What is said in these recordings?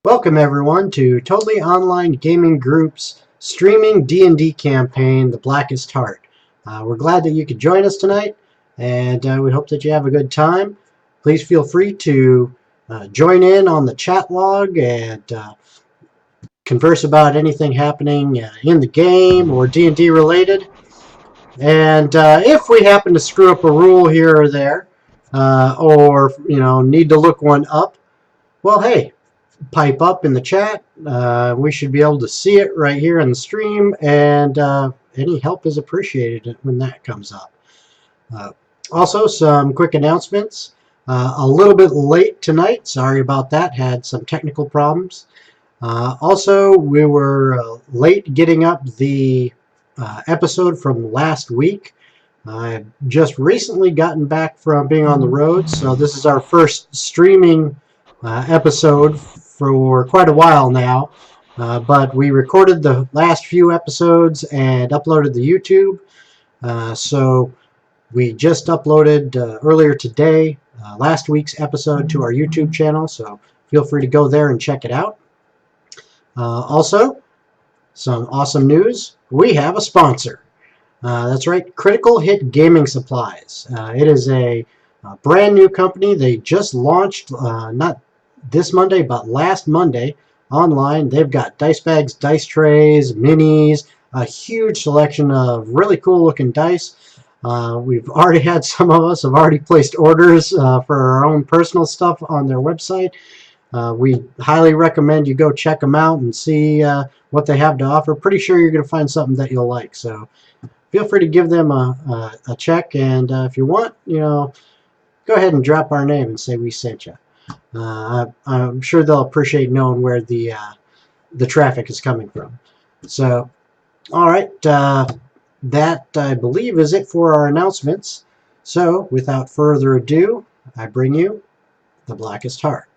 Welcome everyone to Totally Online Gaming Group's streaming D&D campaign, The Blackest Heart. We're glad that you could join us tonight, and we hope that you have a good time. Please feel free to join in on the chat log and converse about anything happening in the game or D&D related. And if we happen to screw up a rule here or there, or need to look one up, well, hey, pipe up in the chat. We should be able to see it right here in the stream, and any help is appreciated when that comes up. Also, some quick announcements. A little bit late tonight. Sorry about that. Had some technical problems. Also, we were late getting up the episode from last week. I've just recently gotten back from being on the road, so this is our first streaming episode for quite a while now, but we recorded the last few episodes and uploaded the YouTube. So we just uploaded earlier today last week's episode to our YouTube channel, so feel free to go there and check it out. Also, some awesome news. We have a sponsor. That's right, Critical Hit Gaming Supplies. It is a brand new company. They just launched, not this Monday, but last Monday online. They've got dice bags, dice trays, minis, a huge selection of really cool looking dice. We've already had some of us have already placed orders for our own personal stuff on their website. We highly recommend you go check them out and see what they have to offer. Pretty sure you're going to find something that you'll like. So feel free to give them a check, and if you want, go ahead and drop our name and say we sent you. I'm sure they'll appreciate knowing where the traffic is coming from. So, all right, that I believe is it for our announcements. So, without further ado, I bring you The Blackest Heart.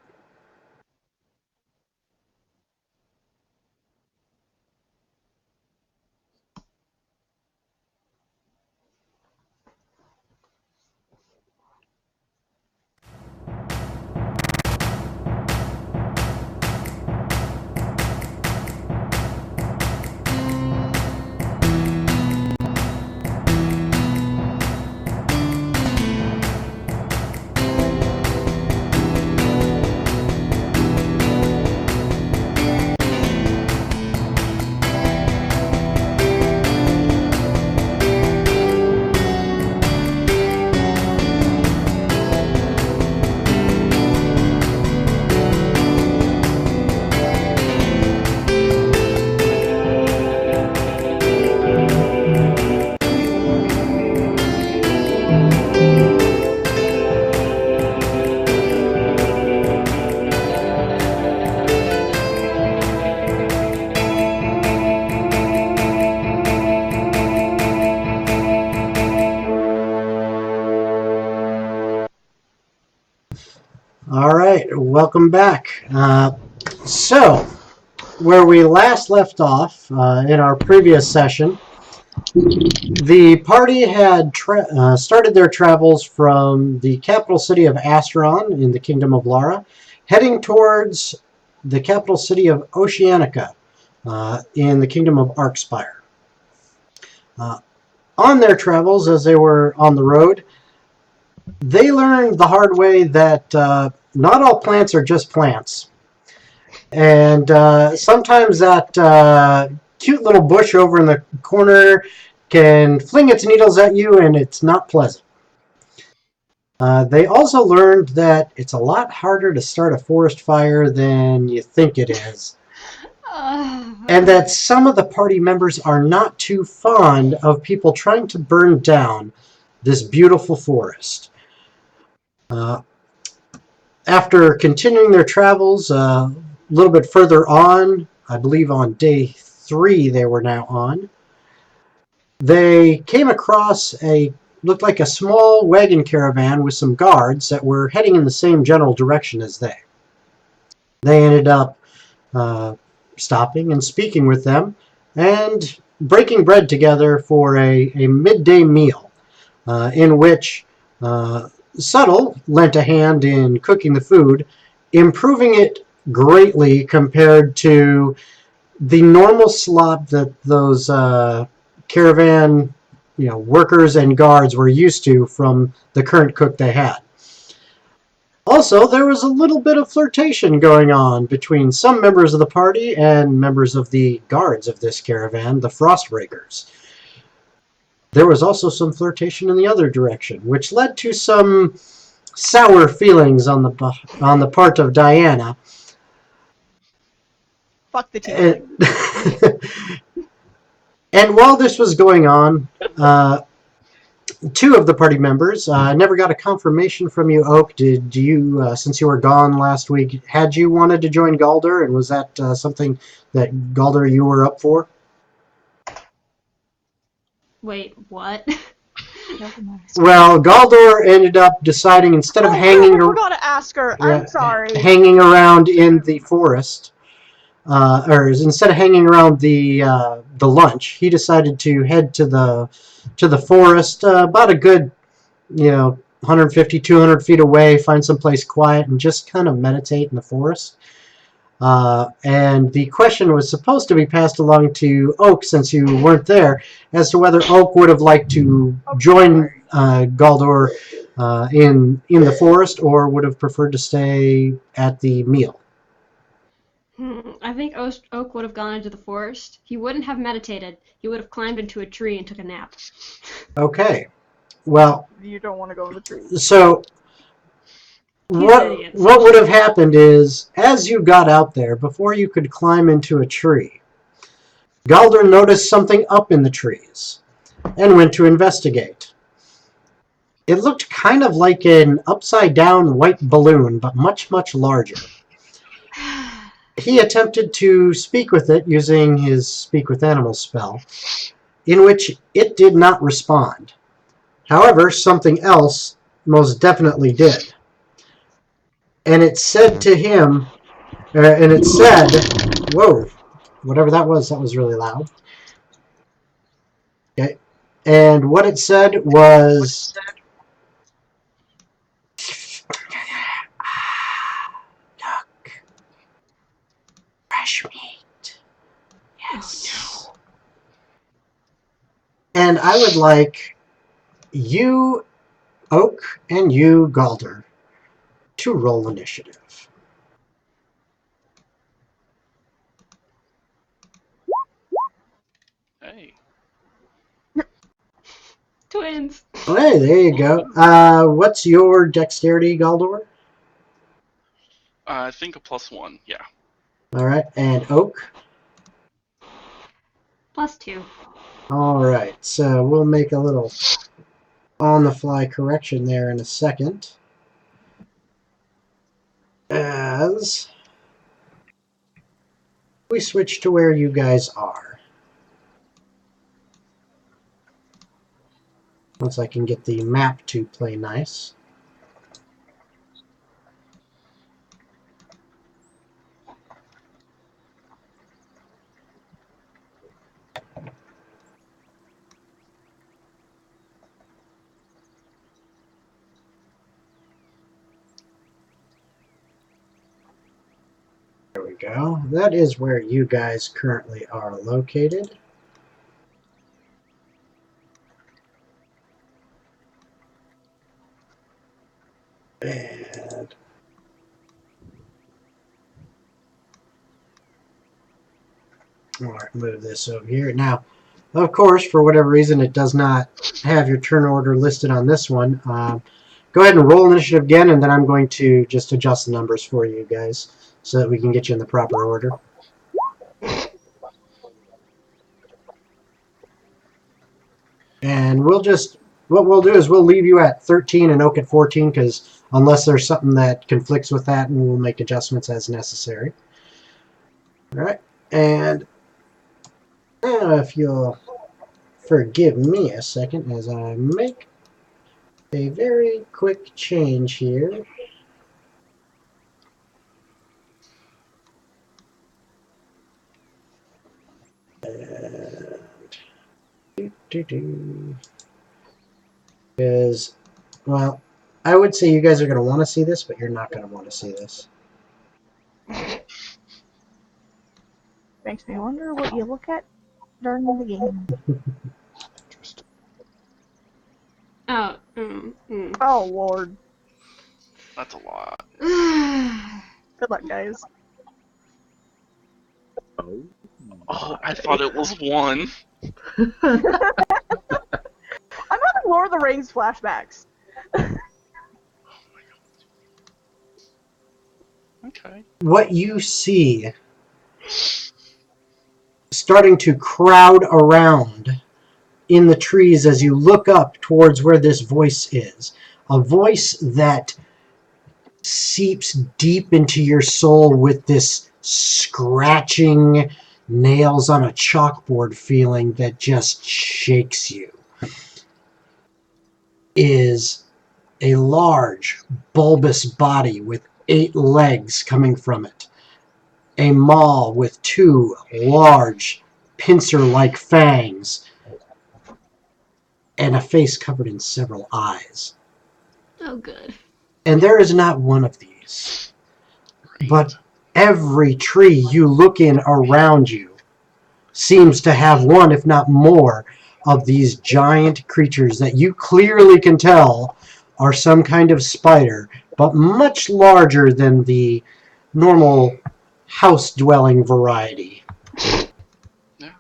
All right, welcome back. So, where we last left off in our previous session, the party had started their travels from the capital city of Asteron in the Kingdom of Lara, heading towards the capital city of Oceanica in the Kingdom of Arkspire. On their travels, as they were on the road, they learned the hard way that not all plants are just plants. And sometimes that cute little bush over in the corner can fling its needles at you, and it's not pleasant. They also learned that it's a lot harder to start a forest fire than you think it is. And that some of the party members are not too fond of people trying to burn down this beautiful forest. After continuing their travels a little bit further on, I believe on day 3 they were now on, they came across looked like a small wagon caravan with some guards that were heading in the same general direction as they. They ended up stopping and speaking with them and breaking bread together for a midday meal in which Subtle lent a hand in cooking the food, improving it greatly compared to the normal slop that those caravan, workers and guards were used to from the current cook they had. Also, there was a little bit of flirtation going on between some members of the party and members of the guards of this caravan, the Frostbreakers. There was also some flirtation in the other direction, which led to some sour feelings on the part of Diana. Fuck the tiefling. And while this was going on, two of the party members never got a confirmation from you, Oak. Did you, since you were gone last week, had you wanted to join Galdur, and was that something that Galdur you were up for? Wait, what? Well, Galdur ended up deciding instead of I forgot to ask her. I'm sorry. hanging around in the forest, or instead of hanging around the lunch, he decided to head to the forest, about a good 150, 200 feet away, find some place quiet and just kind of meditate in the forest. And the question was supposed to be passed along to Oak, since you weren't there, as to whether Oak would have liked to join Galdur in the forest, or would have preferred to stay at the meal. I think Oak would have gone into the forest. He wouldn't have meditated. He would have climbed into a tree and took a nap. Okay. Well, You don't want to go in the tree. So what would have happened is, as you got out there, before you could climb into a tree, Galdur noticed something up in the trees and went to investigate. It looked kind of like an upside-down white balloon, but much, much larger. He attempted to speak with it using his Speak with Animals spell, in which it did not respond. However, something else most definitely did. And it said to him, whoa, whatever that was really loud. Okay. And what it said was, look, fresh meat. Yes. And I would like you, Oak, and you, Galdur, to roll initiative. Hey. Twins. Hey, there you go. What's your dexterity, Galdur? I think a +1, yeah. All right, and Oak? +2. All right, so we'll make a little on-the-fly correction there in a second. As we switch to where you guys are. Once I can get the map to play nice. There we go. That is where you guys currently are located. And all right, move this over here. Now, of course, for whatever reason, it does not have your turn order listed on this one. Go ahead and roll initiative again, and then I'm going to just adjust the numbers for you guys so that we can get you in the proper order. And what we'll do is we'll leave you at 13 and Oak at 14, because unless there's something that conflicts with that, and we'll make adjustments as necessary. All right, and if you'll forgive me a second as I make a very quick change here. Because, well, I would say you guys are going to want to see this, but you're not going to want to see this. Makes me wonder what you look at during the game. Oh, Oh, Lord. That's a lot. Good luck, guys. Oh, I thought it was 1. I'm having Lord of the Rings flashbacks. Okay. What you see starting to crowd around in the trees as you look up towards where this voice is. A voice that seeps deep into your soul with this scratching nails on a chalkboard feeling that just shakes you. Is a large, bulbous body with 8 legs coming from it. A maw with 2 large, pincer-like fangs, and a face covered in several eyes. oh, good. And there is not one of these, Great. but every tree you look in around you seems to have one, if not more, of these giant creatures that you clearly can tell are some kind of spider, but much larger than the normal house-dwelling variety. Yeah.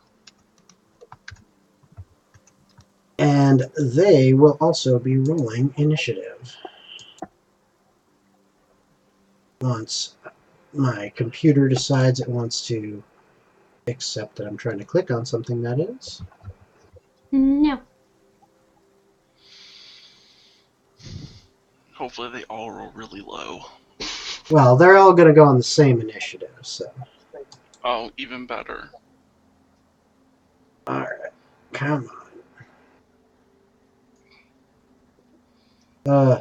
And they will also be rolling initiative. Once my computer decides it wants to accept that I'm trying to click on something, that is. No. Hopefully they all roll really low. Well, they're all going to go on the same initiative, so. Oh, even better. Alright, come on.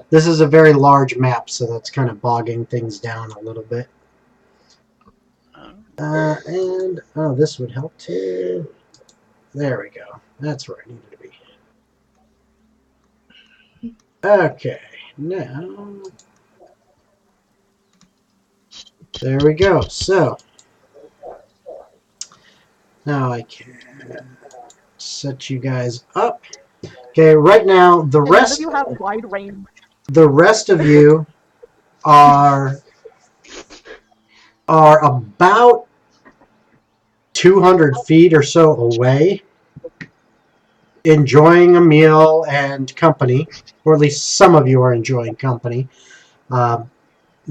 This is a very large map, so that's kind of bogging things down a little bit. And, oh, this would help too. There we go. That's where I needed to be. Okay, now. There we go. So, now I can set you guys up. Okay, right now, the And none of rest you have wide range. of you are about 200 feet or so away, enjoying a meal and company, or at least some of you are enjoying company.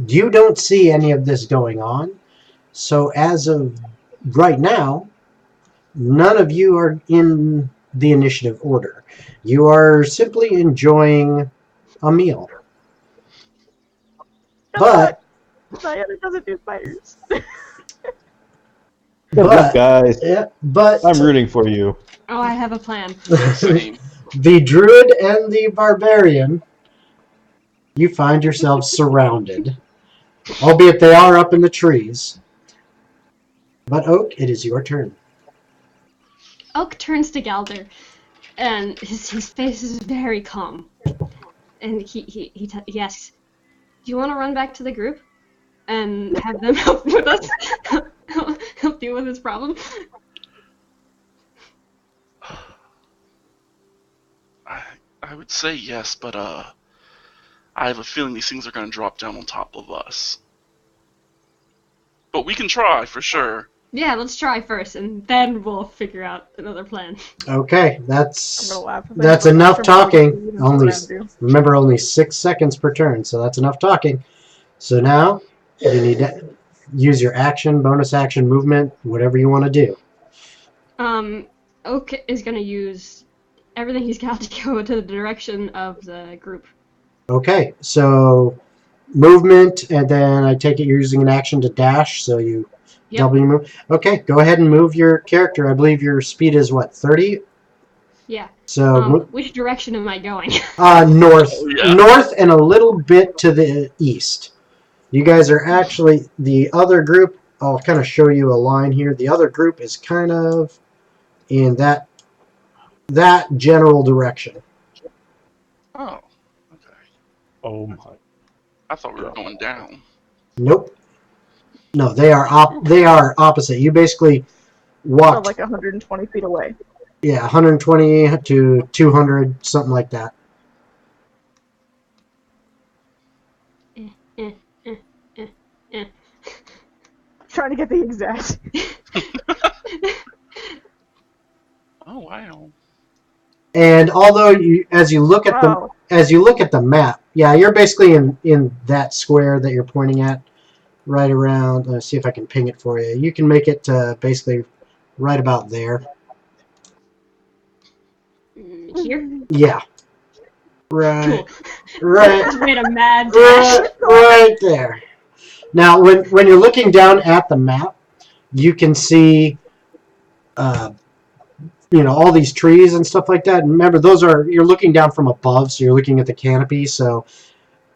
You don't see any of this going on, so as of right now, none of you are in the initiative order. You are simply enjoying a meal. But Diana doesn't do spiders. Good luck, guys. Yeah, but I'm rooting for you. Oh, I have a plan. Same. the druid and the barbarian, you find yourselves surrounded, albeit they are up in the trees. But Oak, it is your turn. Oak turns to Galdur, and his face is very calm. And he asks, "Do you want to run back to the group and have them help with us, help deal with this problem?" I would say yes, but I have a feeling these things are going to drop down on top of us. But we can try for sure. Yeah, let's try first, and then we'll figure out another plan. Okay, I'm that's gonna laugh. that's enough talking. Remember, only 6 seconds per turn, so that's enough talking. So now you need to use your action, bonus action, movement, whatever you want to do. Oak is gonna use everything he's got to go to the direction of the group. Okay, so movement, and then I take it you're using an action to dash, so you double your move. Okay, go ahead and move your character. I believe your speed is what, 30? Yeah. So which direction am I going? north, Oh, yeah. north, and a little bit to the east. You guys are actually the other group. I'll kind of show you a line here. The other group is kind of in that general direction. Oh, okay. Oh my. I thought we were going down. Nope. No, they are opposite. You basically So walked, like 120 feet away. yeah, 120 to 200, something like that. Eh, eh, eh. Trying to get the exact. Oh wow. And although as you look at Wow. the map, yeah, you're basically in that square that you're pointing at, right around. Let's see if I can ping it for you. You can make it basically right about there. Here? Yeah, right, Cool. right, Just made a mad dash. right there. Now, when you're looking down at the map, you can see, all these trees and stuff like that. And remember, you're looking down from above, so you're looking at the canopy. So,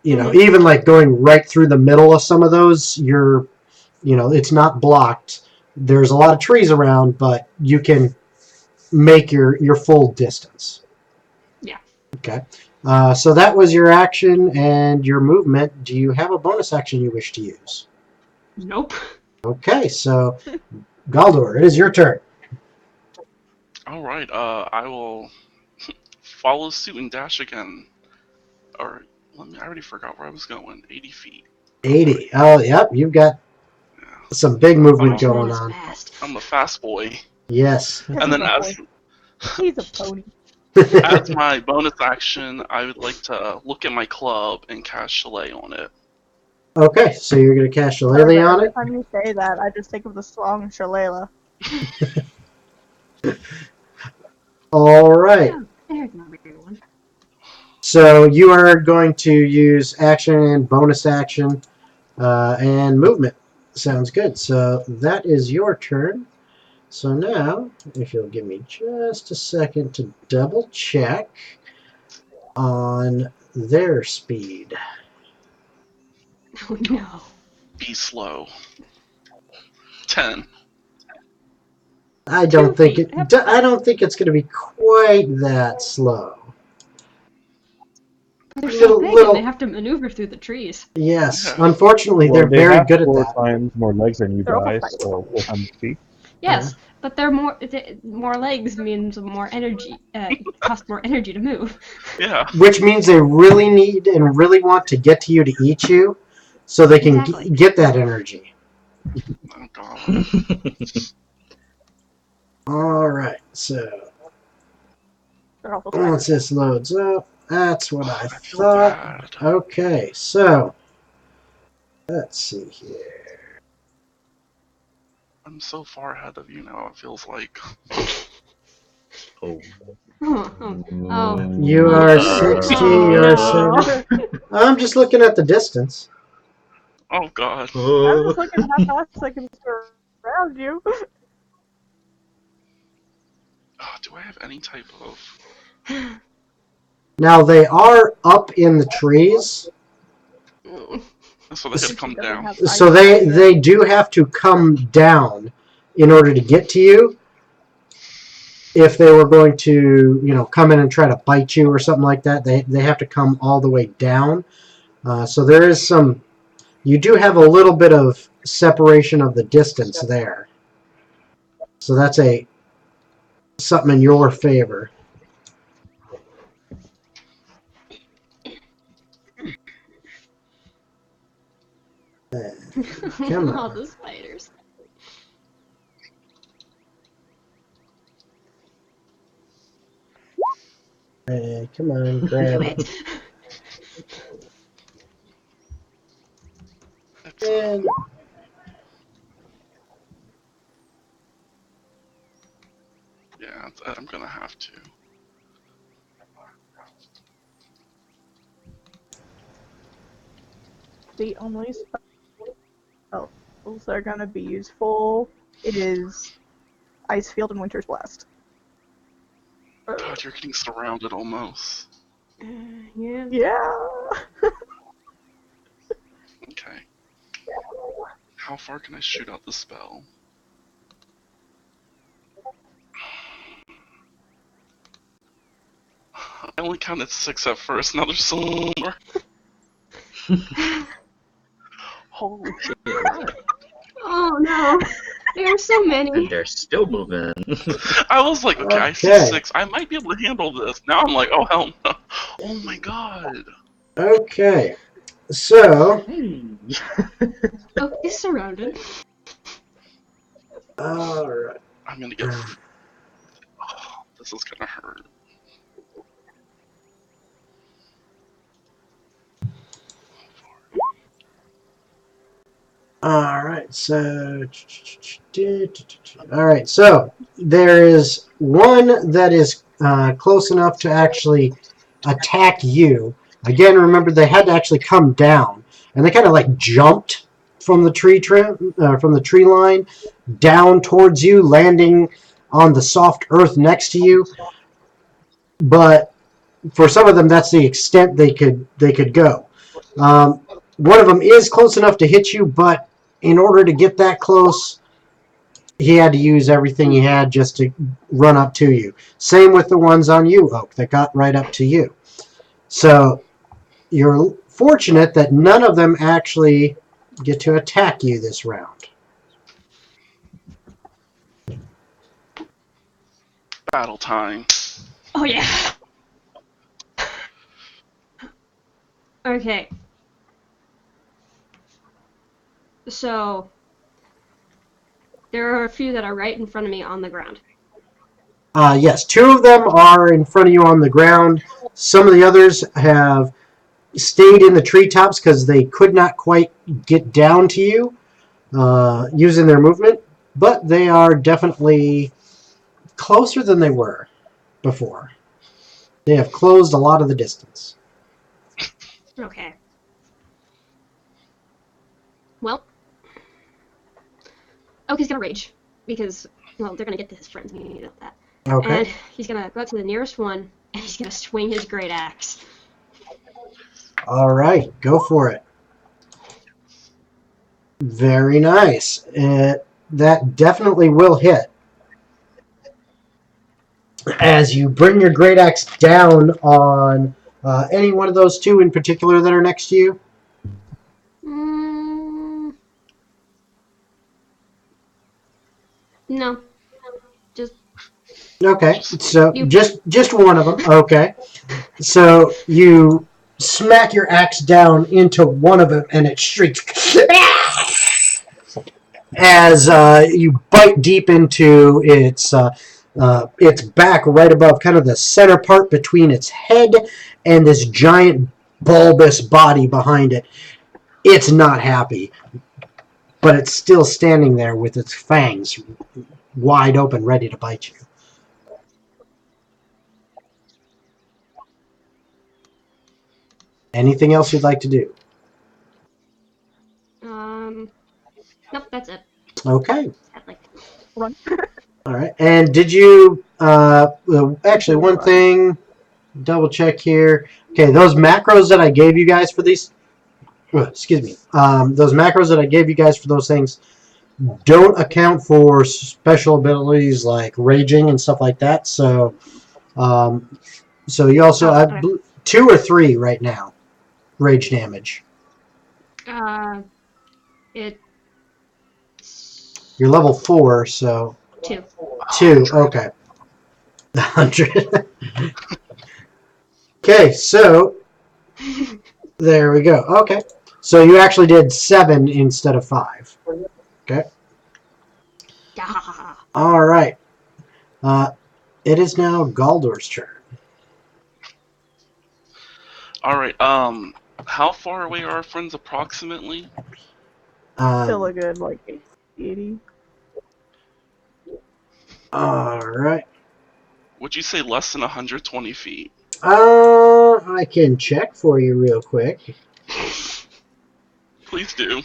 even like going right through the middle of some of those, it's not blocked. There's a lot of trees around, but you can make your full distance. Yeah. Okay. So that was your action and your movement. Do you have a bonus action you wish to use? Nope. Okay, so Galdur, it is your turn. All right. I will follow suit and dash again. Or I already forgot where I was going. 80 feet. 80. Oh, yep, you've got Yeah. some big movement That going is on. fast. I'm a fast boy. Yes. And then He's a pony. as my bonus action, I would like to look at my club and cast Chalet on it. Okay, so you're going to cast Shillelagh on Every it? time you say that, I just think of the song Shalala. All right. Oh, there's my weird one. So you are going to use action, bonus action, and movement. Sounds good. So that is your turn. So now, if you'll give me just a second to double check on their speed. Oh no. Be slow. 10. I don't 2 think feet. I don't think it's going to be quite that slow. They're so Little, big little, and they have to maneuver through the trees. yes. Yeah. Unfortunately, Well, they're they very have good at 4 that. times more legs than you They're also guys, fast. so 400 feet. Yes, but they're more legs means more energy. Cost more energy to move. Yeah. Which means they really need and really want to get to you to eat you, so they can Exactly. get that energy. Oh god. All right. So They're also once fast. this loads up, that's what I I feel thought. bad. Okay. So let's see here. I'm so far ahead of you now, it feels like. Oh. Oh. You are 60. Oh, You're no. 70. I'm just looking at the distance. Oh god. I'm just looking how fast I can surround you. Oh, do I have any type of... Now they are up in the trees, So they gotta come down. so they do have to come down in order to get to you. If they were going to, come in and try to bite you or something like that, they have to come all the way down. So there is some. You do have a little bit of separation of the distance there. So that's something in your favor. Come on. All the spiders. Hey, come on, grab it. It's, And yeah, I'm gonna have to. The only spells that are gonna be useful is Ice Field and Winter's Blast. God, you're getting surrounded almost. Yeah. Yeah. Okay. How far can I shoot out the spell? I only counted 6 at first, now there's some more. Holy shit. There's so And many. they're still moving. I was like, okay, I see Okay. 6. I might be able to handle this. Now I'm like, oh hell no. Oh my god. Okay. So, Hey. Oak is surrounded. alright. I'm gonna get. Oh, this is gonna hurt. Alright, so. Alright, so there is one that is close enough to actually attack you. Again, remember they had to actually come down, and they kind of like jumped from the from the tree line down towards you, landing on the soft earth next to you. But for some of them, that's the extent they could go. One of them is close enough to hit you, but in order to get that close, he had to use everything he had just to run up to you. Same with the ones on you, Oak, that got right up to you. So you're fortunate that none of them actually get to attack you this round. Battle time. Oh yeah. Okay. So there are a few that are right in front of me on the ground. Yes, 2 of them are in front of you on the ground. Some of the others have stayed in the treetops because they could not quite get down to you using their movement, but they are definitely closer than they were before. They have closed a lot of the distance. Okay. Well, Oak is gonna rage because, well, they're gonna get to his friends. You know that. Okay. And he's gonna go out to the nearest one, and he's gonna swing his great axe. All right, go for it. Very nice. That definitely will hit. As you bring your great axe down on any one of those 2 in particular that are next to you. No. Just Okay, so you. just one of them. Okay, so you smack your axe down into one of them, and it shrieks as you bite deep into its back, right above kind of the center part between its head and this giant bulbous body behind it. It's not happy, but it's still standing there with its fangs wide open, ready to bite you. Anything else you'd like to do? Nope, that's it. Okay. I'd like Run. All right. And did you actually one thing, double check here. Okay, those macros that I gave you guys for these excuse me. Those macros that I gave you guys for those things don't account for special abilities like raging and stuff like that. So so you also have 2 or 3 right now. Rage damage. It. You're level 4, so 2. 2. Okay. 100. Okay, so there we go. Okay, so you actually did 7 instead of 5. Okay. All right. It is now Galdur's turn. Alright, how far away are our friends approximately? Still a good, like, 80. All right. Would you say less than 120 feet? I can check for you real quick. Please do.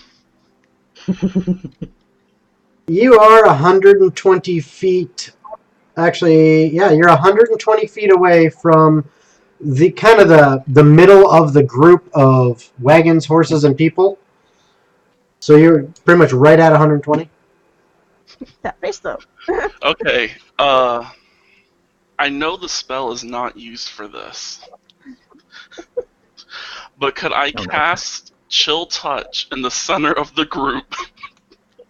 You are 120 feet. Actually, yeah, you're 120 feet away from the kind of the middle of the group of wagons, horses, and people. So you're pretty much right at 120. That face, though. Okay, I know the spell is not used for this. But could I Oh, no. cast Chill Touch in the center of the group?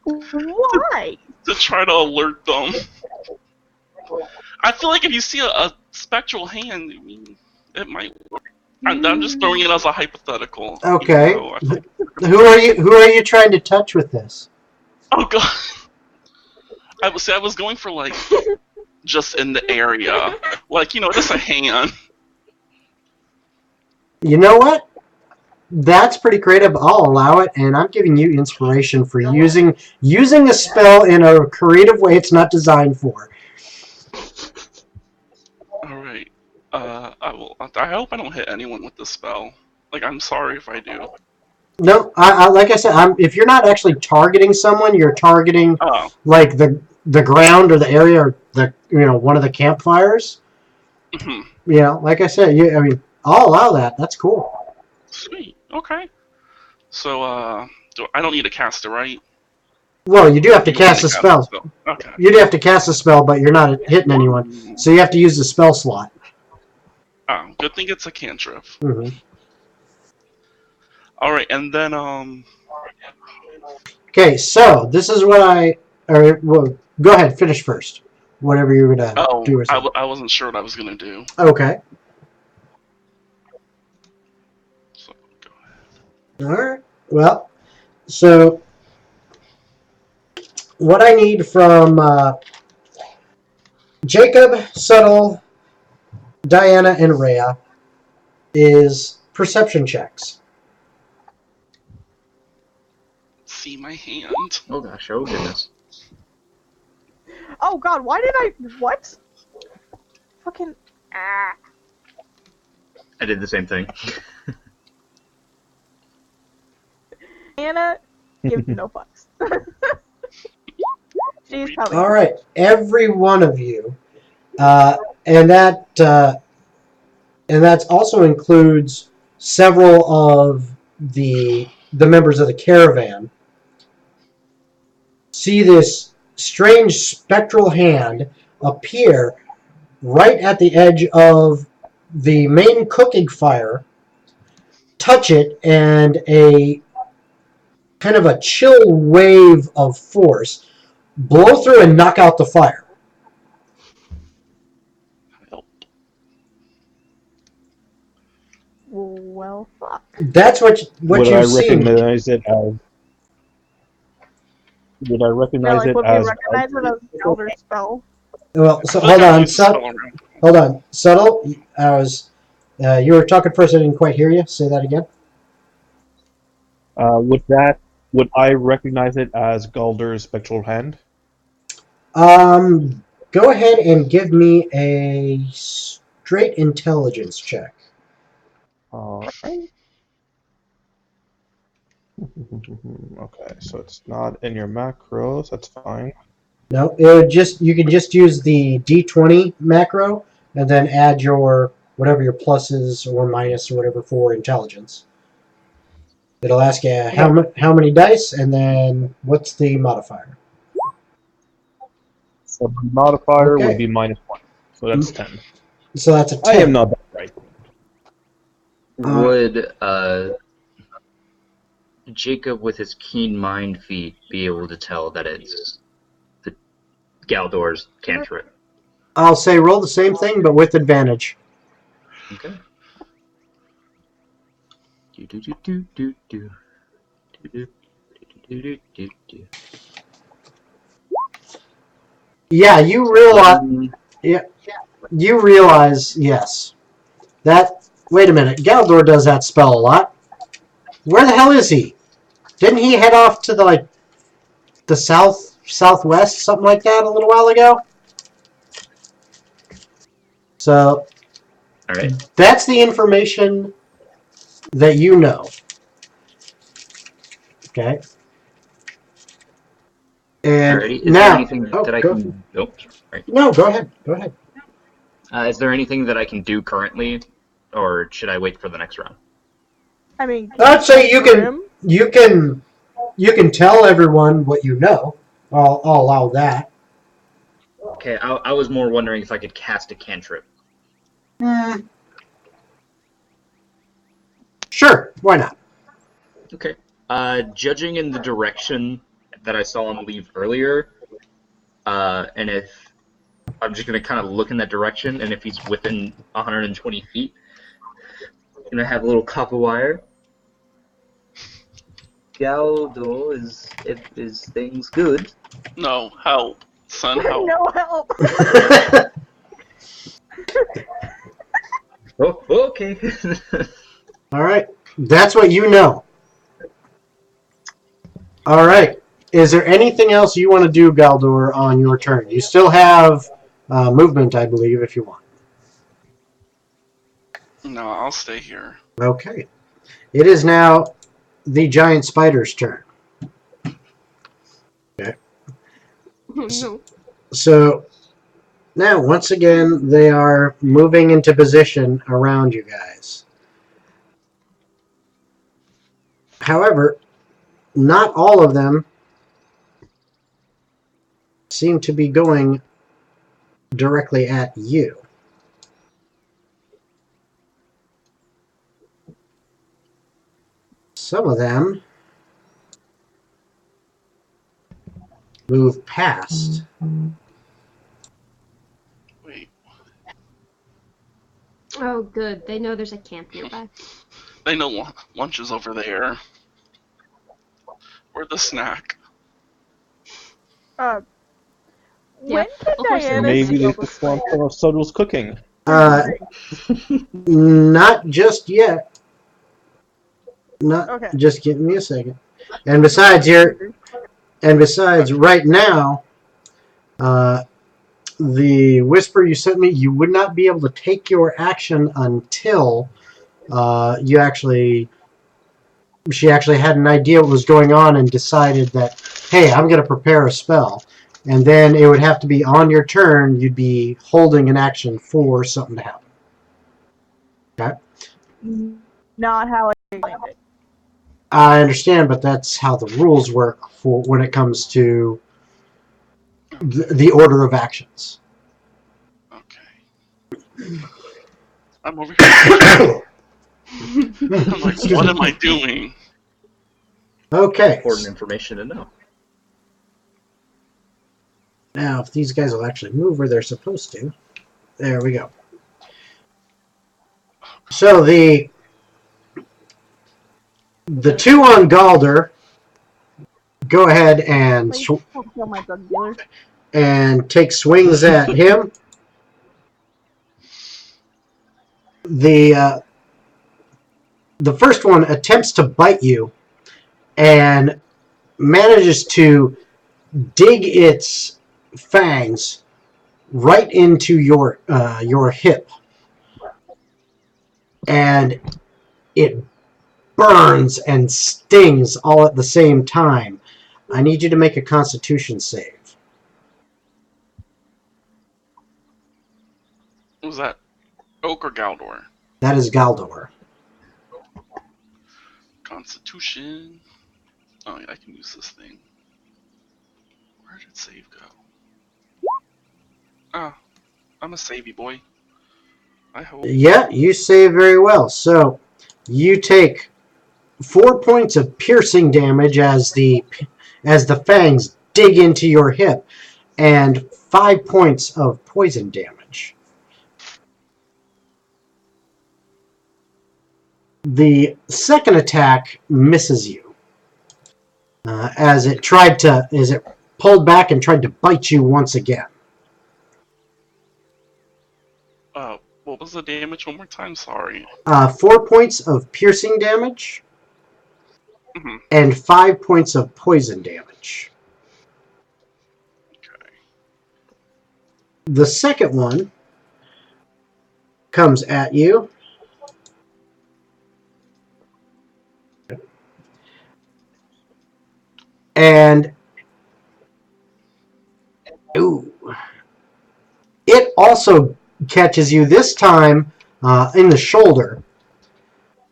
Why? to try to alert them. I feel like if you see a spectral hand, I mean, it might work. I'm just throwing it as a hypothetical. Okay. Even though I feel like Who are you trying to touch with this? oh god. I was going for like just in the area, like just a hand. You know what? That's pretty creative. I'll allow it, and I'm giving you inspiration for using a spell in a creative way it's not designed for. All right. I will. I hope I don't hit anyone with this spell. Like, I'm sorry if I do. No, I like I said, if you're not actually targeting someone, you're targeting Oh. like the ground or the area or the one of the campfires. Mm-hmm. Like I said, I mean, I'll allow that. That's cool. Sweet. Okay. So, I don't need to cast it, right? Well, you do have to You want me cast a spell. Okay. You do have to cast a spell, but you're not hitting anyone, so you have to use the spell slot. Oh, good thing it's a cantrip. Mm-hmm. All right, and then Okay, so this is what well, go ahead, finish first. Whatever you're gonna do or something. I wasn't sure what I was gonna do. Okay. So go ahead. All right. Well, so what I need from Jacob, Subtle, Diana, and Rhea is perception checks. See my hand. Oh gosh, oh goodness. Oh god, why did I... What? Fucking... Ah. I did the same thing. Anna gives no fucks. She's probably... All right, every one of you, and that also includes several of the members of the caravan. See this strange spectral hand appear right at the edge of the main cooking fire, touch it, and a kind of a chill wave of force blow through and knock out the fire. Well, fuck. That's what Would you've I seen. recognize it as? Would I Yeah, recognize like, it would we as? recognize it as Galdur spell? Well, so I feel like hold I've on, used this spell around. hold on, Subtle. I was, you were talking first. I didn't quite hear you. Say that again. Would I recognize it as Galdur's spectral hand? Go ahead and give me a straight intelligence check. Okay, so it's not in your macros. That's fine. No, you can just use the D20 macro and then add your whatever your pluses or minus or whatever for intelligence. It'll ask you how many dice and then what's the modifier. So the modifier Okay. would be -1, so that's 10. So that's a 10. I am not that bright. Would Jacob, with his keen mind feat, be able to tell that it's the Galdor's cantrip? I'll say roll the same thing but with advantage. Okay. Do do do do do do do do do do do. Yeah, you realize, yes. Wait a minute, Galdur does that spell a lot. Where the hell is he? Didn't he head off to the southwest, something like that, a little while ago? So, All right. that's the information that you know. Okay. And Alrighty. Is now, there anything that I can? Oh, sorry. No, go ahead. Go ahead. Is there anything that I can do currently, or should I wait for the next round? I mean... I'd say you Grim? can tell everyone what you know. I'll allow that. Okay, I was more wondering if I could cast a cantrip. Sure, why not? Okay. Judging in the direction that I saw him leave earlier. And if I'm just gonna kind of look in that direction, and if he's within 120 feet, I'm gonna have a little copper wire. Galdo, is things good? No, help. Son, help. No help. Oh, okay. All right. That's what you know. All right. Is there anything else you want to do, Galdur, on your turn? You still have movement, I believe, if you want. No, I'll stay here. Okay. It is now the giant spider's turn. Okay. Oh no. So now, once again, they are moving into position around you guys. However, not all of them seem to be going directly at you. Some of them move past. Wait. Oh, good. They know there's a camp nearby. They know lunch is over there. Where's the snack? When Yeah, can of course Diana they're Maybe steal they the just want snack? Subtle's cooking. Not just yet. Not Okay. just give me a second. And besides, right now, the whisper you sent me, you would not be able to take your action until she actually had an idea what was going on and decided that, hey, I'm going to prepare a spell. And then it would have to be on your turn, you'd be holding an action for something to happen. Okay? Not how I explained it. I understand, but that's how the rules work for when it comes to the order of actions. Okay. I'm over here. I'm like, Excuse what me. am I doing? Okay. Important information to know. Now, if these guys will actually move where they're supposed to. There we go. So the two on Galdur go ahead and Please don't kill my drug dealer. take swings at him. The first one attempts to bite you and manages to dig its fangs right into your hip, and it burns and stings all at the same time. I need you to make a Constitution save. Was that Oak or Galdur? That is Galdur. Constitution. Oh, yeah, I can use this thing. Where did save go? Ah, I'm a savey boy. I hope. Yeah, you save very well. So you take 4 points of piercing damage as the fangs dig into your hip, and 5 points of poison damage. The second attack misses you as it pulled back and tried to bite you once again. What was the damage? One more time, sorry. 4 points of piercing damage Mhm. and 5 points of poison damage. Okay. The second one comes at you. And it also catches you, this time in the shoulder,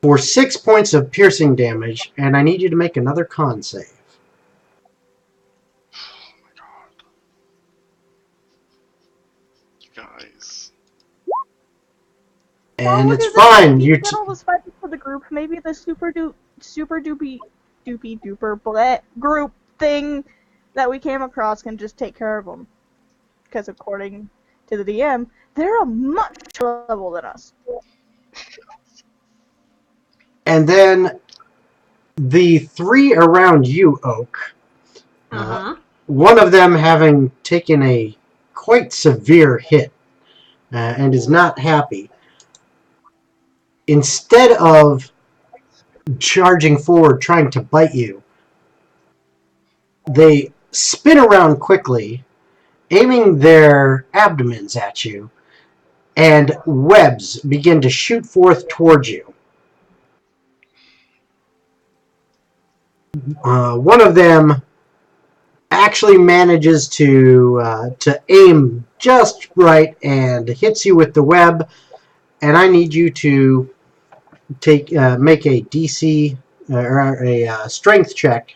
for 6 points of piercing damage, and I need you to make another con save. Oh my god. You guys. And Well, it's look at this. fine. You get all the spices for the group. Maybe the super duper bleh group thing that we came across can just take care of them. Because according to the DM, they're a much higher level than us. And then the three around you, Oak, one of them having taken a quite severe hit and is not happy. Instead of charging forward trying to bite you, they spin around quickly, aiming their abdomens at you, and webs begin to shoot forth towards you. One of them actually manages to aim just right and hits you with the web, and I need you to make a DC or a strength check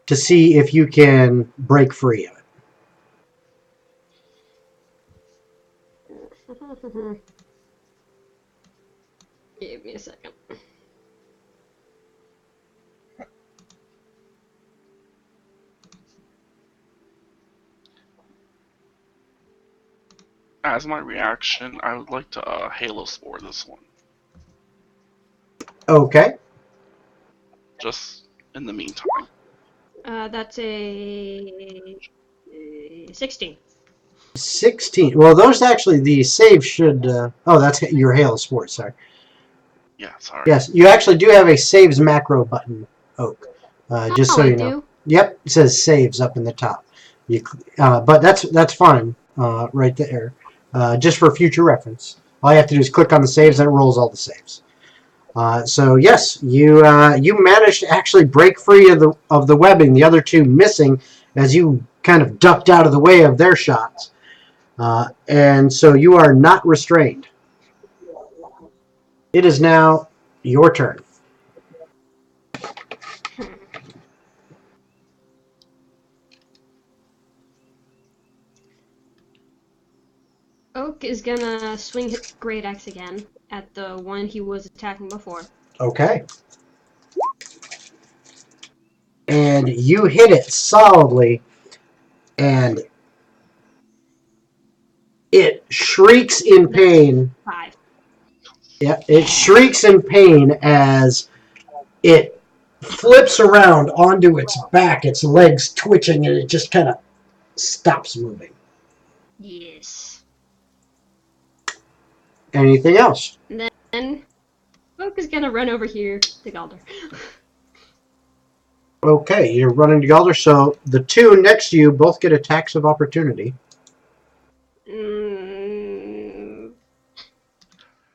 to see if you can break free of it. Give me a second. As my reaction, I would like to Halo Spore this one. Okay. Just in the meantime. That's a 16. 16. Well, those actually, the save should... oh, that's your Halo Sport, sorry. Yeah, sorry. Yes, you actually do have a saves macro button, Oak. Just so you know. Yep, it says saves up in the top. But that's fine right there. Just for future reference. All you have to do is click on the saves and it rolls all the saves. So yes, you managed to actually break free of the webbing. The other two missing as you kind of ducked out of the way of their shots. And so you are not restrained. It is now your turn. Oak is gonna swing his great axe again at the one he was attacking before. Okay. And you hit it solidly, and it shrieks in pain. 5. Yeah, it shrieks in pain as it flips around onto its back, its legs twitching, and it just kind of stops moving. Yes. Anything else? And then Oak is gonna run over here to Galdur. Okay, you're running to Galdur, so the two next to you both get attacks of opportunity.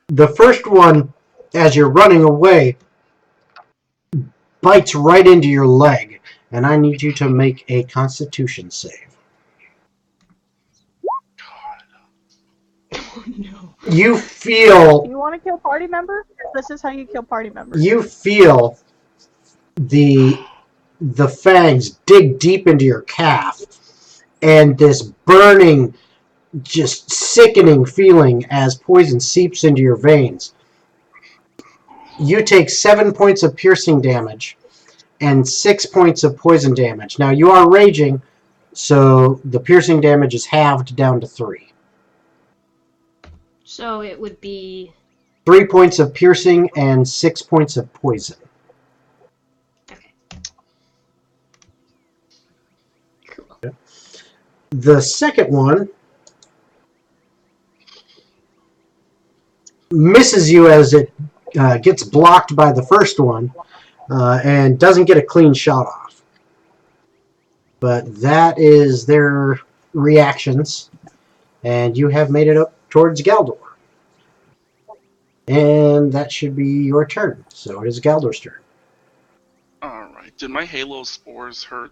The first one, as you're running away, bites right into your leg, and I need you to make a Constitution save. Oh no. You feel... You want to kill party members? This is how you kill party members. You feel the fangs dig deep into your calf, and this burning, just sickening feeling as poison seeps into your veins. You take 7 points of piercing damage and 6 points of poison damage. Now, you are raging, so the piercing damage is halved down to 3. So it would be 3 points of piercing and 6 points of poison. okay. Cool. The second one misses you as it gets blocked by the first one and doesn't get a clean shot off. But that is their reactions, and you have made it up towards Galdur. And that should be your turn. So it is Galdur's turn. Alright. Did my Halo Spores hurt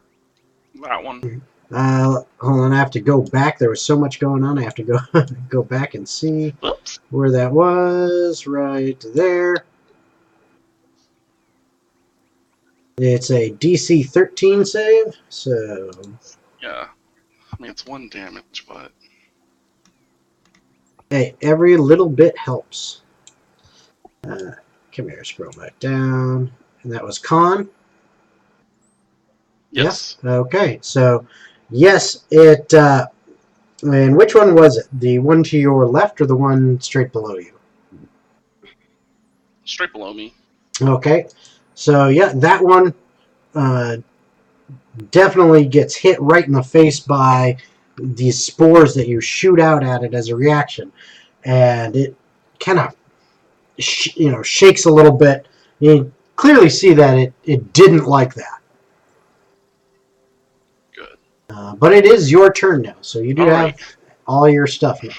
that one? Hold on, I have to go back. There was so much going on. I have to go back and see Whoops. where that was. Right there. It's a DC 13 save. So Yeah. I mean, it's 1 damage, but... hey, every little bit helps. Come here, scroll back down. And that was Con. Yes. Yeah? Okay. So, yes, it. And which one was it? The one to your left or the one straight below you? Straight below me. Okay. So, yeah, that one definitely gets hit right in the face by these spores that you shoot out at it as a reaction. And it kind of, shakes a little bit. You clearly see that it didn't like that. Good. But it is your turn now, so you do All have right. all your stuff now.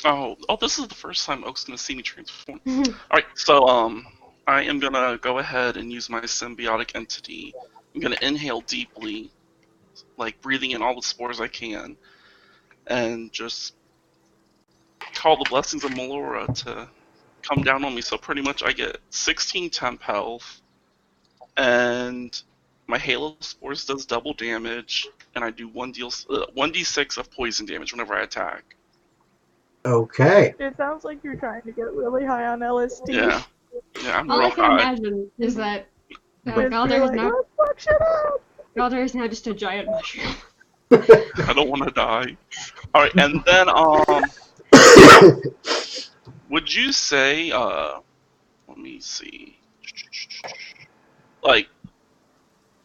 Oh, this is the first time Oak's gonna see me transform. All right, so I am gonna go ahead and use my symbiotic entity. I'm gonna inhale deeply, like breathing in all the spores I can, and just call the blessings of Melora to come down on me. So pretty much I get 16 temp health, and my Halo Spores does double damage, and I do 1d6 of poison damage whenever I attack. Okay. It sounds like you're trying to get really high on LSD. Yeah, I'm All real I can high. imagine is that Just Galdur be is like, now let's fuck shit up. Galdur is now just a giant mushroom. I don't want to die. All right, and then would you say let me see, like,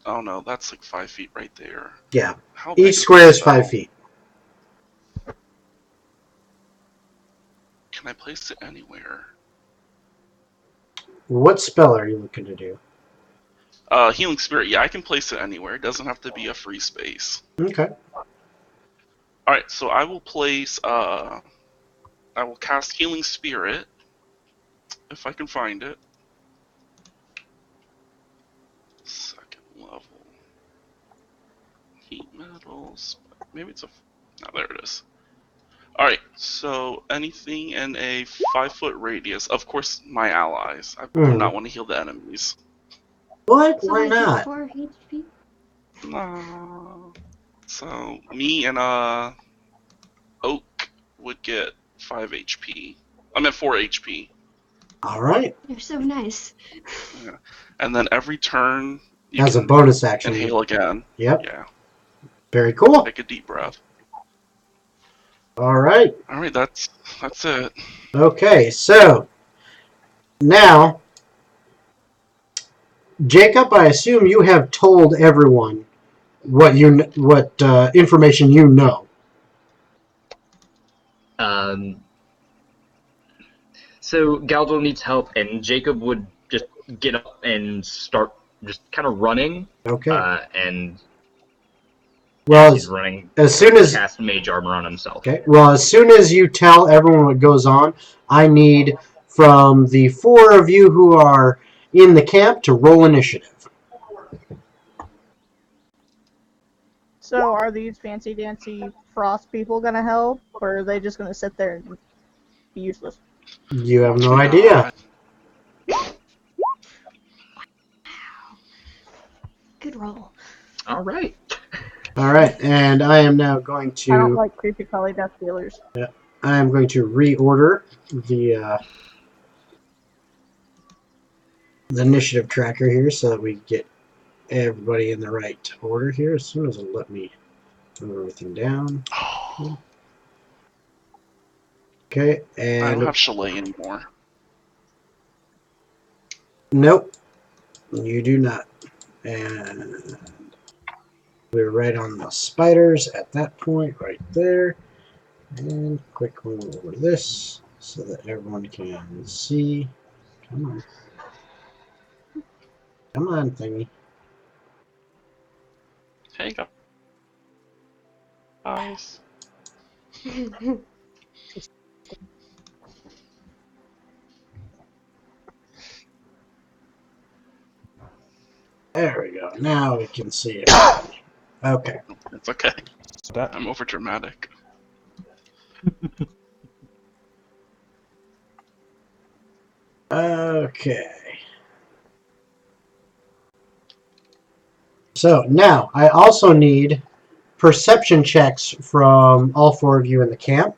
oh no, that's like 5 feet right there. Yeah. How big Each is square my is 5 spell? feet. Can I place it anywhere? What spell are you looking to do? Healing Spirit. Yeah, I can place it anywhere. It doesn't have to be a free space. Okay. All right, so I will place. I will cast Healing Spirit if I can find it. Second level. Heat metals. Maybe it's a. No, there it is. All right, so anything in a 5-foot radius. Of course, my allies. I do not want to heal the enemies. What? So Why I get not? 4 HP. No. So me and Oak would get 5 HP. I meant 4 HP. All right. You're so nice. Yeah. And then every turn you As a can bonus action. inhale again. Yep. Yeah. Very cool. Take a deep breath. All right. All right, that's it. Okay, so now, Jacob, I assume you have told everyone what information you know. So Galdo needs help, and Jacob would just get up and start just kind of running. Okay. And Well, he's running. as soon as cast mage armor on himself. Okay. Well, as soon as you tell everyone what goes on, I need from the 4 of you who are in the camp to roll initiative. So are these fancy dancy frost people gonna help, or are they just gonna sit there and be useless? You have Watch no me idea. die. Good roll. All right. All right, and I am now going to. I don't like creepy crawly death dealers. I am going to reorder the initiative tracker here so that we get everybody in the right order here. As soon as it'll let me move everything down. Oh, Okay, I and don't have Chalet anymore. nope, you do not. And we're right on the spiders at that point, right there. And quick move over this so that everyone can see. Come on. Come on, thingy. Hey guys. There we go. Now we can see it. Okay. It's okay. That I'm over dramatic. Okay. So now I also need perception checks from all 4 of you in the camp.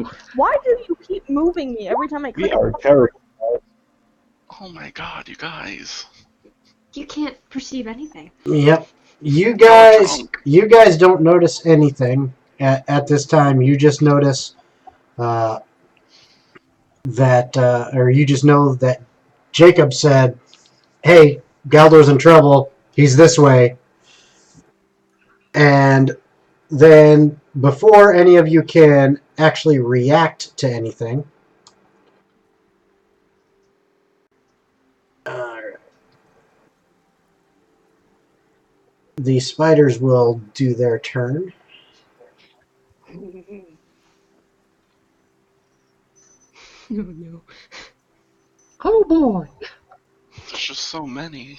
you. Why do you keep moving me every time I We click? are terrible. Oh my god, you guys. You can't perceive anything. Yep. You Y'all guys drunk. don't notice anything at this time. You just notice that, or you just know that Jacob said, "Hey, Galdor's in trouble. He's this way." And then, before any of you can actually react to anything, the spiders will do their turn. No, no. Oh boy. There's just so many.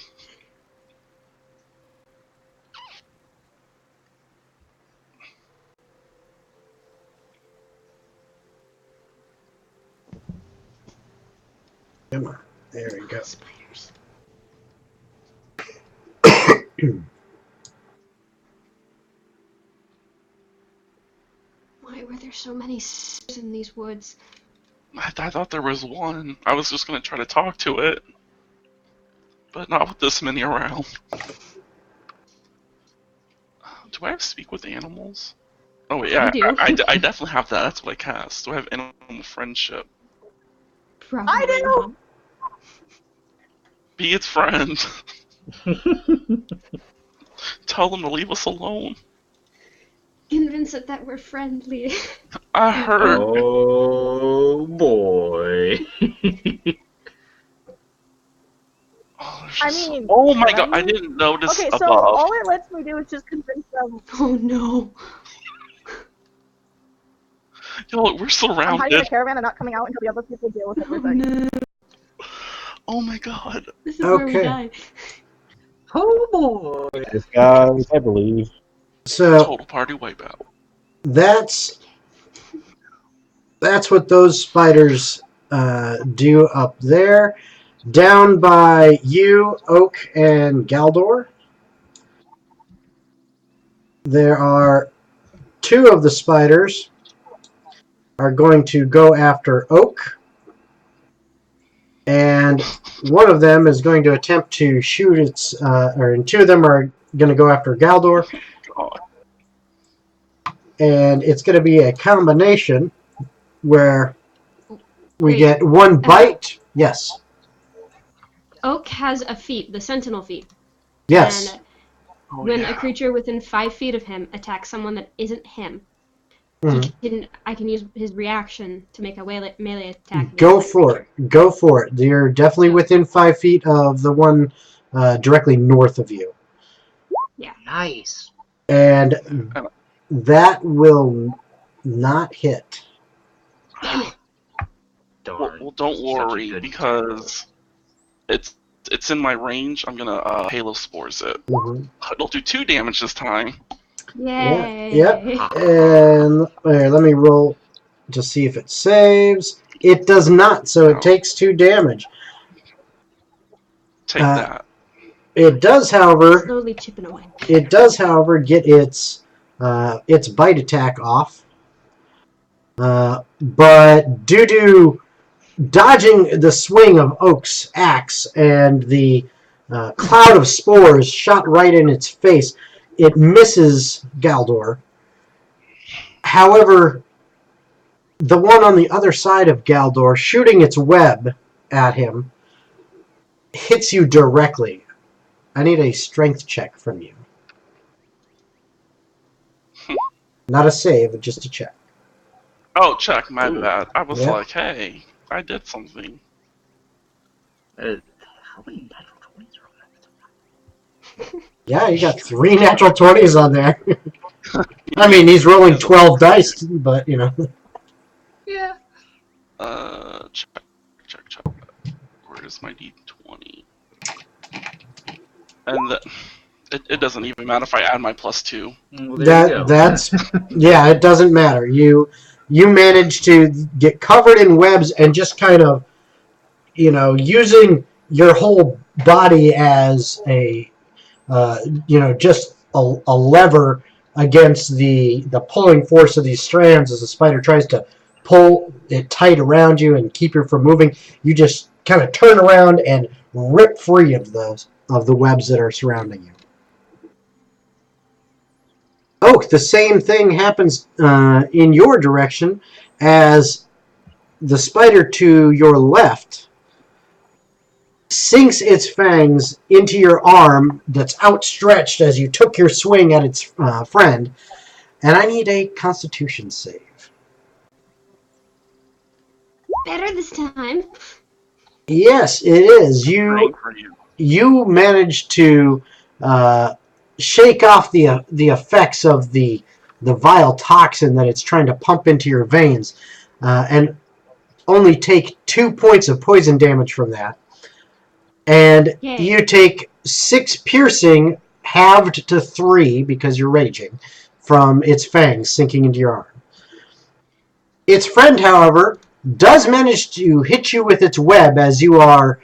Come on. There we go. Spiders. Why were there so many spiders in these woods? I thought there was one. I was just gonna try to talk to it. But not with this many around. Do I have speak with animals? Oh wait, yeah, You do. I definitely have that. That's what I cast. Do I have animal friendship? Probably I do. not. Be its friend. Tell them to leave us alone. Convince it that we're friendly. I heard. Oh boy. Oh, there's I just mean, oh my god, I friendly? didn't notice Okay, so above. all it lets me do is just convince them Oh no. Yo, we're I'm hiding in surrounded. a caravan and not coming out until the other people deal with Oh everything. no. Oh my god. This is where we Okay. die. Oh boy. This guys, I believe. So Total party wipeout. that's what those spiders do up there. Down by you, Oak and Galdor, there are two of the spiders are going to go after Oak, and one of them is going to attempt to shoot its, and two of them are going to go after Galdor, God. and it's going to be a combination where we Wait. get one bite. Yes. Oak has a feat, the sentinel feat. Yes. And Oh, when yeah. a creature within 5 feet of him attacks someone that isn't him, Mhm. I can use his reaction to make a melee attack. Go for it. Go for it. You're definitely within 5 feet of the one directly north of you. Nice. And that will not hit. Damn it. Darn. Well, don't Such a worry good because it's in my range. I'm gonna Halo Spores it. Mhm. It'll do 2 damage this time. Yay. Yep. And let me roll to see if it saves. It does not, so it No. takes 2 damage. Take that. It does, however, Slowly chipping away. get its bite attack off. But due to dodging the swing of Oak's axe and the cloud of spores shot right in its face, it misses Galdor. However, the one on the other side of Galdor, shooting its web at him, hits you directly. I need a strength check from you. Not a save, just a check. Oh, check. My Ooh. bad. I was Yep. like, hey, I did something. How many natural 20s are on that? Yeah, you got 3 natural 20s on there. I mean, he's rolling 12 dice, but, you know. Yeah. Check. Where is my D20? And it doesn't even matter if I add my +2. Well, there you go. That's yeah, it doesn't matter. You manage to get covered in webs and just kind of, using your whole body as a, just a lever against the pulling force of these strands as the spider tries to pull it tight around you and keep you from moving, you just kind of turn around and rip free of the webs that are surrounding you. Oak, the same thing happens in your direction as the spider to your left sinks its fangs into your arm that's outstretched as you took your swing at its friend, and I need a Constitution save. Better this time. Yes, it is. Great for you. You managed to shake off the effects of the vile toxin that it's trying to pump into your veins, and only take 2 points of poison damage from that. And Yay. you take 6 piercing, halved to 3 because you're raging, from its fangs sinking into your arm. Its friend, however, does manage to hit you with its web as you are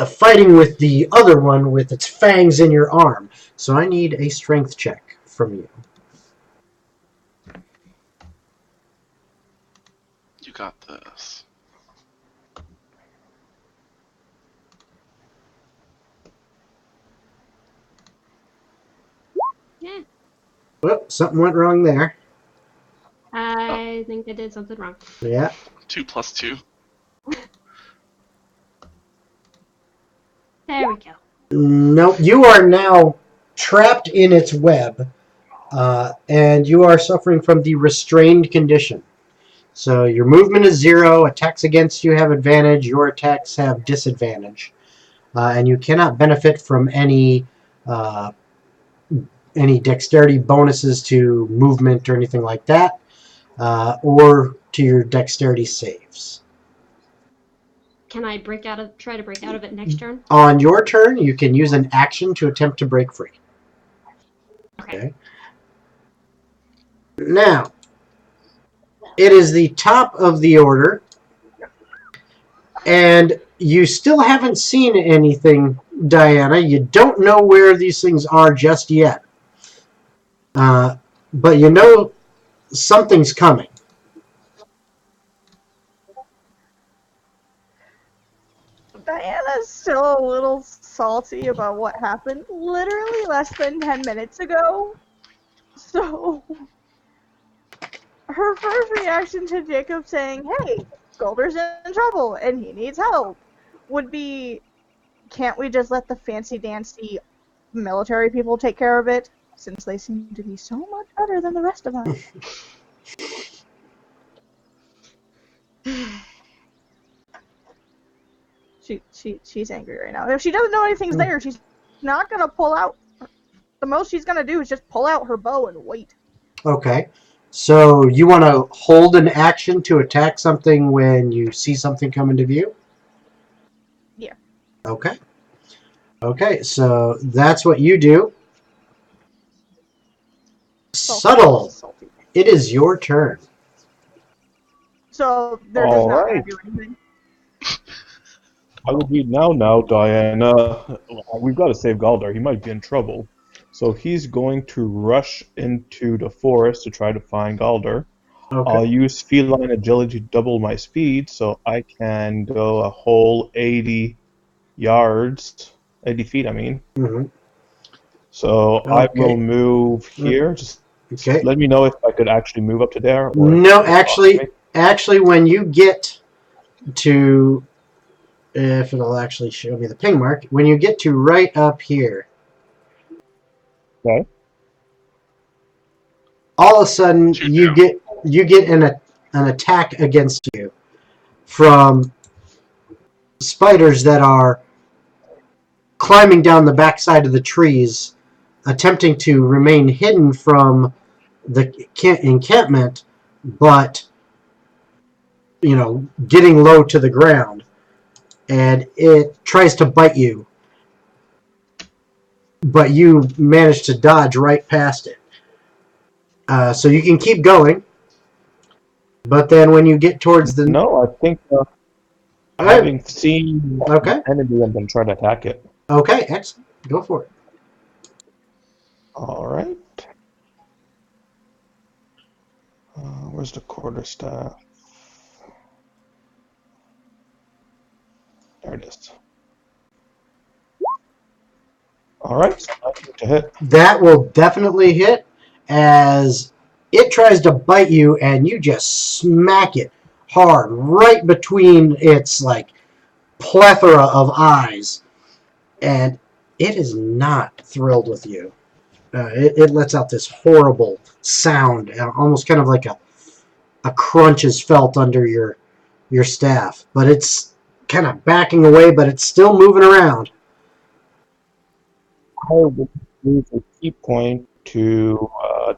fighting with the other one with its fangs in your arm. So I need a strength check from you. You got this. Yeah. Whoop, something went wrong there. I think I did something wrong. Yeah. 2 plus 2. There we go. Nope, you are now trapped in its web, and you are suffering from the restrained condition. So your movement is 0, attacks against you have advantage, your attacks have disadvantage. And you cannot benefit from any dexterity bonuses to movement or anything like that, or to your dexterity saves. Can I try to break out of it next turn? On your turn, you can use an action to attempt to break free. Okay. Now, it is the top of the order, and you still haven't seen anything, Diana. You don't know where these things are just yet. But you know something's coming. Diana's still a little salty about what happened literally less than 10 minutes ago. So, her first reaction to Jacob saying, hey, Galder's in trouble and he needs help, would be, can't we just let the fancy-dancy military people take care of it? Since they seem to be so much better than the rest of us. She's angry right now. If she doesn't know anything's there, she's not gonna pull out. The most she's gonna do is just pull out her bow and wait. Okay. So you want to hold an action to attack something when you see something come into view? Yeah. Okay. Okay, so that's what you do. Subtle. It is your turn. So they're just not gonna do anything. I will be now, Diana. We've got to save Galdur. He might be in trouble. So he's going to rush into the forest to try to find Galdur. Okay. I'll use feline agility to double my speed, so I can go a whole 80 yards, 80 feet, I mean. Mm-hmm. So I Okay. will move here. Just Okay. let me know if I could actually move up to there. Or No, actually, when you get to, if it'll actually show me the ping mark, when you get to right up here, Okay. all of a sudden you get an attack against you from spiders that are climbing down the backside of the trees, attempting to remain hidden from the encampment, but getting low to the ground, and it tries to bite you, but you manage to dodge right past it. So you can keep going, but then when you get towards the... No, I think having seen the enemy, I'm going to try to attack it. Okay, excellent. Go for it. All right. Where's the quarterstaff? There it is. All right, so I need to hit. That will definitely hit as it tries to bite you, and you just smack it hard right between its like plethora of eyes, and it is not thrilled with you. It lets out this horrible sound, almost kind of like a crunch is felt under your staff, but it's kind of backing away, but it's still moving around. I will use a key point to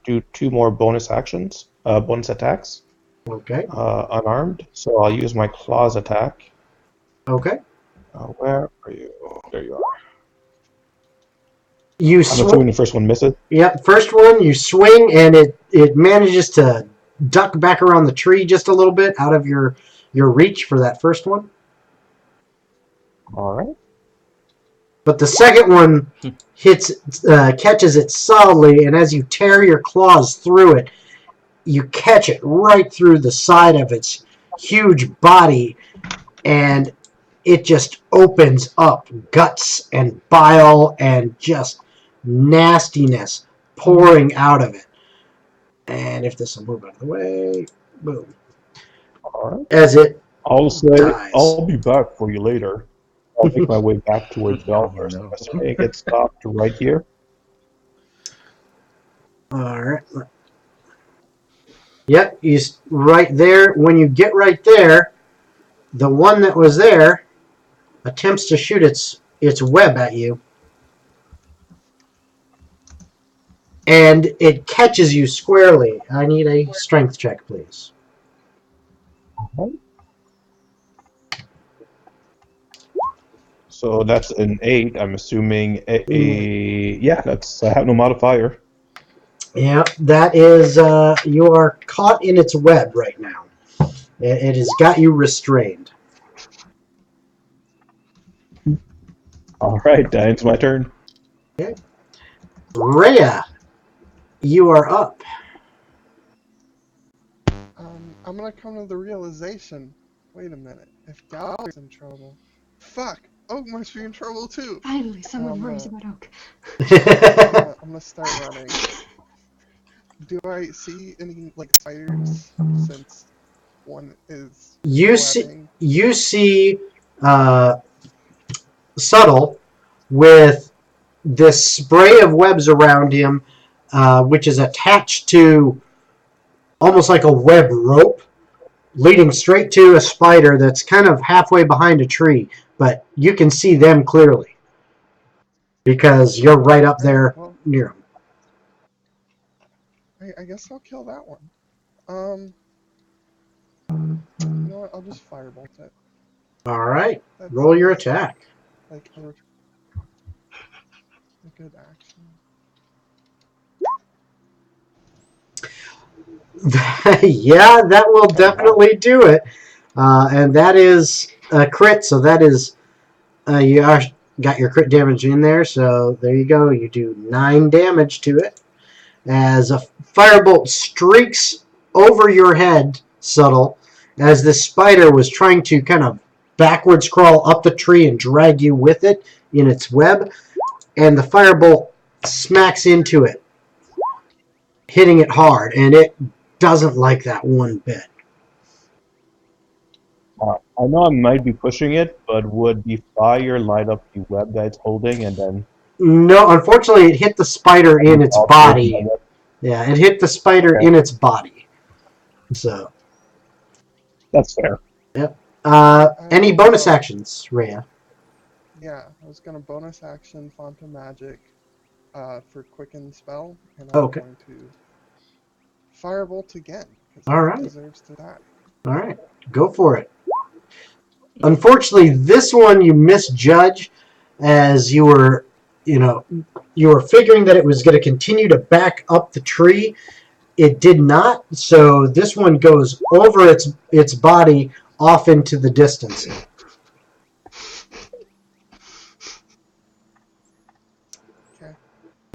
do 2 more bonus actions, bonus attacks, Okay. unarmed. So I'll use my claws attack. Okay. Where are you? There you are. You I'm assuming the first one misses. Yep, first one you swing and it manages to duck back around the tree just a little bit out of your reach for that first one. All right. But the second one catches it solidly, and as you tear your claws through it, you catch it right through the side of its huge body, and it just opens up guts and bile and just nastiness pouring out of it. And if this will move out of the way, boom. All right. As it I'll say dies. I'll be back for you later. I'll make my way back towards Galdur. So I'm assuming it stopped right here. All right. Yep, he's right there. When you get right there, the one that was there attempts to shoot its web at you. And it catches you squarely. I need a strength check, please. So that's an 8. I'm assuming yeah. That's I have no modifier. Yeah, that is you are caught in its web right now. It has got you restrained. All right, that ends my turn. Okay. Rhea, you are up. I'm gonna come to the realization. Wait a minute. If Galder's in trouble, fuck, Oak must be in trouble too. Finally, someone worries about Oak. I'm gonna start running. Do I see any like spiders since one is You see Subtle with this spray of webs around him, which is attached to almost like a web rope, leading straight to a spider that's kind of halfway behind a tree, but you can see them clearly because you're right up there near them. I guess I'll kill that one. You know what? I'll just firebolt it. All right, That's roll your attack. like a good action. Yeah, that will definitely do it. And that is a crit, so that is you are, got your crit damage in there, so there you go. You do 9 damage to it as a firebolt streaks over your head, Subtle, as this spider was trying to kind of backwards crawl up the tree and drag you with it in its web, and the firebolt smacks into it, hitting it hard, and it doesn't like that one bit. I know I might be pushing it, but would the fire light up the web that it's holding and then... No, unfortunately, it hit the spider in its body. Yeah, it hit the spider in its body. So. That's fair. Yep. Any bonus actions, Rhea? Yeah, I was gonna bonus action Phantom Magic for Quicken Spell, and I'm going to Firebolt again. All right. It deserves to die. All right, go for it. Unfortunately, this one you misjudge as you were figuring that it was going to continue to back up the tree. It did not, so this one goes over its body off into the distance. Okay.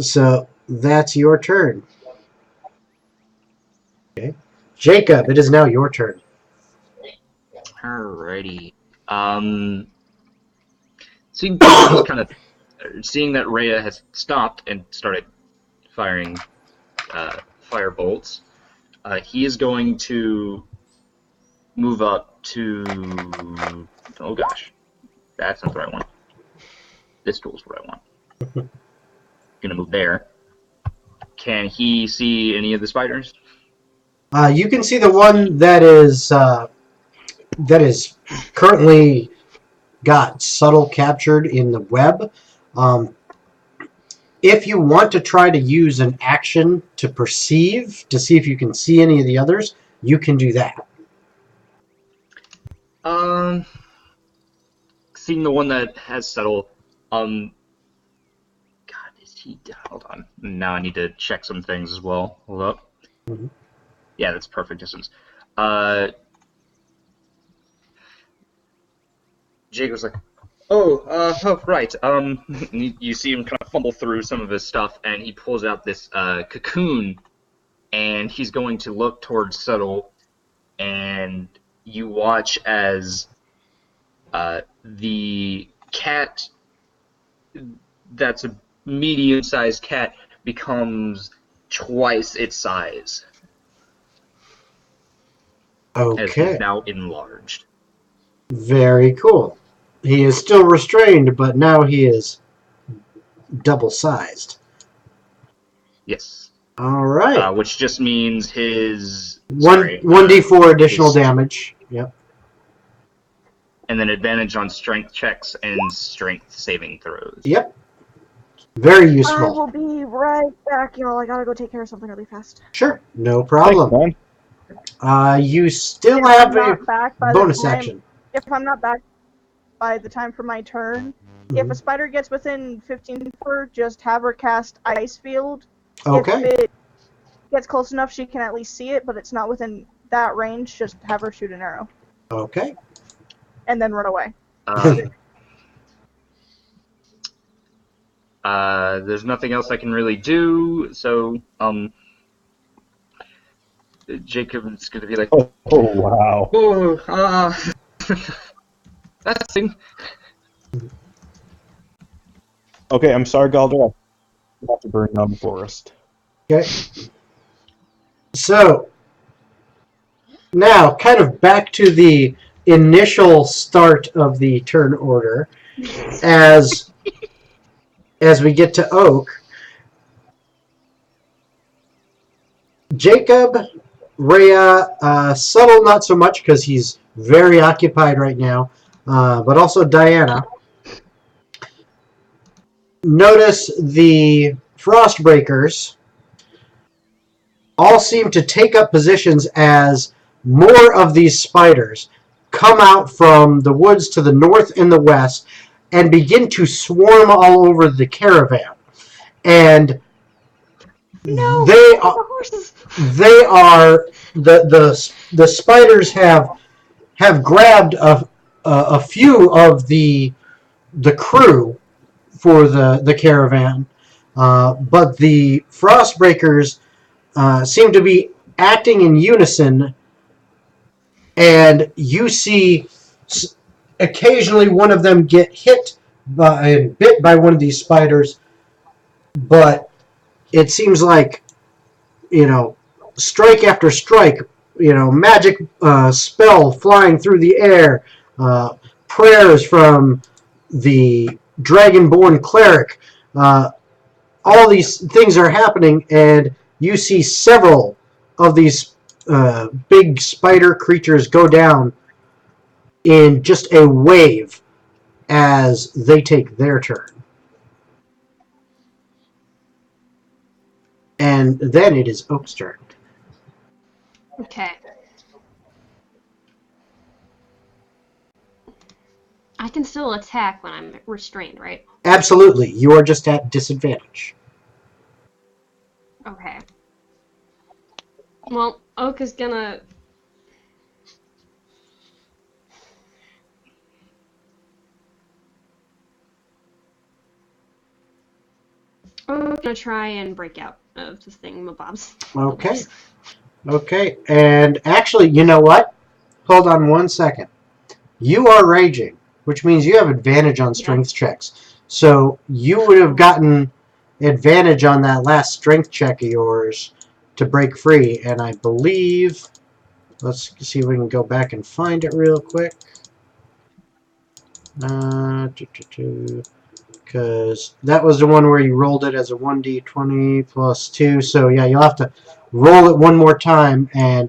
So that's your turn. Okay. Jacob, it is now your turn. Alrighty. Seeing that Rhea has stopped and started firing fire bolts, he is going to move up to. Oh gosh, that's not the right one. This tool's what I want. Gonna move there. Can he see any of the spiders? You can see the one that is currently got subtle captured in the web. If you want to try to use an action to perceive to see if you can see any of the others, you can do that. Seeing the one that has subtle. God, is he? Hold on. Now I need to check some things as well. Hold up. Mm-hmm. Yeah, that's perfect distance. Jake was like, oh, right. You see him kind of fumble through some of his stuff, and he pulls out this cocoon, and he's going to look towards Subtle, and you watch as the cat that's a medium-sized cat becomes twice its size. Okay. As he's now enlarged. Very cool. He is still restrained, but now he is double-sized. Yes. All right. Which just means his... 1d4 additional damage. Yep. And then advantage on strength checks and strength saving throws. Yep. Very I useful. will be right back, y'all. I gotta go take care of something really fast. Sure. No problem. Thanks, You still If have I'm not back by bonus the time, action. If I'm not back by the time for my turn, if a spider gets within 15 feet, just have her cast Ice Field. Okay. If it gets close enough, she can at least see it, but it's not within that range, just have her shoot an arrow. Okay. And then run away. There's nothing else I can really do, so, Jacob's gonna be like, Oh wow. That's thing. Okay, I'm sorry, Galdur. I have to burn down the forest. Okay. So, now, kind of back to the initial start of the turn order, as we get to Oak. Jacob, Rhea, Subtle not so much because he's very occupied right now, but also Diana. Notice the Frostbreakers all seem to take up positions as more of these spiders come out from the woods to the north and the west and begin to swarm all over the caravan. And No, they the are horses. the spiders have grabbed a few of the crew for the caravan, but the Frostbreakers seem to be acting in unison, and you see occasionally one of them get bit by one of these spiders, but it seems like, strike after strike, magic spell flying through the air, prayers from the dragonborn cleric. All these things are happening, and you see several of these big spider creatures go down in just a wave as they take their turn. And then it is Oak's turn. Okay. I can still attack when I'm restrained, right? Absolutely. You are just at disadvantage. Okay. Well, Oak is gonna... Oak's gonna try and break out of the thingamabobs. Okay. Okay, and actually, you know what? Hold on 1 second. You are raging, which means you have advantage on strength checks. So you would have gotten advantage on that last strength check of yours to break free, and I believe, let's see if we can go back and find it real quick. Because that was the one where you rolled it as a 1d20 plus 2. So yeah, you'll have to roll it one more time and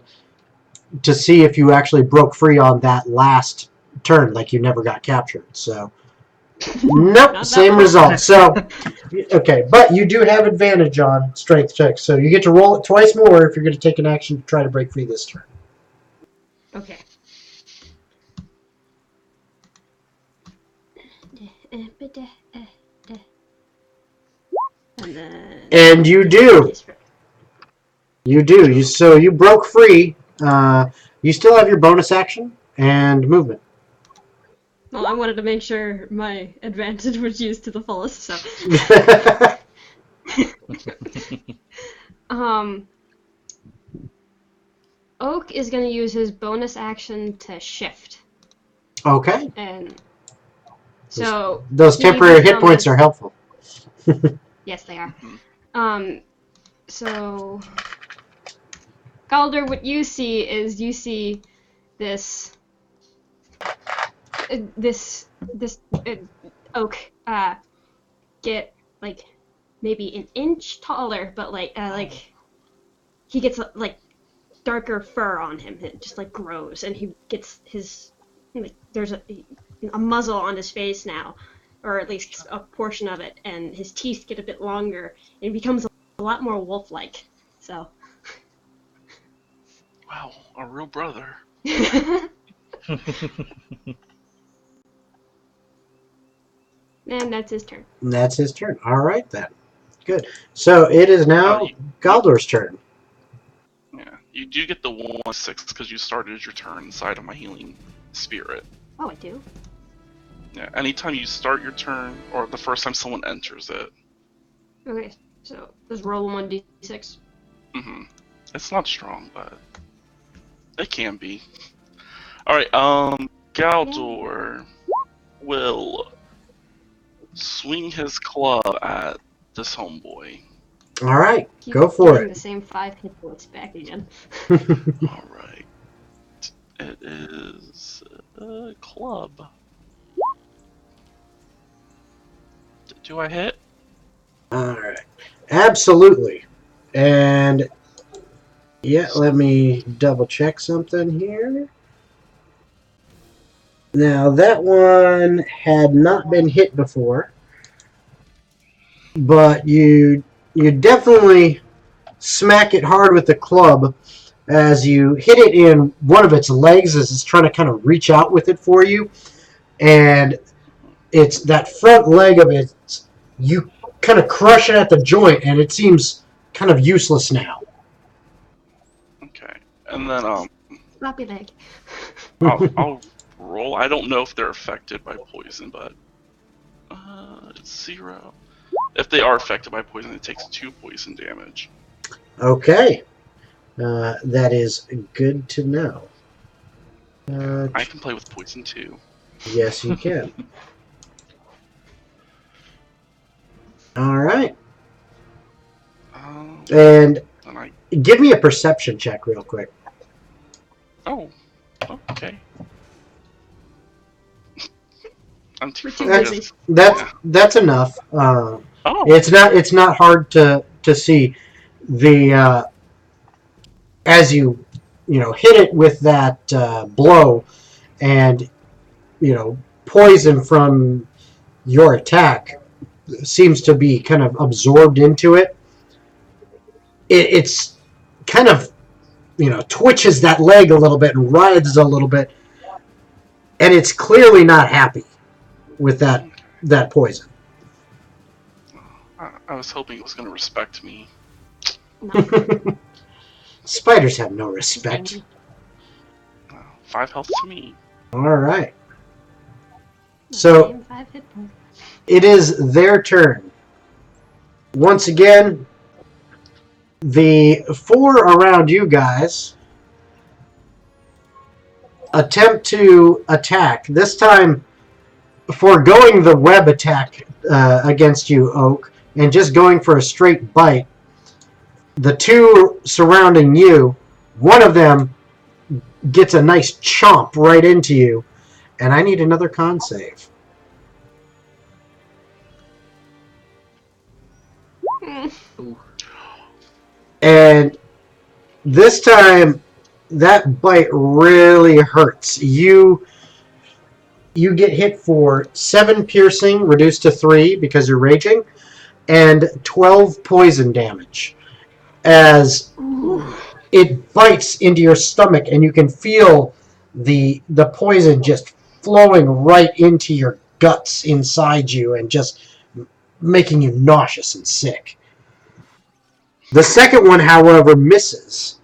to see if you actually broke free on that last turn, like you never got captured. So nope, Not same that result. one. So okay, but you do have advantage on strength checks, so you get to roll it twice more if you're going to take an action to try to break free this turn. Okay. And then. And you do. You do. So you broke free. You still have your bonus action and movement. Well, I wanted to make sure my advantage was used to the fullest, so. Oak is going to use his bonus action to shift. Okay. And so those temporary hit points are helpful. Yes, they are. So Galdur, what you see is this oak get like maybe an inch taller, but like he gets like darker fur on him. It just like grows, and he gets his like there's a muzzle on his face now, or at least a portion of it, and his teeth get a bit longer, and he becomes a lot more wolf-like. So. Wow, a real brother. And that's his turn. And that's his turn. All right, then. Good. So it is now Galdur's turn. Yeah, you do get the 1/6 because you started your turn inside of my healing spirit. Oh, I do? Yeah, anytime you start your turn, or the first time someone enters it. Okay, so just roll 1d6. Mm-hmm. It's not strong, but it can be. Alright, Galdur will swing his club at this homeboy. All right, go for it. The same 5 hit points back again. All right, it is a club. Do I hit? All right, absolutely. And yeah, let me double check something here. Now that one had not been hit before, but you definitely smack it hard with the club as you hit it in one of its legs as it's trying to kind of reach out with it for you, and it's that front leg of it. You kind of crush it at the joint, and it seems kind of useless now. Okay, and then Floppy leg. I'll roll. I don't know if they're affected by poison, but it's 0. If they are affected by poison, it takes 2 poison damage. Okay, that is good to know. I can play with poison too. Yes, you can. All right. And give me a perception check real quick. Oh, okay. I'm too focused. That's enough. Oh. It's not hard to see the as you hit it with that blow, and poison from your attack seems to be kind of absorbed into it. It's kind of twitches that leg a little bit and writhes a little bit, and it's clearly not happy with that poison. I was hoping it was going to respect me. No. Spiders have no respect. 5 health to me. All right. So it is their turn. Once again, The 4 around you guys attempt to attack. This time, foregoing the web attack against you, Oak, and just going for a straight bite. The 2 surrounding you, one of them gets a nice chomp right into you, and I need another con save. And this time, that bite really hurts. You get hit for 7 piercing, reduced to 3 because you're raging, and 12 poison damage. As it bites into your stomach, and you can feel the poison just flowing right into your guts inside you and just making you nauseous and sick. The second one, however, misses.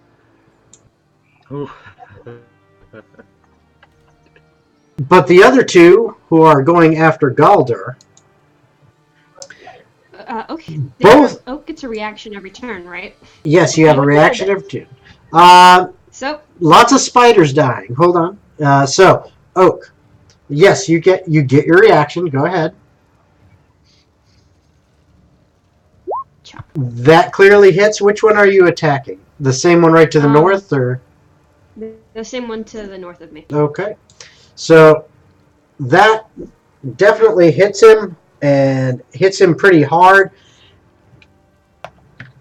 But the other 2, who are going after Galdur... Okay. Both... Oak gets a reaction every turn, right? Yes, you have a reaction every turn. So... Lots of spiders dying. Hold on. So, Oak. Yes, you get your reaction. Go ahead. That clearly hits. Which one are you attacking? The same one right to the north, or? The same one to the north of me. Okay. So, that definitely hits him, and hits him pretty hard.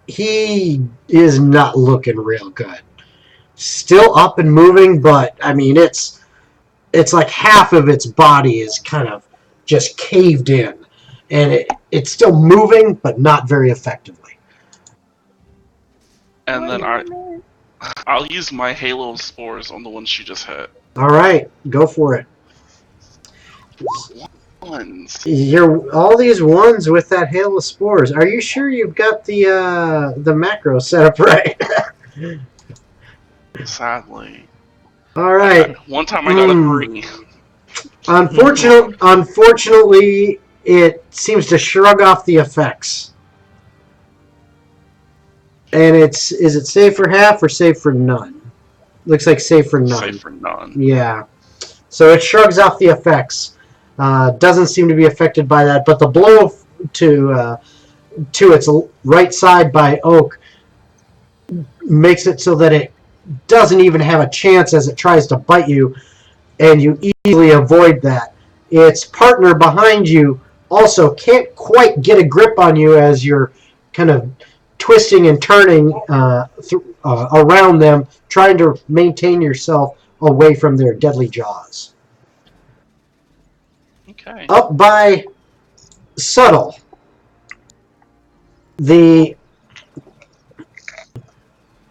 He is not looking real good. Still up and moving, but, I mean, it's like half of its body is kind of just caved in. And it's still moving, but not very effectively. And then I'll use my halo of spores on the one she just hit. All right, go for it. Ones. All these ones with that hail of spores. Are you sure you've got the macro set up right? Sadly. All right. One time I got a 3. Unfortunately, it seems to shrug off the effects. And is it save for half or save for none? Looks like save for none. Save for none. Yeah. So it shrugs off the effects. Doesn't seem to be affected by that. But the blow to its right side by Oak makes it so that it doesn't even have a chance as it tries to bite you. And you easily avoid that. Its partner behind you also can't quite get a grip on you as you're kind of twisting and turning around them, trying to maintain yourself away from their deadly jaws. Okay. Up by Subtle. The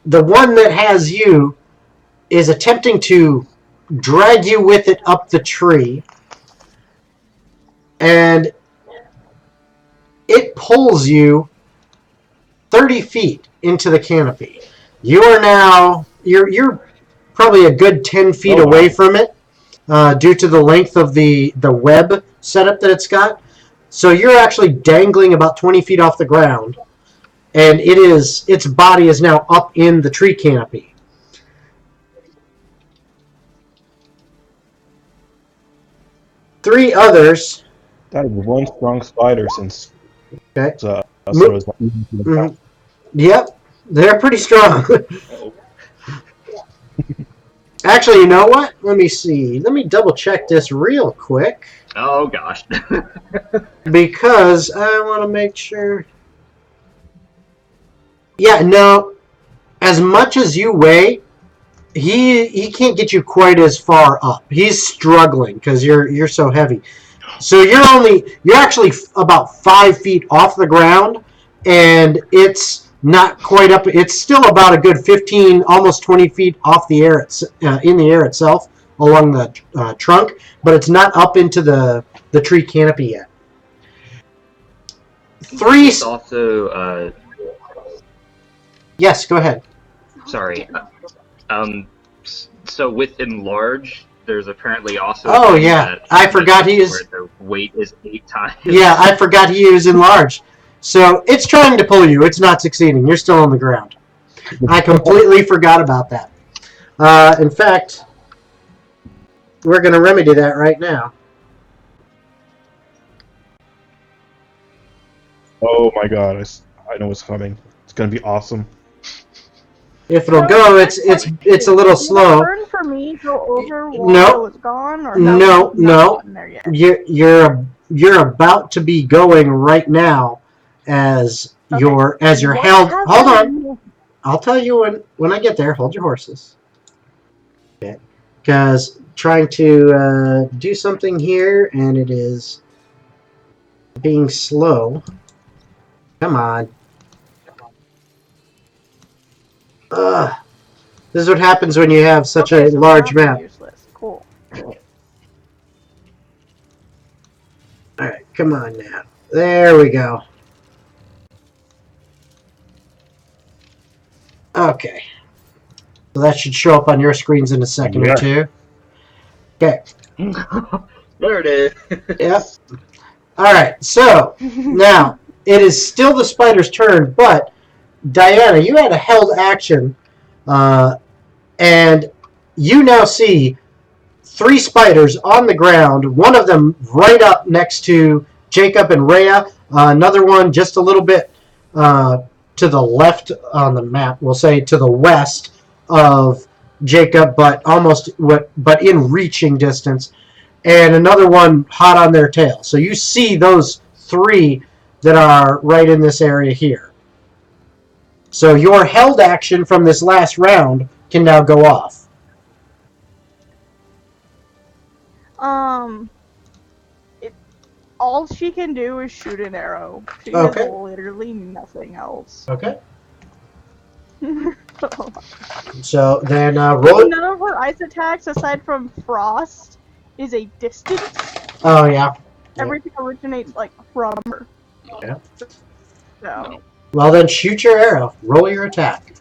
one that has you is attempting to drag you with it up the tree, and it pulls you 30 feet into the canopy. You are now you're probably a good 10 feet away from it, due to the length of the web setup that it's got. So you're actually dangling about 20 feet off the ground, and its body is now up in the tree canopy. Three others. That is one strong spider since. Okay. Yep, they're pretty strong. Actually, you know what? Let me see. Let me double check this real quick. Oh gosh. Because I want to make sure. Yeah, no. As much as you weigh, he can't get you quite as far up. He's struggling because you're so heavy. So you're actually about 5 feet off the ground, and it's not quite up. It's still about a good 15, almost 20 feet off the air. In the air itself, along the trunk, but it's not up into the tree canopy yet. Three. It's also. Yes, go ahead. Sorry. So with enlarge, there's apparently also. Oh yeah, I forgot he is. Where the weight is 8 times. Yeah, I forgot he is enlarged. So it's trying to pull you. It's not succeeding. You're still on the ground. I completely forgot about that. In fact, we're going to remedy that right now. Oh my god, I know what's coming. It's gonna be awesome. If it'll go, it's a little Did slow. the turn for me go over while No. I was gone, or No, have no. not gotten there yet? You're about to be going right now as Okay. you're What held. Hold on. happened? I'll tell you when I get there. Hold your horses. Okay. Because trying to do something here, and it is being slow. Come on. Ugh. This is what happens when you have such Okay, a so large maps are map. Useless. Cool. Alright, come on now. There we go. Okay. So that should show up on your screens in a second or two. Okay. There it is. Yep. Alright, so now it is still the spider's turn, but Diana, you had a held action, and you now see 3 spiders on the ground, one of them right up next to Jacob and Rhea, another one just a little bit to the left on the map, we'll say to the west of Jacob, but in reaching distance, and another one hot on their tail. So you see those 3 that are right in this area here. So your held action from this last round can now go off. All she can do is shoot an arrow. She Okay. has literally nothing else. Okay. So then roll. None of her ice attacks, aside from frost, is a distance. Oh yeah. Everything originates from her. Yeah. So. No. Well then, shoot your arrow. Roll your attack.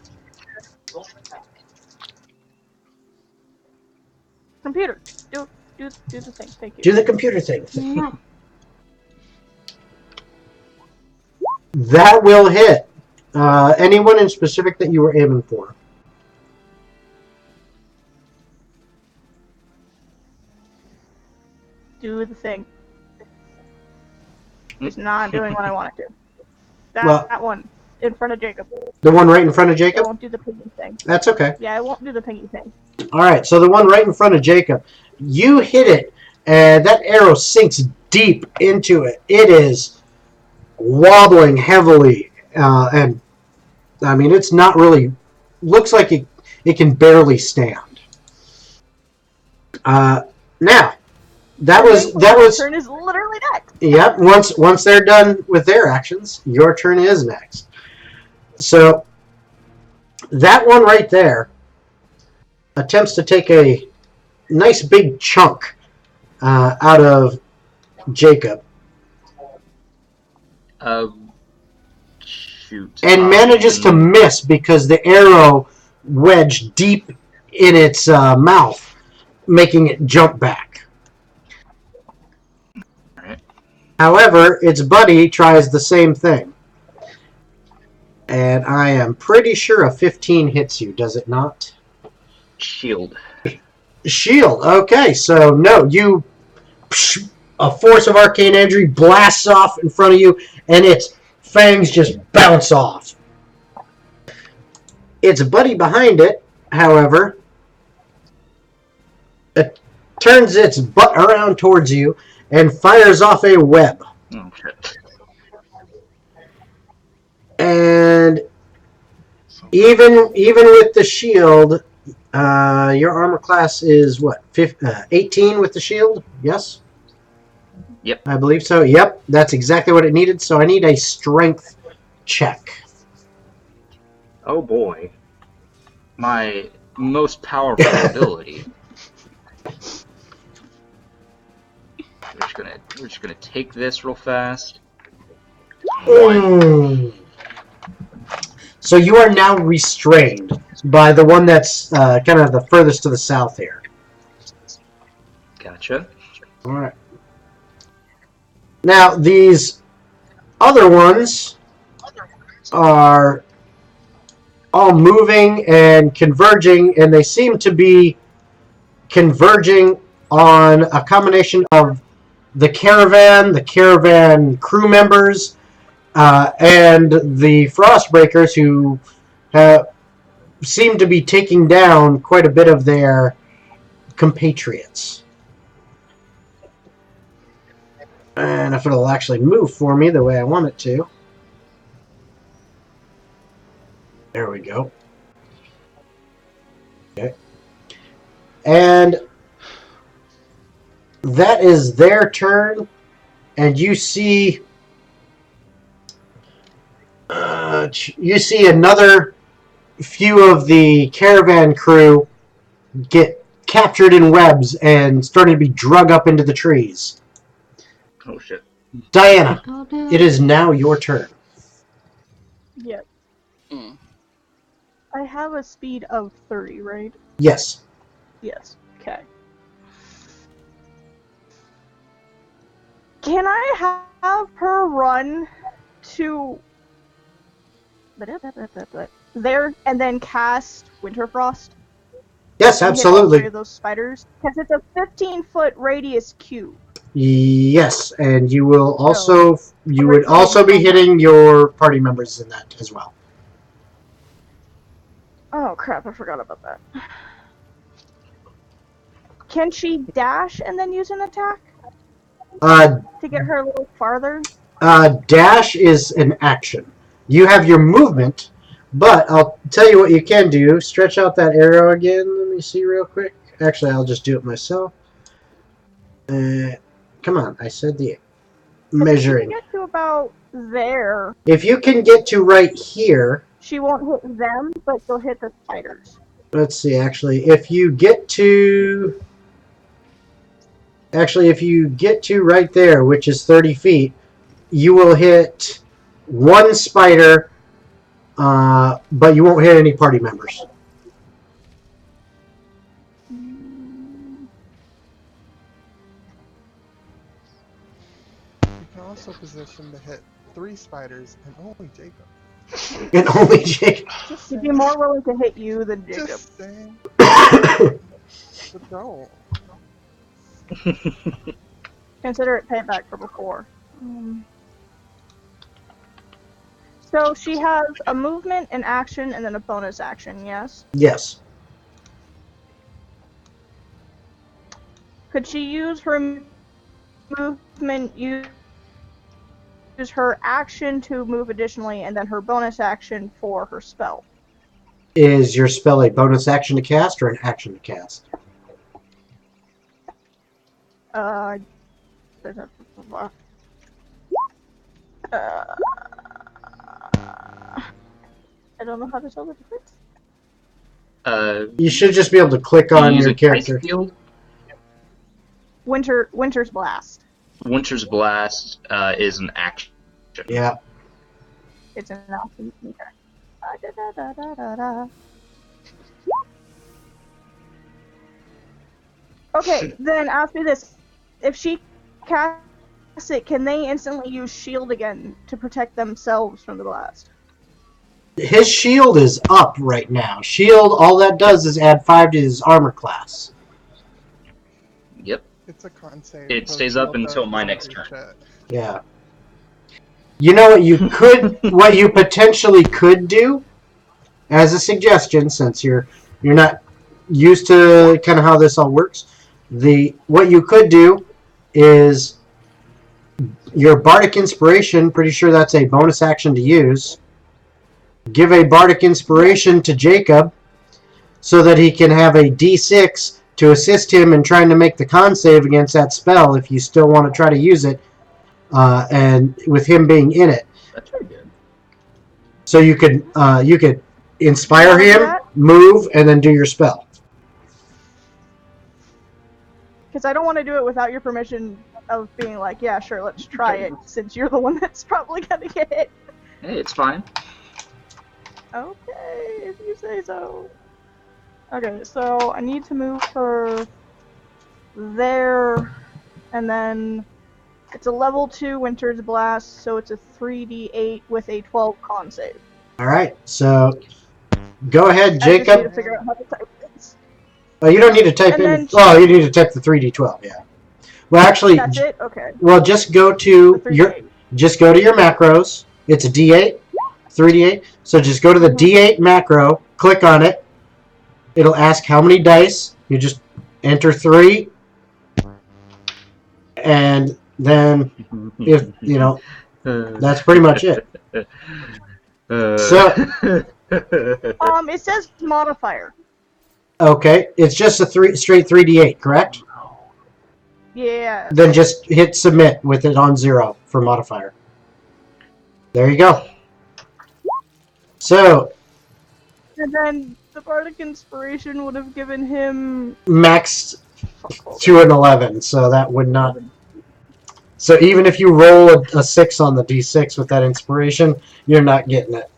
Computer, do the thing. Thank you. Do the computer thing. No. That will hit. Anyone in specific that you were aiming for? Do the thing. It's not doing what I want it to. That one in front of Jacob. The one right in front of It Jacob? won't do the piggy thing. That's okay. Yeah, it won't do the piggy thing. Alright, so the one right in front of Jacob. You hit it, and that arrow sinks deep into it. It is wobbling heavily, and I mean, it's not really... Looks like it can barely stand. Now, that was... turn is literally next. Yep, once they're done with their actions, your turn is next. So, that one right there attempts to take a nice big chunk out of Jacob. Shoot. And manages to miss because the arrow wedged deep in its mouth, making it jump back. Alright. However, its buddy tries the same thing. And I am pretty sure a 15 hits you, does it not? Shield. Shield. Okay, so no, a force of arcane energy blasts off in front of you, and its fangs just bounce off. Its buddy behind it, however, it turns its butt around towards you and fires off a web. Oh shit. And even with the shield, your armor class is what? 18 with the shield? Yes? Yep. I believe so. Yep, that's exactly what it needed. So I need a strength check. Oh boy. My most powerful ability. We're just gonna take this real fast. So you are now restrained by the one that's kind of the furthest to the south here. Gotcha. All right. Now these other ones are all moving and converging, and they seem to be converging on a combination of the caravan crew members, and the Frostbreakers, who seem to be taking down quite a bit of their compatriots. And if it'll actually move for me the way I want it to. There we go. Okay. And that is their turn. And you see another few of the caravan crew get captured in webs and starting to be drug up into the trees. Oh shit. Diana, Oh no. it is now your turn. Yep. Mm. I have a speed of 30, right? Yes. Yes. Okay. Can I have her run to there and then cast Winterfrost? Yes, And hit all three absolutely. of those spiders? Because it's a 15-foot radius cube. Yes, and you will So, you would also be hitting your party members in that as well. Oh crap, I forgot about that. Can she dash and then use an attack? To get her a little farther? Dash is an action. You have your movement, but I'll tell you what you can do. Stretch out that arrow again. Let me see real quick. Actually, I'll just do it myself. Come on, I said the measuring. If you can get to about there, If you can get to right here, she won't hit them, but she'll hit the spiders. let's see, if you get to right there, which is 30 feet, you will hit one spider, but you won't hit any party members. You can also position to hit 3 spiders and only Jacob. And only Jacob. She'd be more willing to hit you than Jacob. Just saying. But don't. Consider it payback for before. So she has a movement, an action, and then a bonus action, yes? Yes. Could she use her movement, use her action to move additionally, and then her bonus action for her spell? Is your spell a bonus action to cast or an action to cast? I don't know how to tell the difference. You should just be able to click on your character. Winter's Blast. Winter's Blast is an action. Yeah. It's an action. Okay, then ask me this. If she casts it, can they instantly use shield again to protect themselves from the blast? His shield is up right now. Shield, all that does is add 5 to his armor class. Yep. It's a con save. It so stays shield up until does my every next turn. shit. Yeah. You know what you could, what you potentially could do, as a suggestion, since you're not used to kind of how this all works, what you could do is your Bardic Inspiration, pretty sure that's a bonus action to use. Give a Bardic Inspiration to Jacob so that he can have a D6 to assist him in trying to make the con save against that spell if you still want to try to use it, and with him being in it. That's pretty good. So you could inspire him, move, and then do your spell. Because I don't want to do it without your permission of being like, yeah, sure, let's try it, since you're the one that's probably gonna get hit. Hey, it's fine. Okay, if you say so. Okay, so I need to move her there, and then It's a level 2 Winter's Blast, so it's a 3d8 with a 12 con save. All right, so go ahead, I just need to Jacob. figure out how to type this. Oh, you don't need to type And in. then Oh, you need to type the 3d12. Yeah. Well, actually, That's it? Okay. well, just go The to 3d8. your macros. It's a D8, 3d8. So just go to the D8 macro, click on it. It'll ask how many dice. You just enter 3, and then if you know, that's pretty much it. So It says modifier. okay, it's just a straight 3d8, correct? Yeah. Then just hit submit with it on 0 for modifier. There you go. So And then the Bardic Inspiration would have given him... max to an 11, so that would not. So even if you roll a 6 on the d6 with that inspiration, you're not getting it.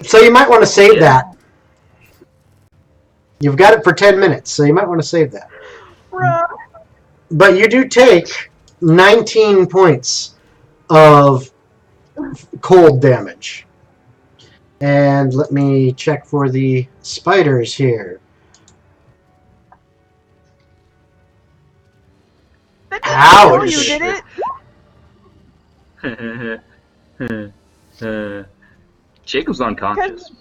So you might want to save that. You've got it for 10 minutes, so you might want to save that. Bruh. But you do take 19 points of cold damage. And let me check for the spiders here. That Ouch. didn't kill you, did it? Jacob's unconscious.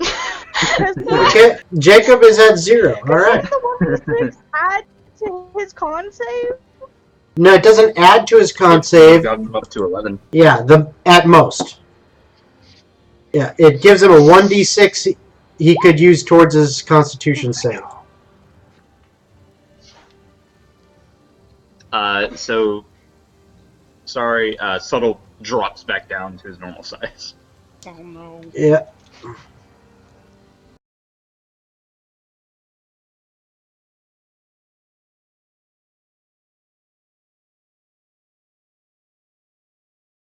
Okay, Jacob is at 0. All right. The 1d6 add to his con save? No, it doesn't add to his con save. Got him up to 11. Yeah, at most. Yeah, it gives him a 1d6 he could use towards his Constitution save. So, sorry, Subtle drops back down to his normal size. Oh no. Yeah.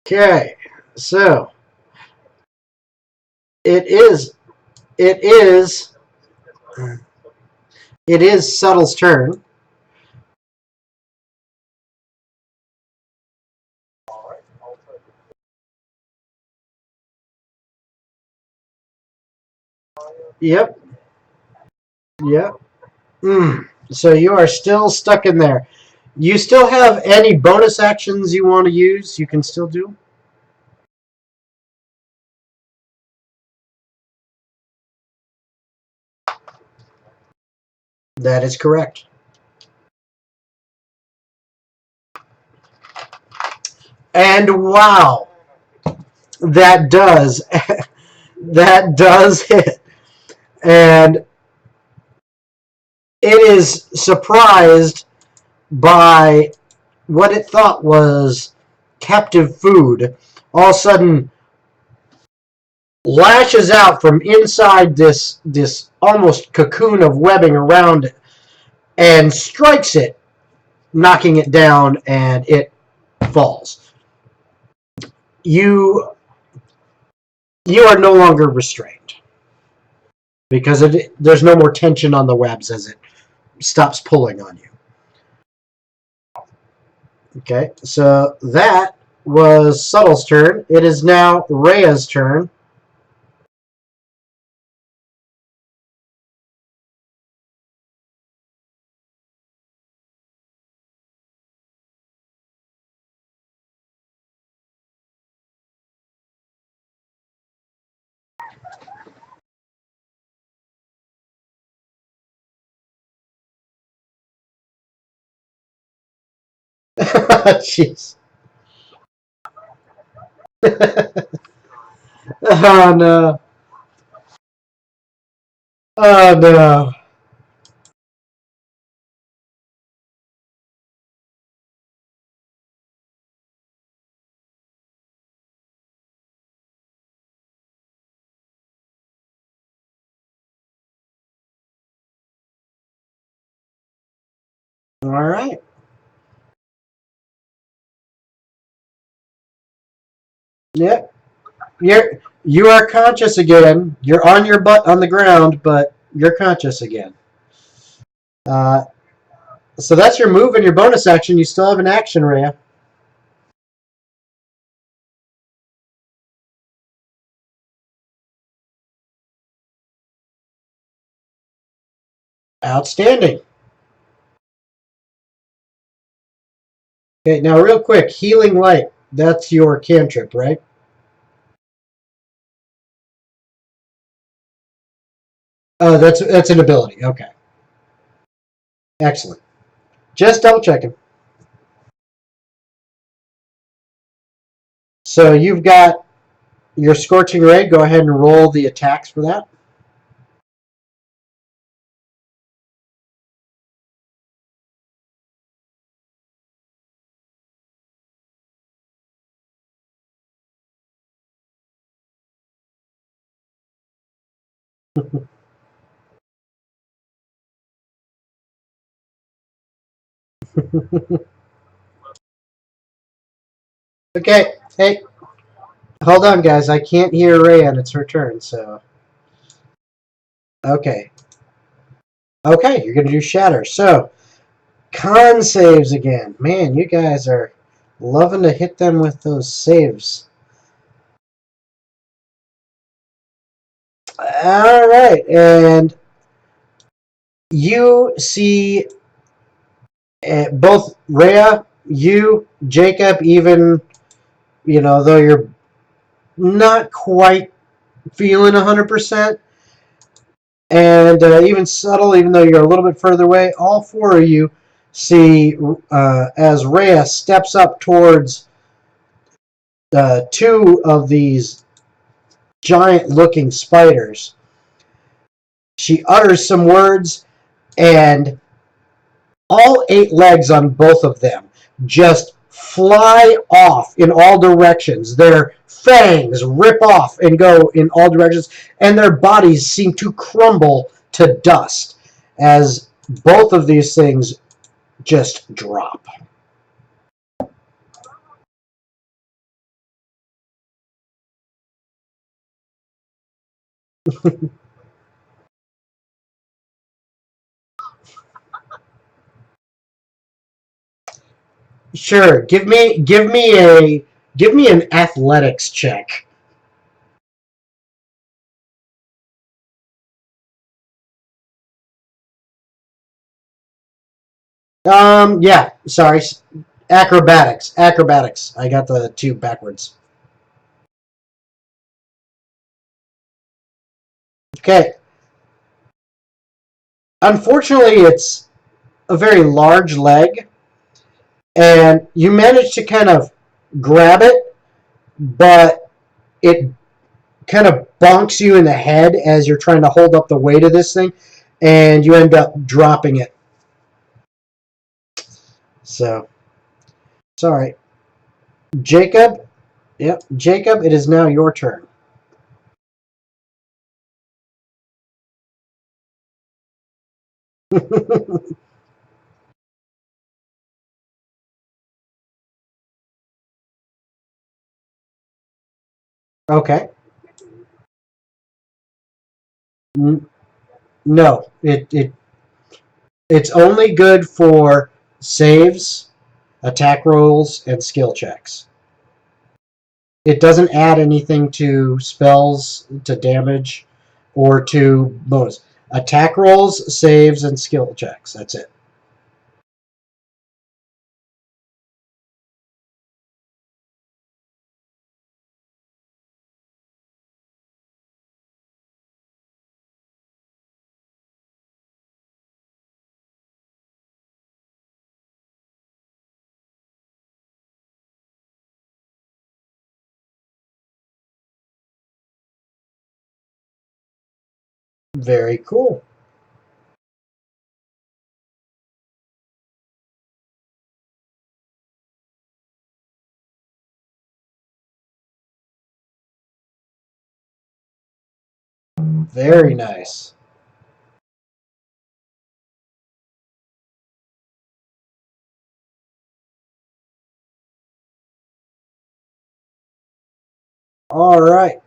Okay, so it is Subtle's turn. Yep. Yep. So you are still stuck in there. You still have any bonus actions you want to use? You can still do. That is correct. And wow, that does hit. And it is surprised by what it thought was captive food. All of a sudden lashes out from inside this almost cocoon of webbing around it and strikes it, knocking it down, and it falls. You are no longer restrained because there's no more tension on the webs as it stops pulling on you. Okay, so that was Subtle's turn. It is now Rhea's turn. Jeez. Oh no. Oh no. All right. Yep. You are conscious again. You're on your butt on the ground, but you're conscious again. So that's your move and your bonus action. You still have an action, Rhea. Outstanding. Okay, now real quick, Healing Light. That's your cantrip, right? Oh, that's an ability. Okay. Excellent. Just double checking. So you've got your Scorching Ray. Go ahead and roll the attacks for that. Okay, hey, hold on, guys. I can't hear Ray, and it's her turn, so. Okay. Okay, you're going to do Shatter. So, con saves again. Man, you guys are loving to hit them with those saves. All right, and you see both Rhea, you, Jacob, even, though you're not quite feeling 100%, and even Subtle, even though you're a little bit further away, all four of you see as Rhea steps up towards two of these giant-looking spiders. She utters some words, and all 8 legs on both of them just fly off in all directions. Their fangs rip off and go in all directions, and their bodies seem to crumble to dust as both of these things just drop. Sure, give me an athletics check. Yeah, sorry. Acrobatics. I got the 2 backwards. Okay. Unfortunately, it's a very large leg, and you manage to kind of grab it, but it kind of bonks you in the head as you're trying to hold up the weight of this thing, and you end up dropping it. So, sorry. Jacob, Jacob, it is now your turn. Okay. No, it's only good for saves, attack rolls, and skill checks. It doesn't add anything to spells, to damage, or to bonus. Attack rolls, saves, and skill checks. That's it. Very cool. Very nice. All right.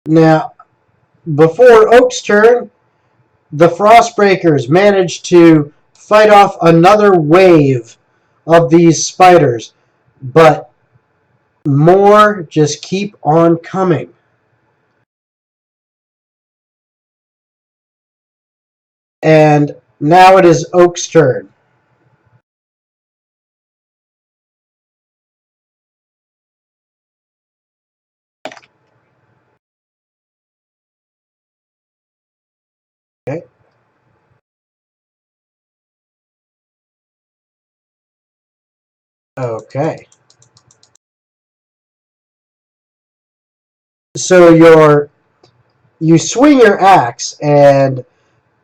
Now, before Oak's turn, the Frostbreakers managed to fight off another wave of these spiders, but more just keep on coming. And now it is Oak's turn. Okay. Okay. So you swing your axe and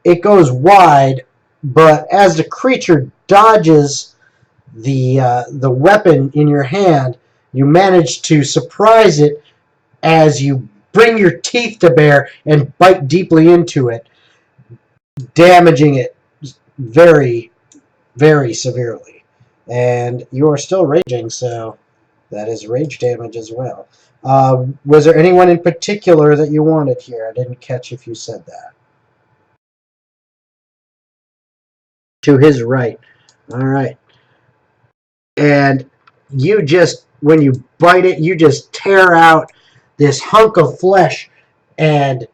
it goes wide, but as the creature dodges the weapon in your hand, you manage to surprise it as you bring your teeth to bear and bite deeply into it, damaging it very, very severely. And you are still raging, so that is rage damage as well. Was there anyone in particular that you wanted here? I didn't catch if you said that. To his right. All right. And you just, when you bite it, you just tear out this hunk of flesh, and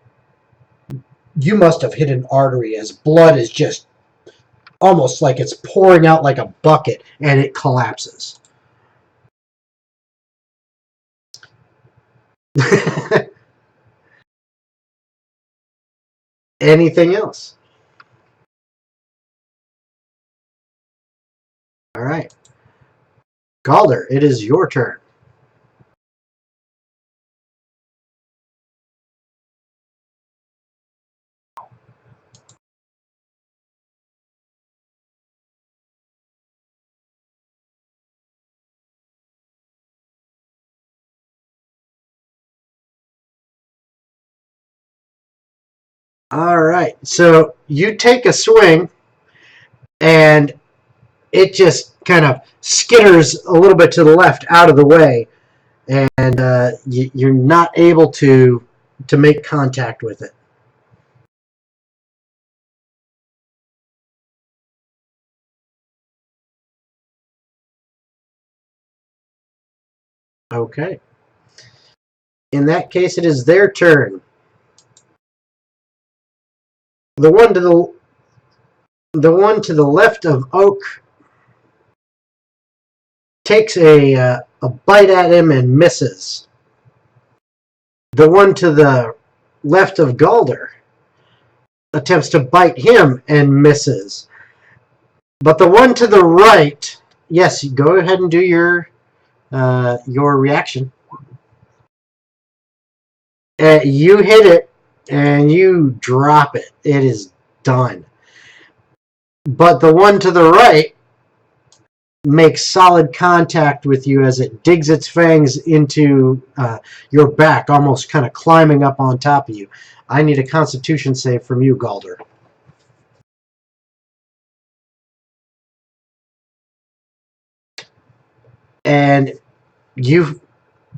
you must have hit an artery as blood is just almost like it's pouring out like a bucket, and it collapses. Anything else? All right. Galder, it is your turn. All right. So you take a swing, and it just kind of skitters a little bit to the left out of the way, and you're not able to make contact with it. Okay. In that case, it is their turn. The one to the left of Oak takes a bite at him and misses. The one to the left of Galder attempts to bite him and misses. But the one to the right, yes, go ahead and do your reaction. You hit it and you drop it. It is done. But the one to the right makes solid contact with you as it digs its fangs into your back, almost kind of climbing up on top of you. I need a Constitution save from you, Galder. And you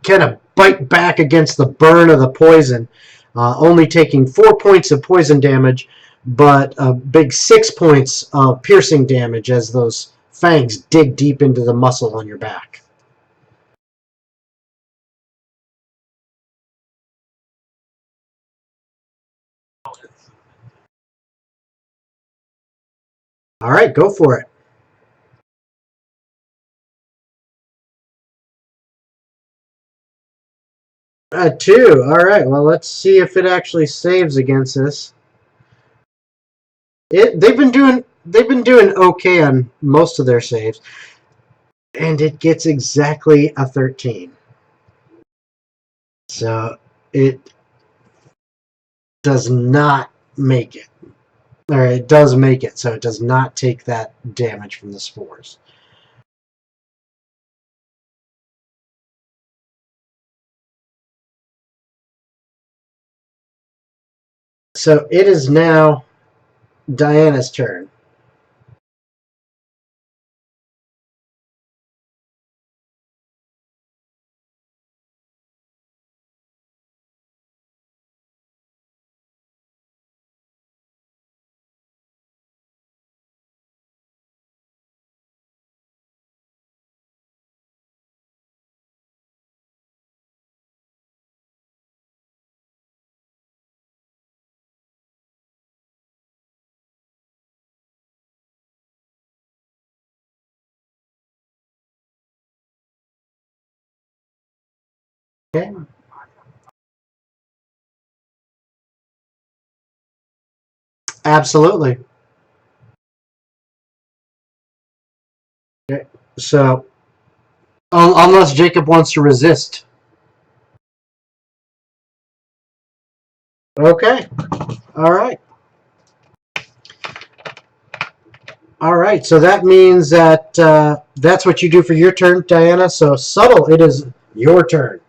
kind of bite back against the burn of the poison, only taking 4 points of poison damage, but a big 6 points of piercing damage as those fangs dig deep into the muscle on your back. All right, go for it. 2. All right. Well, let's see if it actually saves against this. They've been doing okay on most of their saves, and it gets exactly a 13. So it does not make it, or it does make it. So it does not take that damage from the spores. So it is now Diana's turn. Okay. Absolutely. Okay. So, unless Jacob wants to resist. Okay. All right. All right. So that means that that's what you do for your turn, Diana. So, Subtle, it is your turn.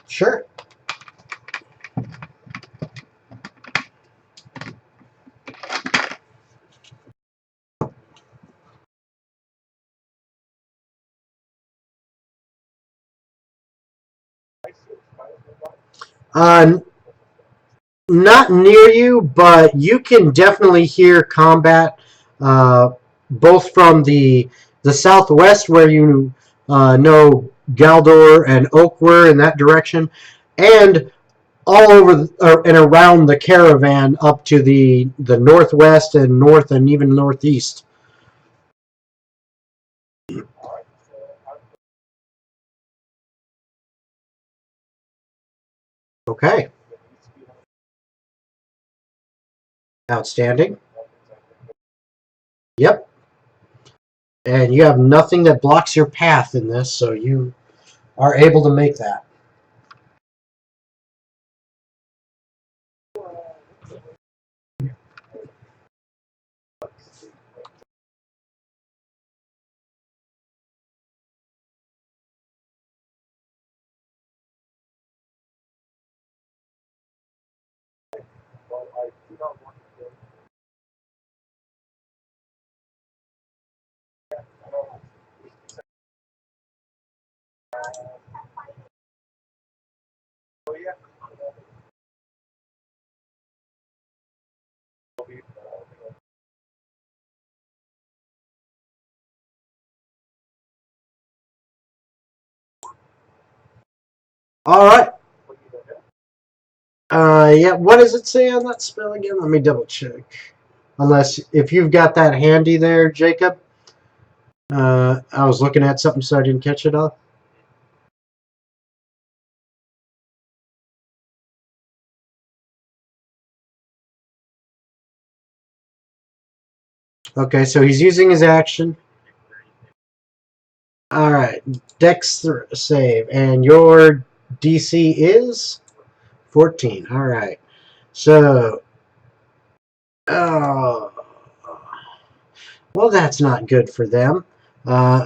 Sure. Uh, Not near you, but you can definitely hear combat, uh, both from the southwest, where you know Galdur and Oak were in that direction, and all over and around the caravan up to the northwest and north and even northeast. Okay, outstanding. Yep, and you have nothing that blocks your path in this, so you are able to make that. All right. Yeah, what does it say on that spell again? Let me double check. Unless, if you've got that handy there, Jacob. I was looking at something so I didn't catch it all. Okay, so he's using his action. All right, Dex save, and your DC is 14. All right, so, oh, well, that's not good for them.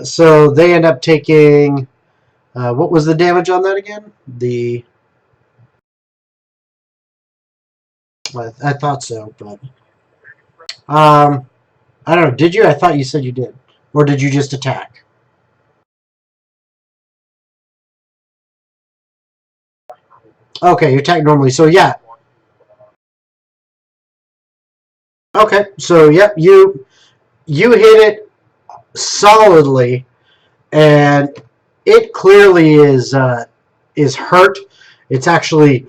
So they end up taking. What was the damage on that again? I thought so, but I don't know. Did you? I thought you said you did, or did you just attack? Okay, you attack normally. So yeah. Okay, so yep, you hit it solidly, and it clearly is hurt. It's actually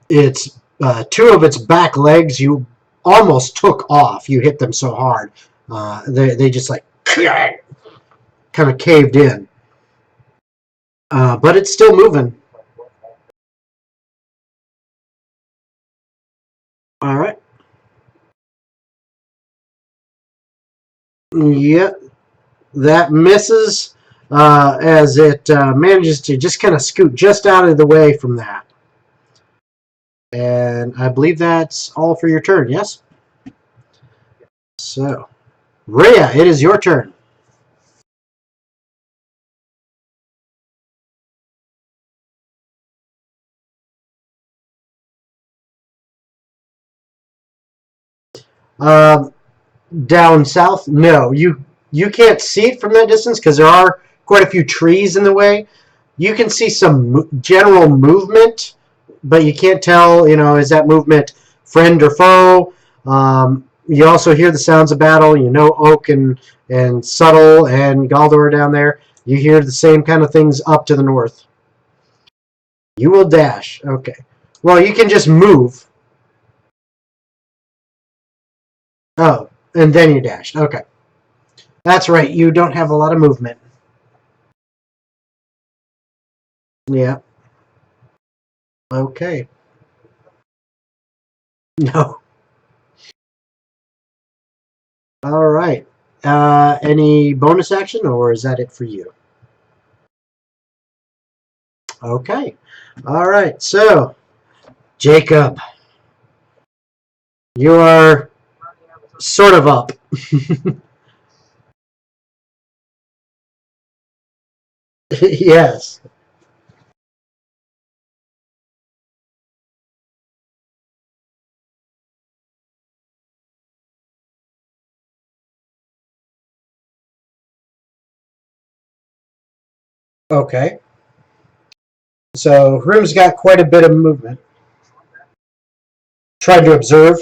two of its back legs you almost took off. You hit them so hard, they just like kind of caved in. But it's still moving. All right. Yep, that misses as it manages to just kind of scoot just out of the way from that. And I believe that's all for your turn, yes? So, Rhea, it is your turn. Uh, Down south, no. You can't see it from that distance because there are quite a few trees in the way. You can see some general movement, but you can't tell, is that movement friend or foe? You also hear the sounds of battle. You know Oak and Subtle and Galdur are down there. You hear the same kind of things up to the north. You will dash. Okay. Well, you can just move. Oh, and then you dashed. Okay. That's right. You don't have a lot of movement. Yeah. Okay. No. All right. Any bonus action, or is that it for you? Okay. All right. So, Jacob, you are sort of up. Yes. Okay. So, Rim's got quite a bit of movement. Tried to observe.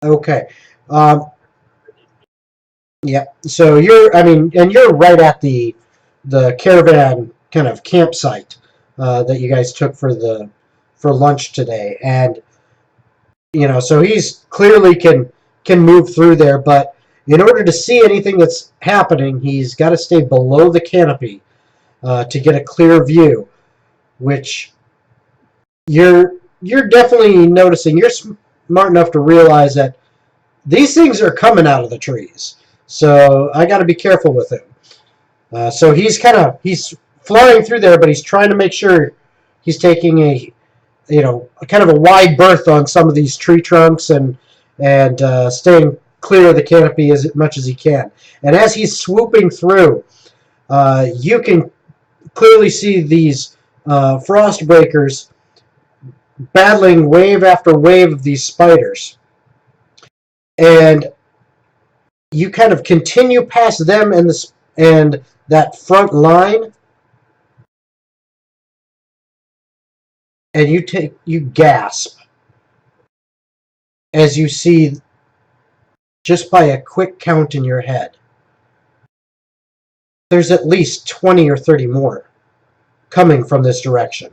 Okay. Um, yeah. So you're right at the caravan kind of campsite that you guys took for lunch today, and so he's clearly can move through there, but in order to see anything that's happening, he's got to stay below the canopy to get a clear view, which you're definitely noticing. You're smart enough to realize that these things are coming out of the trees, so I got to be careful with him. So he's flying through there, but he's trying to make sure he's taking a kind of a wide berth on some of these tree trunks and staying clear of the canopy as much as he can. And as he's swooping through, you can clearly see these frost breakers battling wave after wave of these spiders. And you kind of continue past them and that front line, and you gasp as you see, just by a quick count in your head, there's at least 20 or 30 more coming from this direction.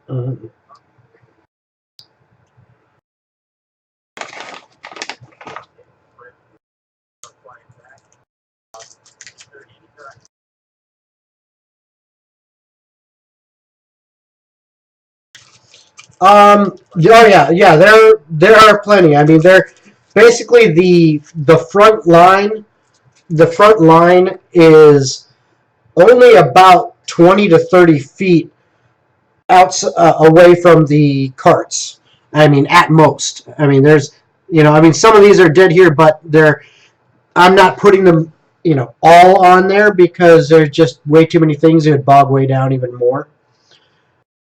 Mhm. Yeah. There are plenty. I mean, they're basically the front line. The front line is only about 20 to 30 feet away from the carts. I mean, at most. I mean, some of these are dead here, but I'm not putting them, all on there because there's just way too many things that would bog way down even more.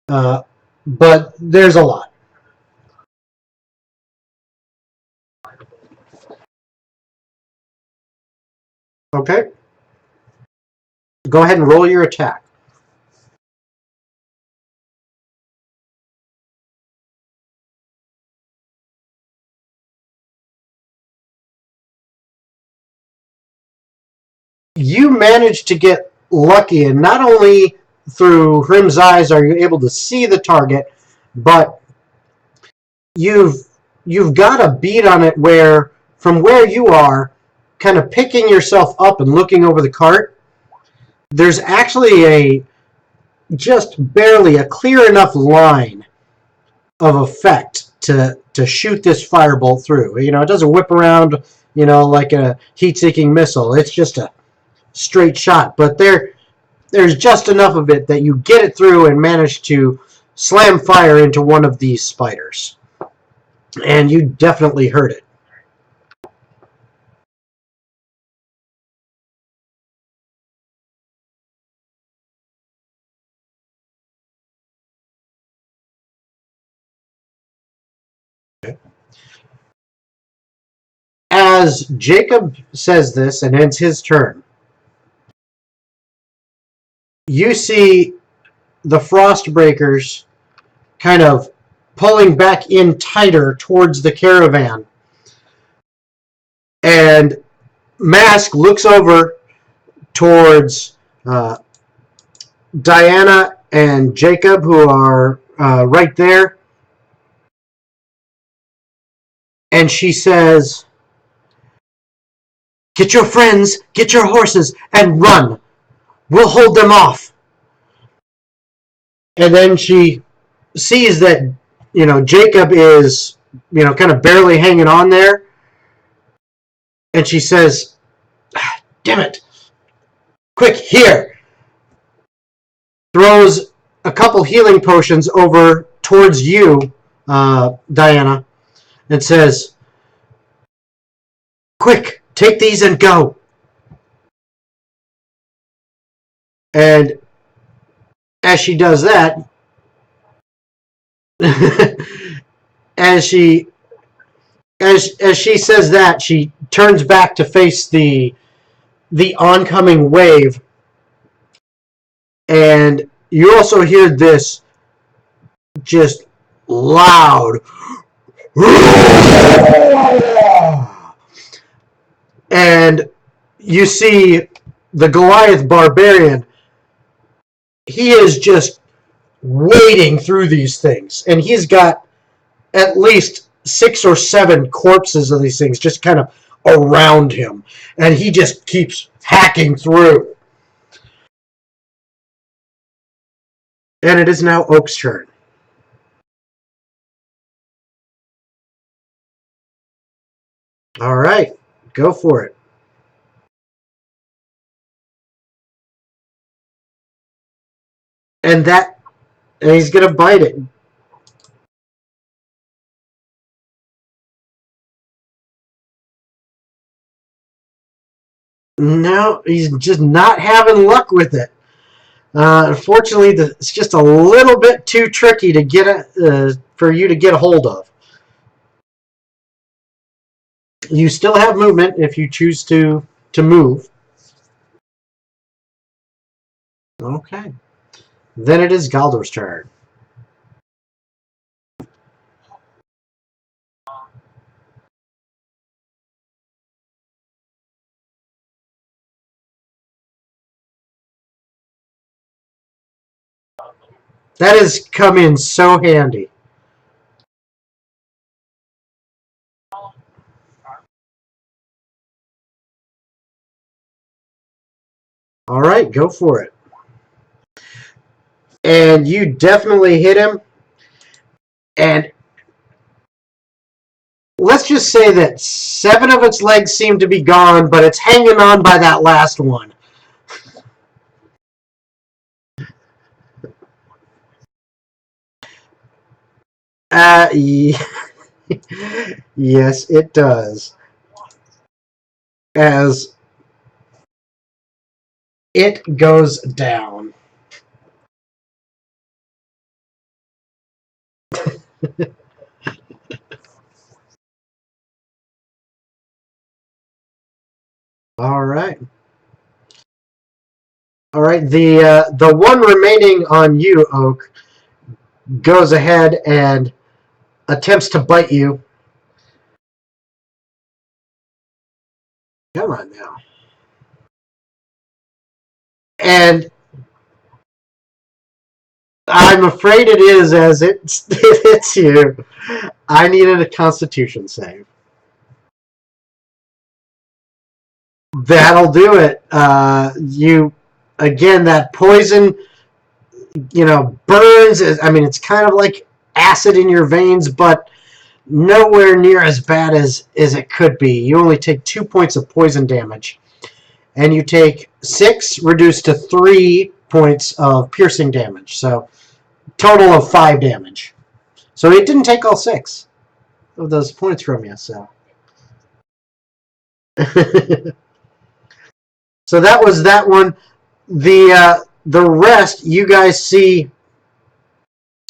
Uh, but there's a lot. Okay, go ahead and roll your attack. You managed to get lucky, and not only through Hrim's eyes are you able to see the target, but you've you've got a beat on it where from where you are, kind of picking yourself up and looking over the cart, there's actually a just barely a clear enough line of effect to shoot this firebolt through. It doesn't whip around, like a heat-seeking missile. It's just a straight shot, but there's just enough of it that you get it through and manage to slam fire into one of these spiders. And you definitely heard it. As Jacob says this and ends his turn, you see the frost breakers kind of pulling back in tighter towards the caravan. And Mask looks over towards Diana and Jacob, who are right there, and she says, Get your friends, get your horses, and run. We'll hold them off. And then she sees that, Jacob is, kind of barely hanging on there. And she says, damn it. Quick, here. Throws a couple healing potions over towards you, Diana, and says, quick, take these and go. And as she does that, as she says that, she turns back to face the oncoming wave, and you also hear this just loud, and you see the Goliath barbarian. He is just wading through these things, and he's got at least 6 or 7 corpses of these things just kind of around him, and he just keeps hacking through. And it is now Oak's turn. All right, go for it. And he's going to bite it. No, he's just not having luck with it. Unfortunately, it's just a little bit too tricky to get for you to get a hold of. You still have movement if you choose to move. Okay. Then it is Galdor's turn. That has come in so handy. All right, go for it. And you definitely hit him. And let's just say that 7 of its legs seem to be gone, but it's hanging on by that last one. Yes, it does. As it goes down. All right. All right. The one remaining on you, Oak, goes ahead and attempts to bite you. Come on now. And I'm afraid it is, as it hits you. I needed a Constitution save. That'll do it. Again, that poison, burns. I mean, it's kind of like acid in your veins, but nowhere near as bad as it could be. You only take 2 points of poison damage, and you take 6 reduced to 3 points of piercing damage. So, total of 5 damage. So it didn't take all 6 of those points from you. So, so that was that one. The rest, you guys see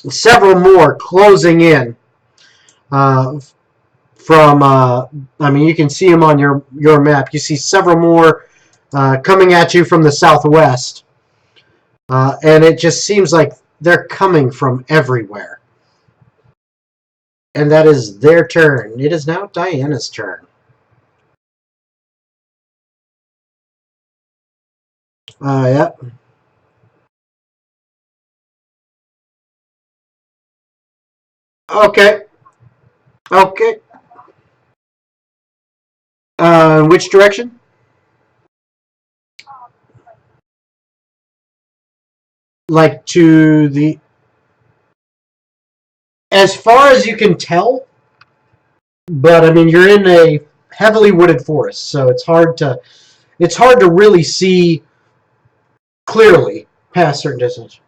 several more closing in. You can see them on your map. You see several more coming at you from the southwest. And it just seems like they're coming from everywhere. And that is their turn. It is now Diana's turn. Yep. Okay. Okay. Which direction? like to the, as far as you can tell, but I mean you're in a heavily wooded forest, so it's hard to really see clearly past certain distance.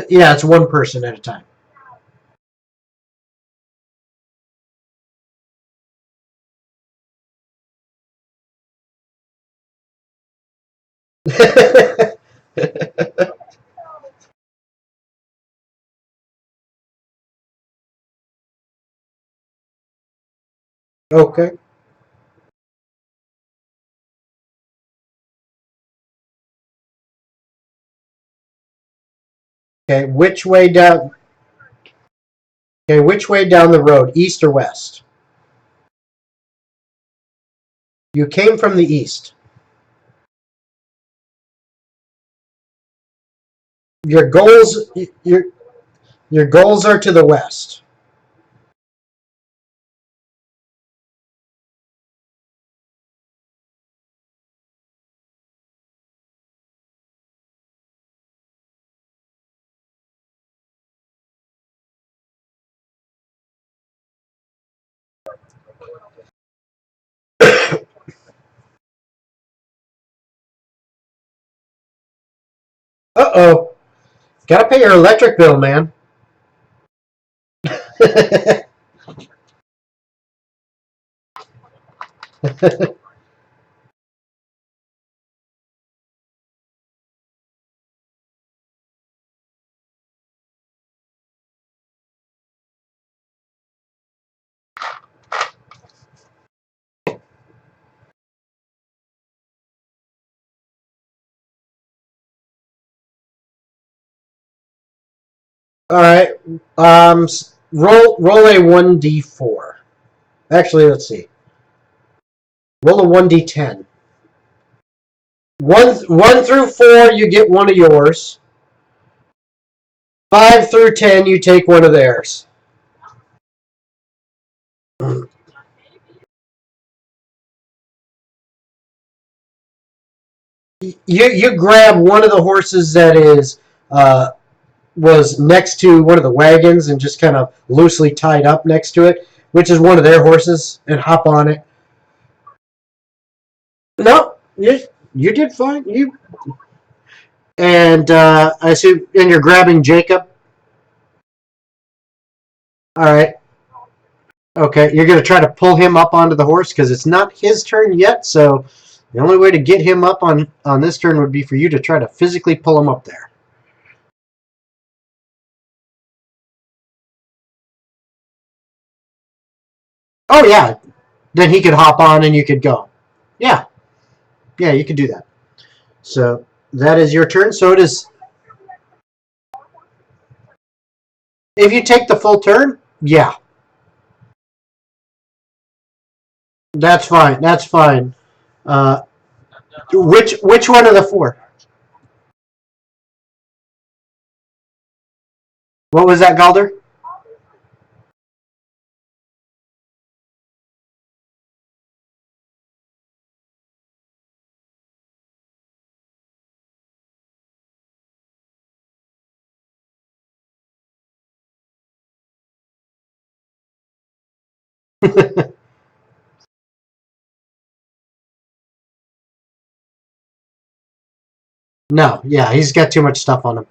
Yeah, it's one person at a time. Okay. Okay. Which way down? Okay. Which way down the road, east or west? You came from the east. Your goals. Your goals are to the west. Uh-oh. Gotta pay your electric bill, man. All right. Roll a 1d4. Actually, let's see. Roll a 1d10. One through 4, you get one of yours. 5 through 10, you take one of theirs. You grab one of the horses that is was next to one of the wagons and just kind of loosely tied up next to it, which is one of their horses, and hop on it. No, you did fine. You and I see, and you're grabbing Jacob. All right. Okay, you're going to try to pull him up onto the horse because it's not his turn yet. So the only way to get him up on this turn would be for you to try to physically pull him up there. Oh yeah, then he could hop on and you could go. Yeah, yeah, you could do that. So that is your turn. So it is. If you take the full turn, yeah, that's fine. That's fine. Uh, which one of the four? What was that, Galder? No, yeah, he's got too much stuff on him.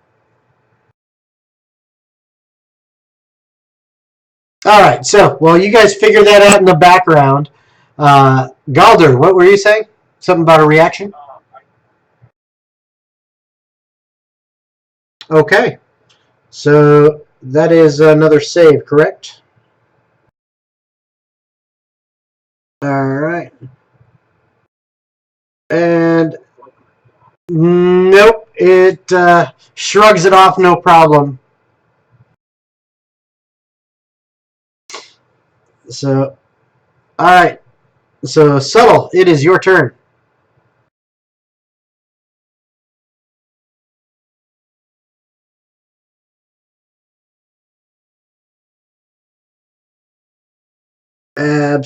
All right, so well, you guys figure that out in the background. Galder, what were you saying? Something about a reaction? Okay, so that is another save, correct? All right, and nope, it shrugs it off, no problem. So, all right, so Subtle, it is your turn.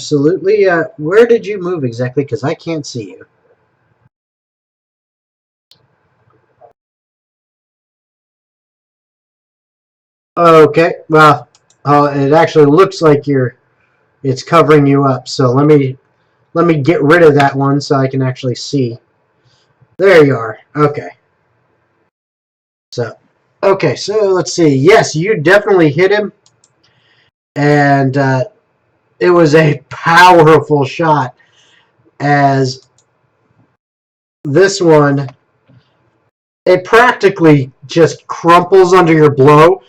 absolutely. Where did you move exactly? Because I can't see you. Okay. Well, it actually looks like it's covering you up. So let me get rid of that one so I can actually see. There you are. Okay. So let's see. Yes, you definitely hit him, and it was a powerful shot. As this one, it practically just crumples under your blow,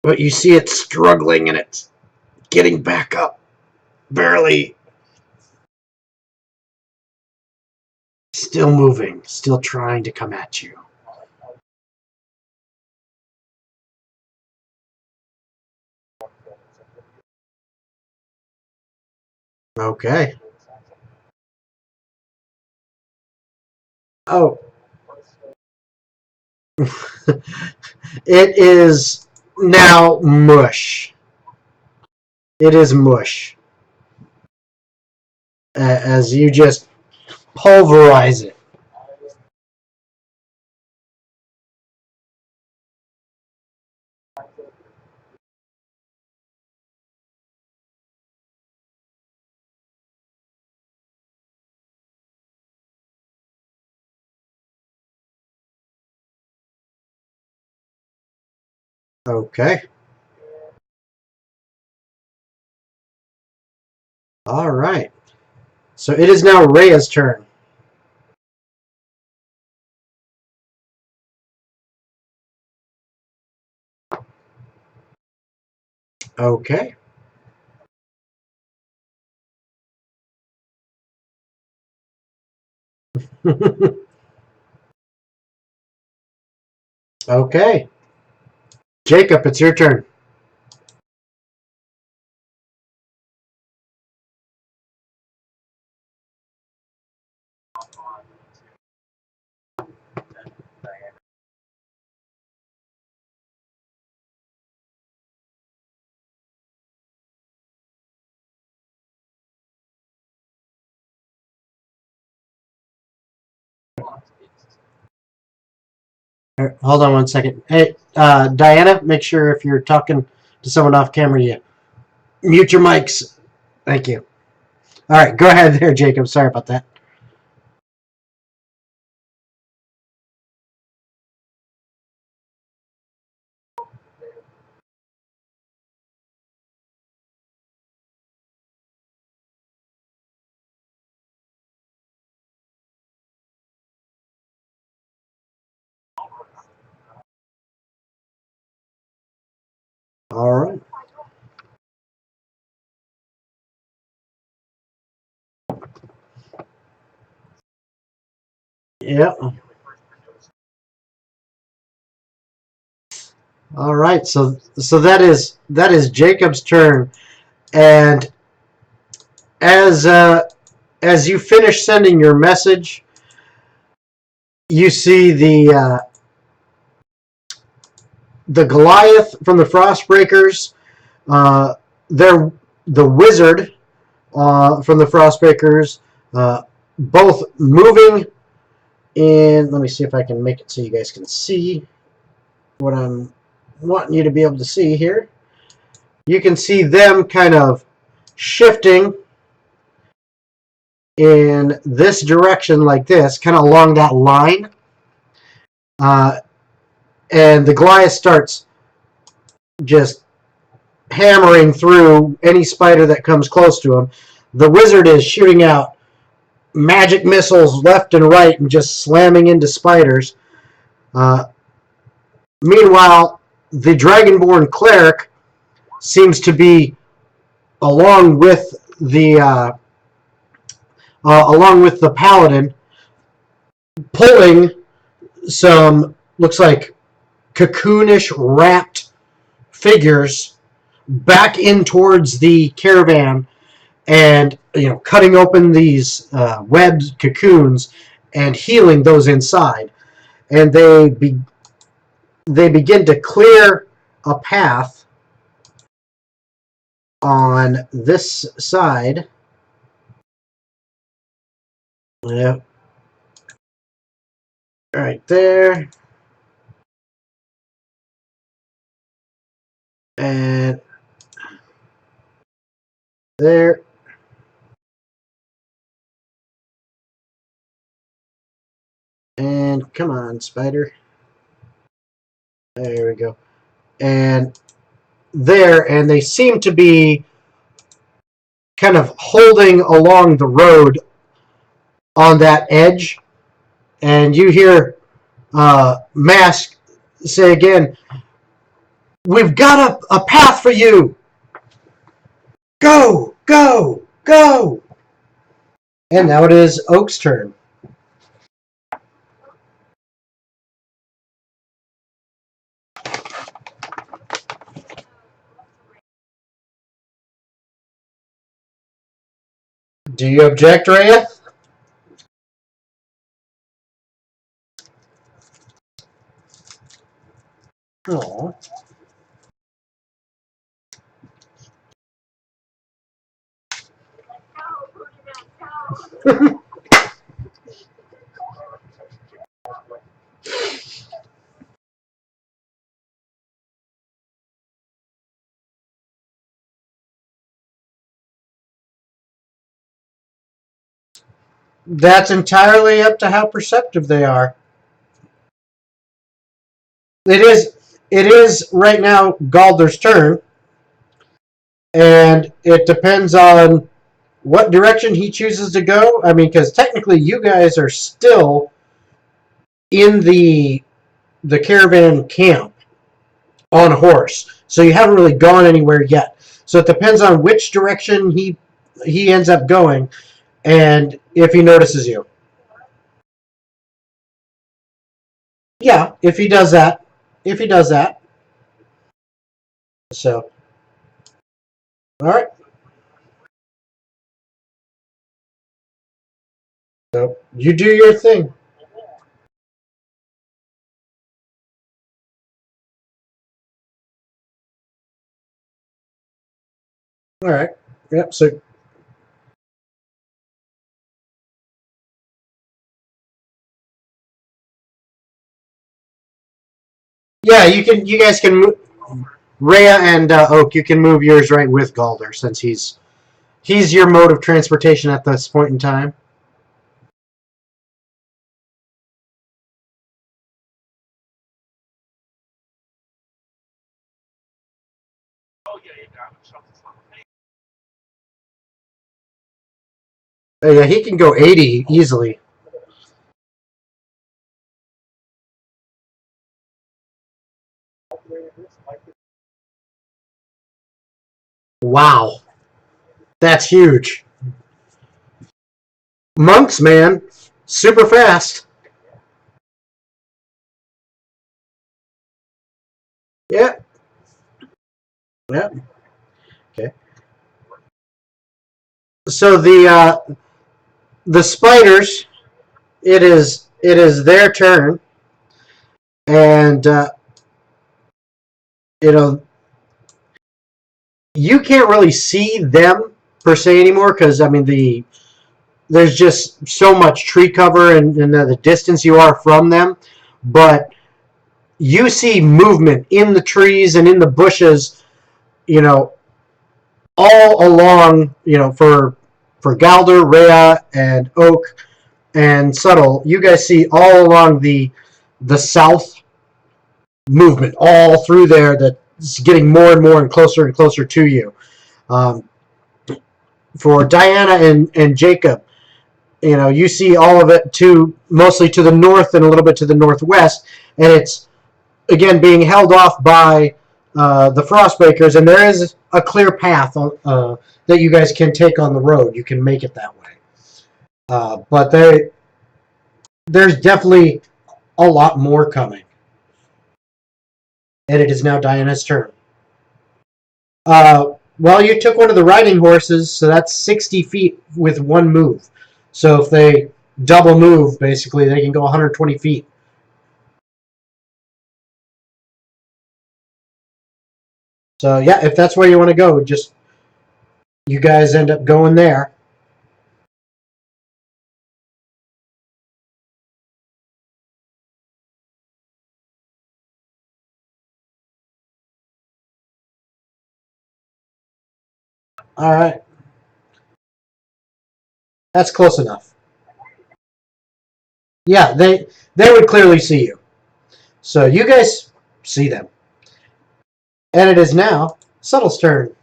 but you see it struggling and it's getting back up, barely, still moving, still trying to come at you. Okay. Oh. It is now mush. It is mush. As you just pulverize it. Okay. All right. So it is now Rhea's turn. Okay. Okay. Jacob, it's your turn. Hold on one second. Hey, Diana, make sure if you're talking to someone off camera, you mute your mics. Thank you. All right, go ahead there, Jacob. Sorry about that. All right. Yeah. All right. So that is Jacob's turn, and as you finish sending your message, you see the Goliath from the Frostbreakers. They're the wizard from the Frostbreakers, both moving in. Let me see if I can make it so you guys can see what I'm wanting you to be able to see here. You can see them kind of shifting in this direction like this, kind of along that line. And the Goliath starts just hammering through any spider that comes close to him. The wizard is shooting out magic missiles left and right and just slamming into spiders. Meanwhile, the dragonborn cleric seems to be along with the paladin, pulling some looks like cocoonish wrapped figures back in towards the caravan, and cutting open these webbed cocoons and healing those inside, and they begin to clear a path on this side. Yep. Right there. And there. And come on, spider. There we go. And there, and they seem to be kind of holding along the road on that edge. And you hear Mask say again, "We've got a path for you. Go, go, go." And now it is Oak's turn. Do you object, Rhea? Oh. That's entirely up to how perceptive they are. It is right now Galder's turn, and it depends on what direction he chooses to go. I mean, because technically you guys are still in the caravan camp on a horse, so you haven't really gone anywhere yet. So it depends on which direction he ends up going, and if he notices you. Yeah, if he does that. If he does that. So, all right. So you do your thing. All right. Yep. So yeah, you can. You guys can move. Rhea and Oak, you can move yours right with Galder since he's your mode of transportation at this point in time. Yeah, he can go 80 easily. Wow, that's huge. Monks, man, super fast. Yeah. Yeah. Okay. So the spiders, it is their turn, and you know you can't really see them per se anymore because I mean there's just so much tree cover and the distance you are from them, but you see movement in the trees and in the bushes, all along, for Galder, Rhea, and Oak, and Subtle, you guys see all along the south movement, all through there that's getting more and more and closer to you. Um, for Diana and Jacob, you see all of it mostly to the north and a little bit to the northwest, and it's again being held off by the Frostbreakers, and there is a clear path that you guys can take on the road. You can make it that way, but there's definitely a lot more coming, and it is now Diana's turn. Well, you took one of the riding horses, so that's 60 feet with one move. So if they double move, basically, they can go 120 feet. So yeah, if that's where you want to go, just you guys end up going there. All right. That's close enough. Yeah, they would clearly see you. So you guys see them. And it is now Subtle's turn.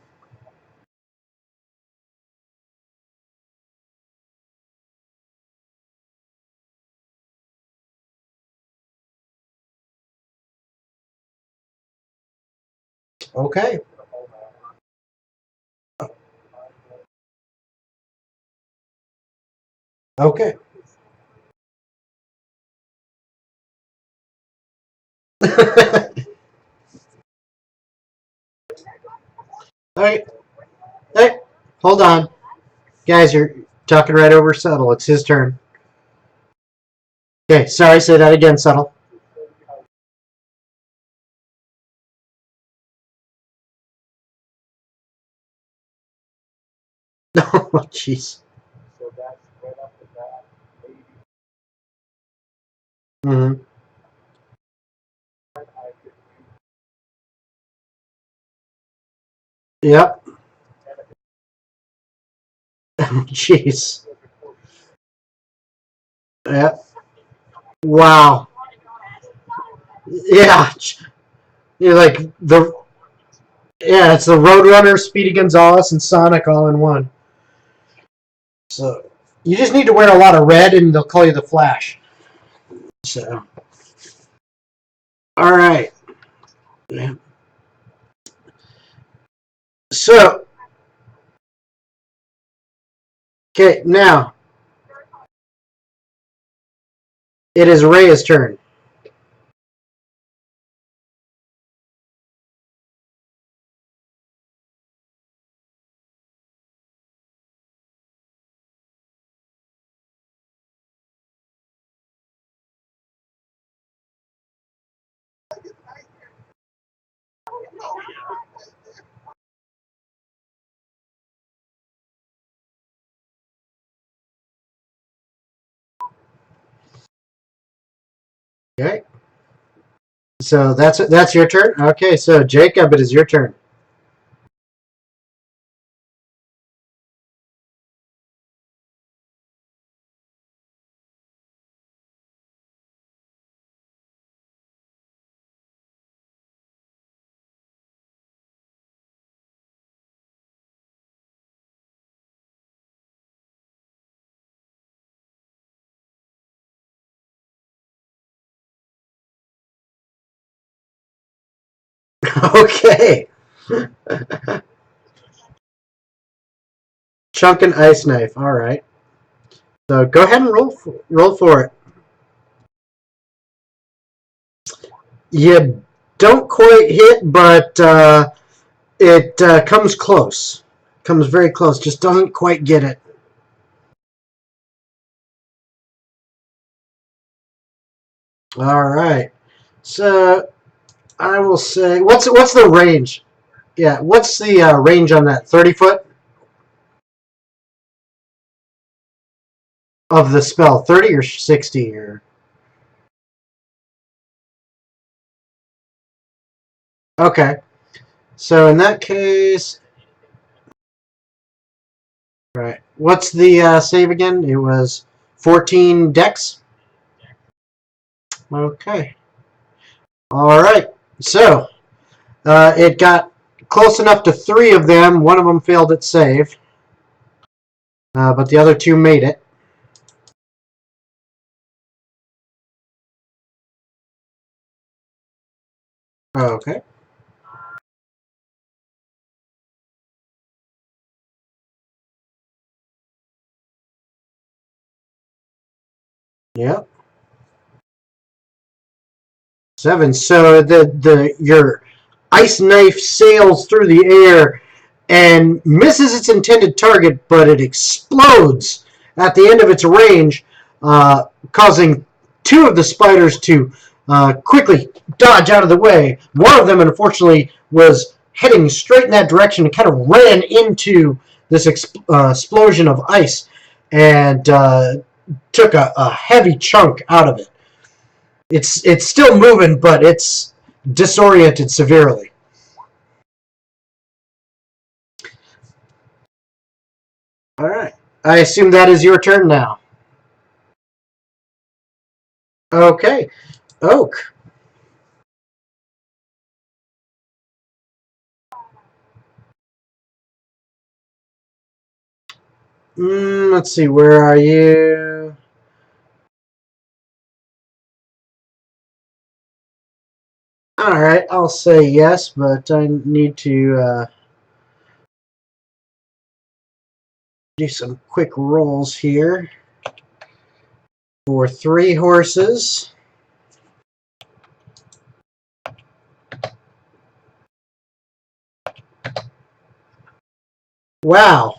Okay. Okay. All right. Hey, hold on. Guys, you're talking right over Subtle. It's his turn. Okay, sorry, say that again, Subtle. Oh, jeez. Mm-hmm. Yep. Jeez. Yep. Wow. Yeah. You're like the yeah, it's the Roadrunner, Speedy Gonzales, and Sonic all in one. So you just need to wear a lot of red, and they'll call you the Flash. So, all right. Yeah. So, okay, now it is Rhea's turn. Okay. So that's your turn. Okay, so Jacob, it is your turn. Okay. Chunk and ice knife. All right. So go ahead and roll for it. You don't quite hit, but it comes close. Comes very close. Just doesn't quite get it. All right. So I will say, what's the range? Yeah, what's the range on that? 30 foot of the spell. 30 or 60 or. Okay. So in that case, right. What's the save again? It was 14 dex. Okay. All right. So it got close enough to 3 of them. One of them failed its save, but the other 2 made it. Okay. Yep. 7. So your ice knife sails through the air and misses its intended target, but it explodes at the end of its range, causing 2 of the spiders to quickly dodge out of the way. One of them, unfortunately, was heading straight in that direction and kind of ran into this explosion of ice and took a heavy chunk out of it. It's still moving, but it's disoriented severely. All right. I assume that is your turn now. Okay. Oak. Let's see. Where are you? All right. I'll say yes, but I need to do some quick rolls here for 3 horses. Wow.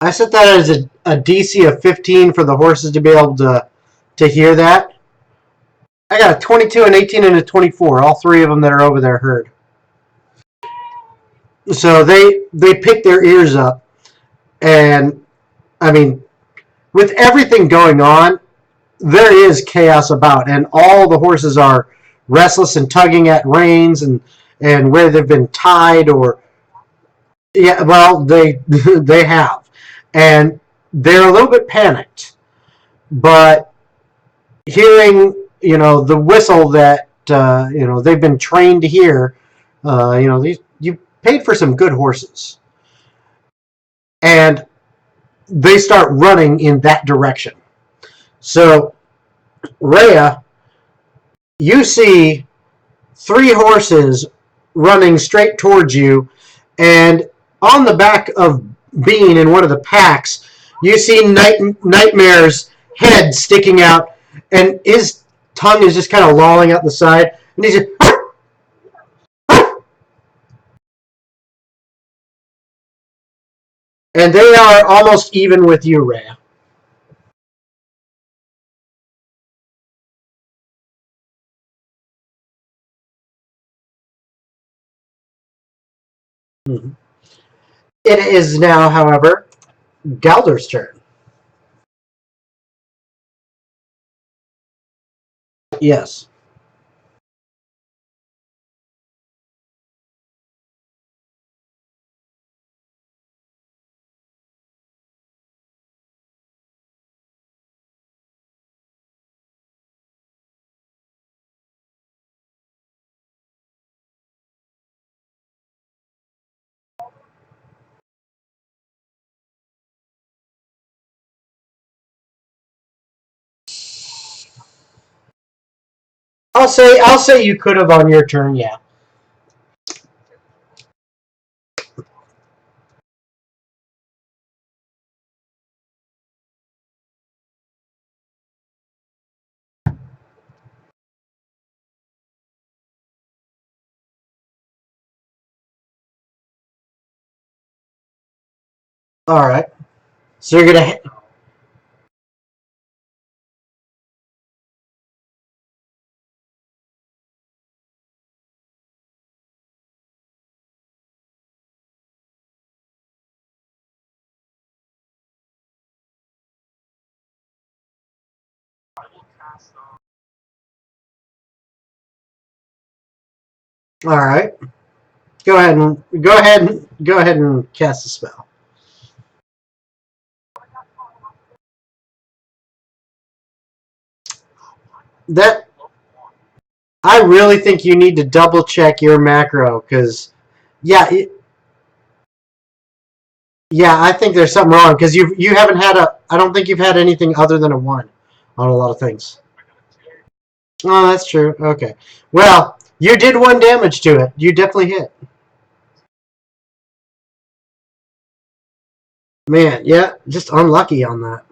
I set that as a DC of 15 for the horses to be able to hear that. I got a 22, an 18, and a 24. All 3 of them that are over there heard. So they pick their ears up. And, I mean, with everything going on, there is chaos about. And all the horses are restless and tugging at reins and where they've been tied or... Yeah, well, they have. And they're a little bit panicked. But hearing, the whistle that, they've been trained to hear, you paid for some good horses. And they start running in that direction. So, Rhea, you see 3 horses running straight towards you, and on the back of Bean in one of the packs, you see Nightmare's head sticking out, and his tongue is just kind of lolling out the side, and he's just... And they are almost even with you, Rhea. Mm-hmm. It is now, however, Galdur's turn. Yes. I'll say you could have on your turn, yeah. All right. So you're gonna. All right. Go ahead and cast a spell. That I really think you need to double check your macro because, yeah, I think there's something wrong because you haven't had I don't think you've had anything other than a 1 on a lot of things. Oh, that's true. Okay. Well, you did 1 damage to it. You definitely hit. Man, yeah, just unlucky on that.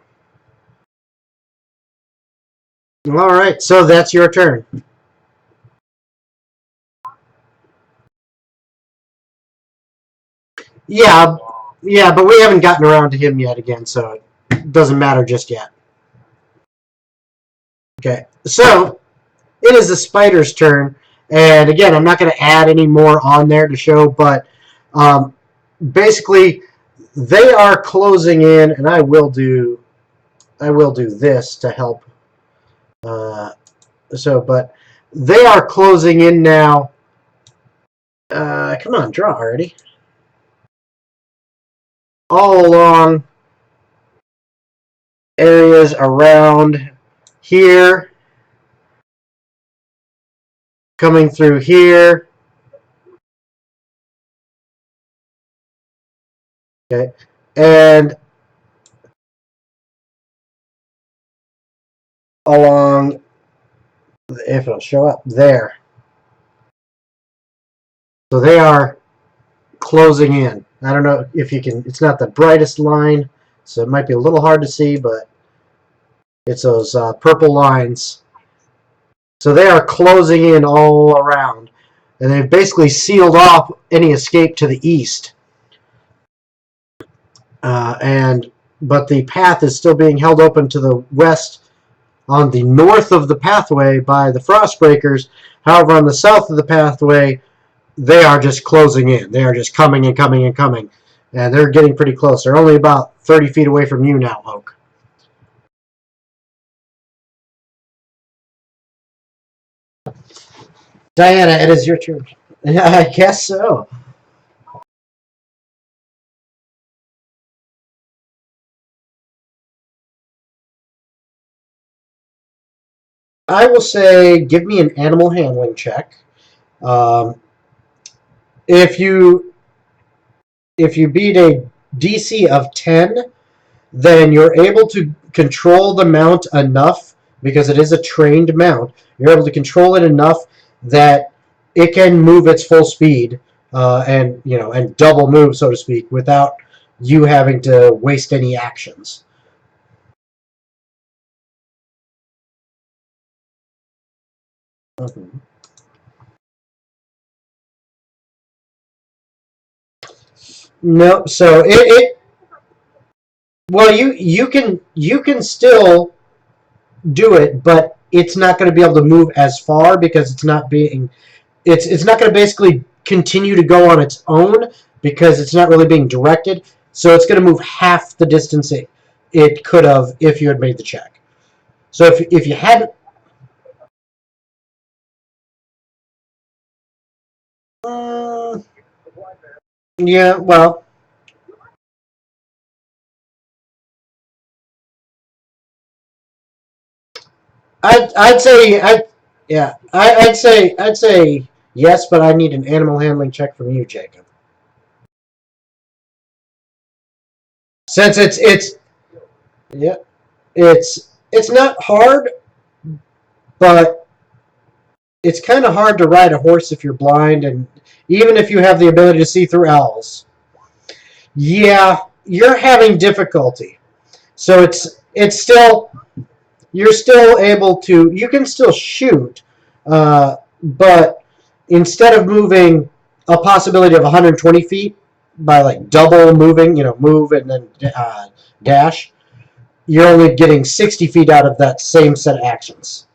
All right, so that's your turn. Yeah, but we haven't gotten around to him yet again, so it doesn't matter just yet. Okay, so it is the spider's turn, and again, I'm not going to add any more on there to show, but basically, they are closing in, and I will do this to help. But they are closing in now. Come on, draw already. All along areas around here, coming through here. Okay, and along, if it'll show up there. So they are closing in. I don't know if you can, it's not the brightest line, so it might be a little hard to see, but it's those purple lines. So they are closing in all around. And they've basically sealed off any escape to the east. But the path is still being held open to the west on the north of the pathway by the Frostbreakers. However, on the south of the pathway, they are just closing in. They are just coming and coming and coming. And they're getting pretty close. They're only about 30 feet away from you now, Oak. Diana, it is your turn. I guess so. I will say, give me an animal handling check. If you beat a DC of 10, then you're able to control the mount enough, because it is a trained mount. You're able to control it enough that it can move its full speed and double move, so to speak, without you having to waste any actions. Mm-hmm. No, so it well, you can still do it, but it's not going to be able to move as far because it's not going to basically continue to go on its own because it's not really being directed. So it's going to move half the distance it could have if you had made the check. So if you hadn't, uh, yeah, well, I'd say I'd say yes, but I need an animal handling check from you, Jacob. Since yeah, it's not hard, but it's kind of hard to ride a horse if you're blind, and even if you have the ability to see through owls. Yeah, you're having difficulty. So it's still you're still able to you can still shoot, but instead of moving a possibility of 120 feet by like double moving, move and then dash, you're only getting 60 feet out of that same set of actions.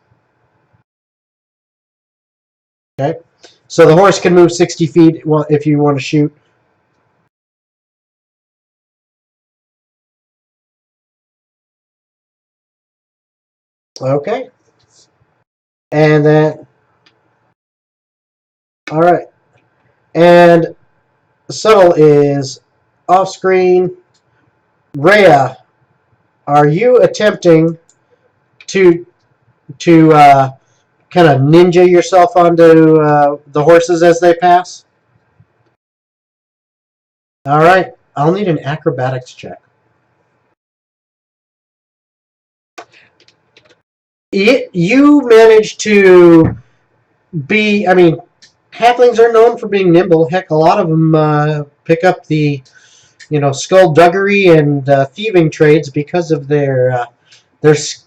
Okay, so the horse can move 60 feet. Well, if you want to shoot. Okay, and then all right, and Subtle is off screen. Rhea, are you attempting to kind of ninja yourself onto the horses as they pass? All right, I'll need an acrobatics check. You manage to be. I mean, halflings are known for being nimble. Heck, a lot of them pick up the skullduggery and thieving trades because of their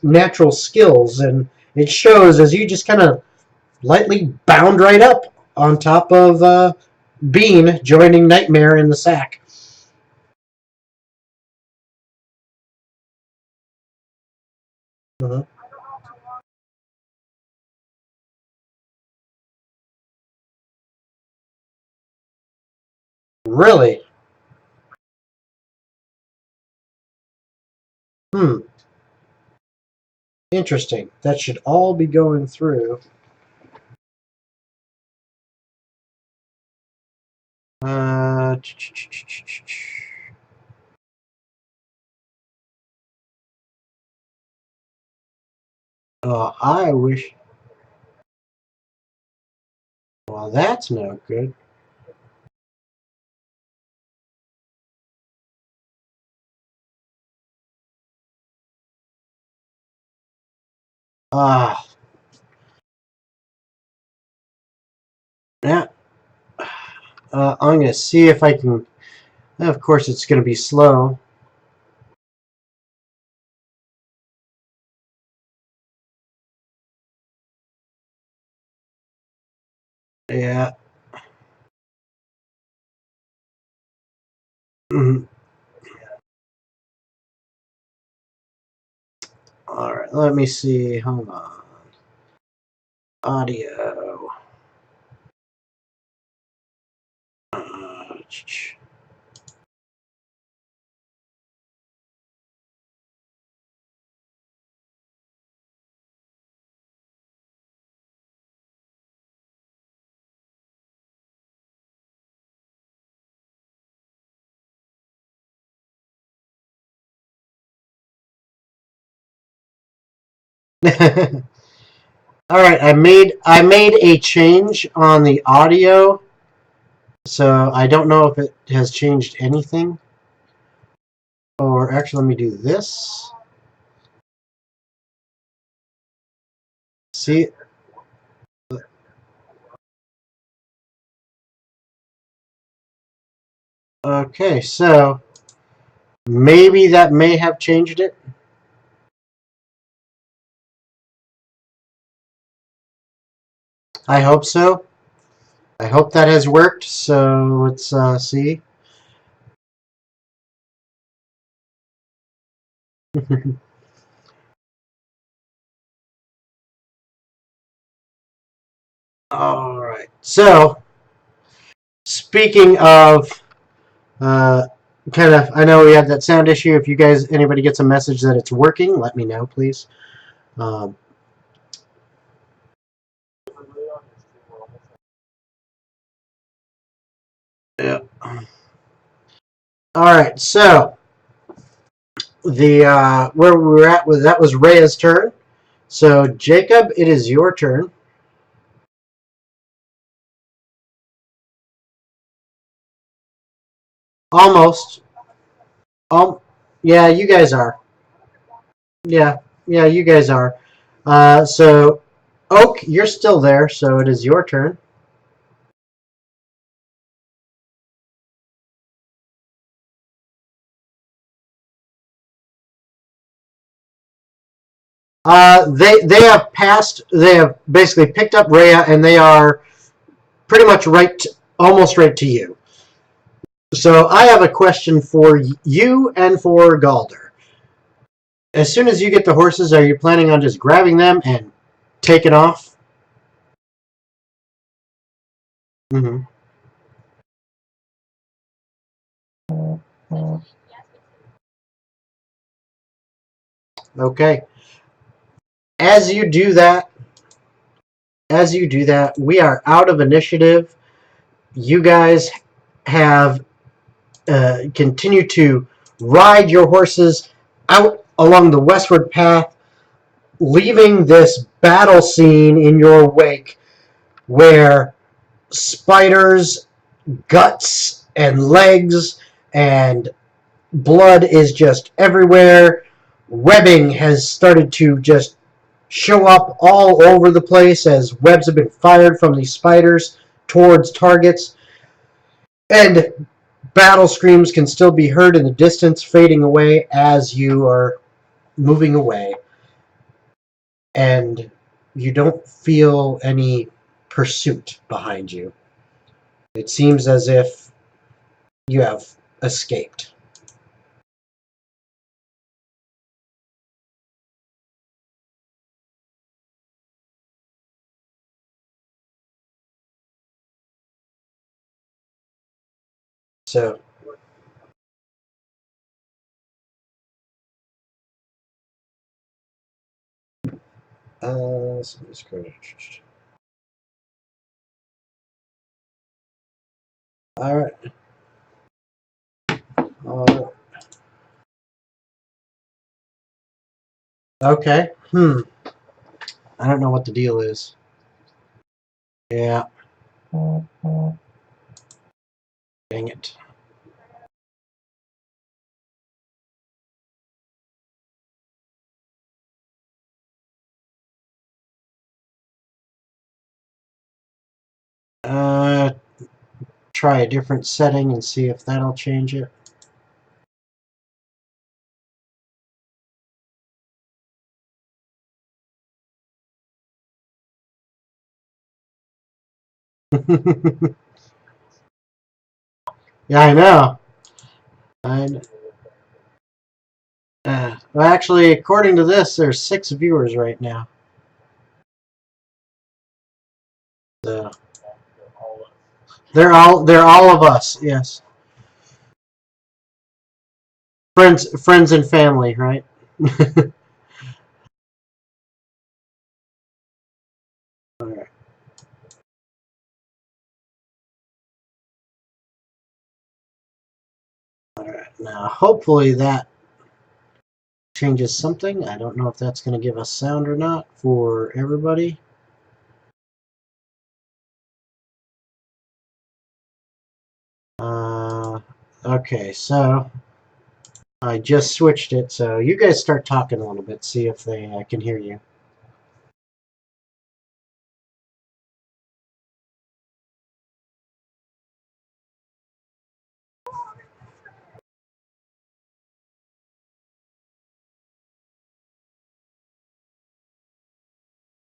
natural skills, and it shows as you just kind of lightly bound right up on top of Bean, joining Nightmare in the sack. Mhm. Really? Interesting. That should all be going through. Uh, I wish. Well, that's no good. Ah. Yeah. I'm going to see if I can. Of course, it's going to be slow. Yeah. All right. Let me see. Hold on. Audio. All right. I made a change on the audio, so I don't know if it has changed anything. Or actually, let me do this. See. Okay, so maybe that may have changed it. I hope so. I hope that has worked. So let's see. All right. So speaking of kind of, I know we had that sound issue. If you guys, anybody gets a message that it's working, let me know, please. Um, yeah. All right. So the where we were at was that was Rhea's turn. So Jacob, it is your turn. Almost. Yeah, you guys are. Yeah, yeah, you guys are. So Oak, you're still there, so it is your turn. They have passed. They have basically picked up Rhea, and they are pretty much almost right to you. So I have a question for you and for Galdur. As soon as you get the horses, are you planning on just grabbing them and taking off? Mm-hmm. Okay. As you do that, we are out of initiative. You guys have continue to ride your horses out along the westward path, leaving this battle scene in your wake where spiders, guts, and legs and blood is just everywhere. Webbing has started to just show up all over the place as webs have been fired from these spiders towards targets. And battle screams can still be heard in the distance, fading away as you are moving away. And you don't feel any pursuit behind you. It seems as if you have escaped. So So let's go. All right. Okay. I don't know what the deal is. Yeah. Dang it. Try a different setting and see if that'll change it. Yeah, I know. Well, actually, according to this, there's 6 viewers right now. So they're all of us. Yes, friends and family, right? All right. All right. Now, hopefully that changes something. I don't know if that's going to give us sound or not for everybody. Okay, so I just switched it, so you guys start talking a little bit, see if I can hear you.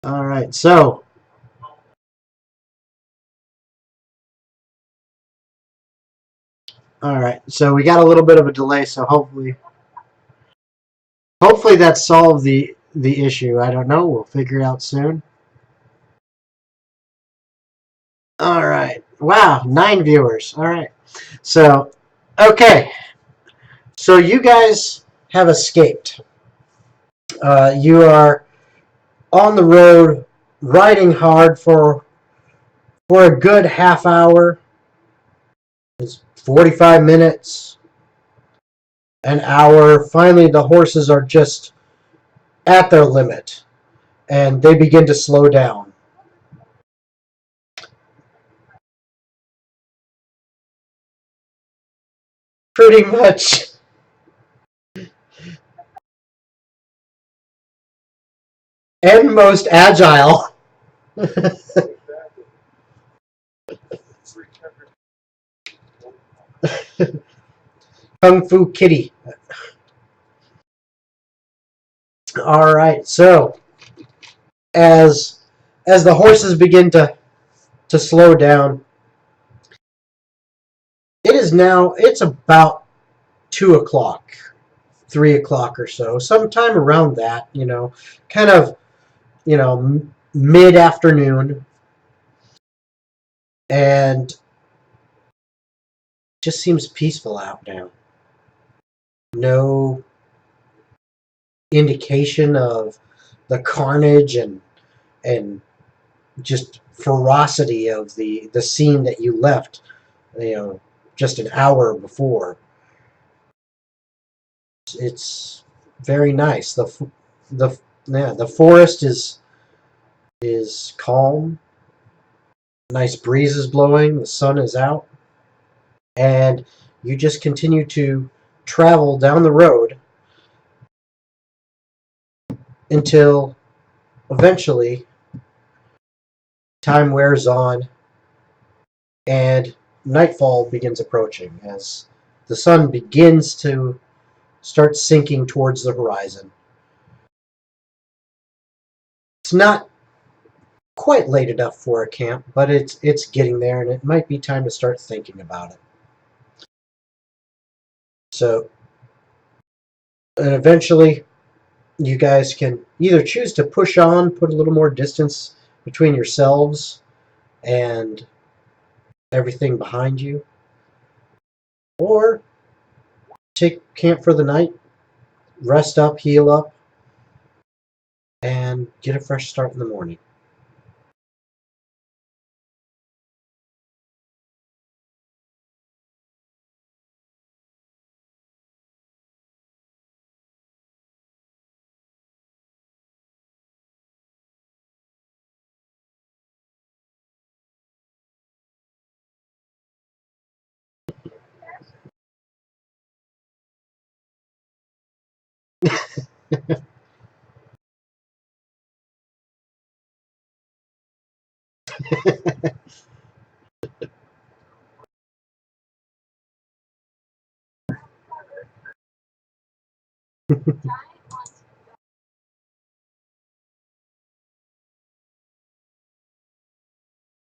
All right, so we got a little bit of a delay, so hopefully that solved the issue. I don't know. We'll figure it out soon. All right. Wow, 9 viewers. All right. So, okay. So you guys have escaped. You are on the road, riding hard for a good half hour. It's 45 minutes, an hour. Finally, the horses are just at their limit, and they begin to slow down. Pretty much. And most agile. Kung Fu Kitty. All right, so as the horses begin to slow down, it's about 2 o'clock, 3 o'clock or so, sometime around that, kind of, mid-afternoon, and just seems peaceful out now. No indication of the carnage and just ferocity of the scene that you left, just an hour before. It's very nice. The forest is calm. Nice breeze is blowing. The sun is out, and you just continue to travel down the road until eventually time wears on and nightfall begins approaching as the sun begins to start sinking towards the horizon. It's not quite late enough for a camp, but it's getting there, and it might be time to start thinking about it. So, and eventually, you guys can either choose to push on, put a little more distance between yourselves and everything behind you, or take camp for the night, rest up, heal up, and get a fresh start in the morning.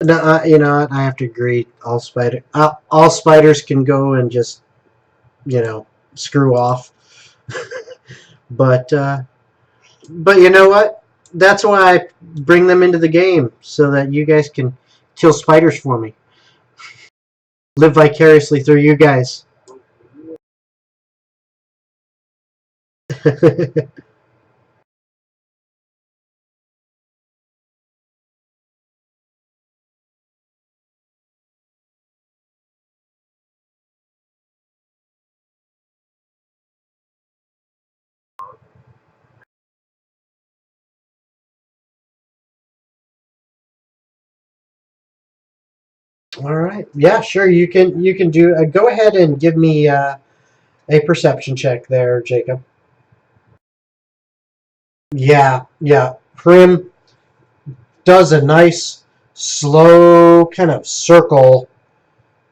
No, you know what? I have to agree. All spiders can go and just, you know, screw off. but you know what? That's why I bring them into the game so that you guys can kill spiders for me. Live vicariously through you guys. All right. Yeah, sure. You can do. Go ahead and give me a perception check there, Jacob. Yeah, yeah. Prim does a nice, slow kind of circle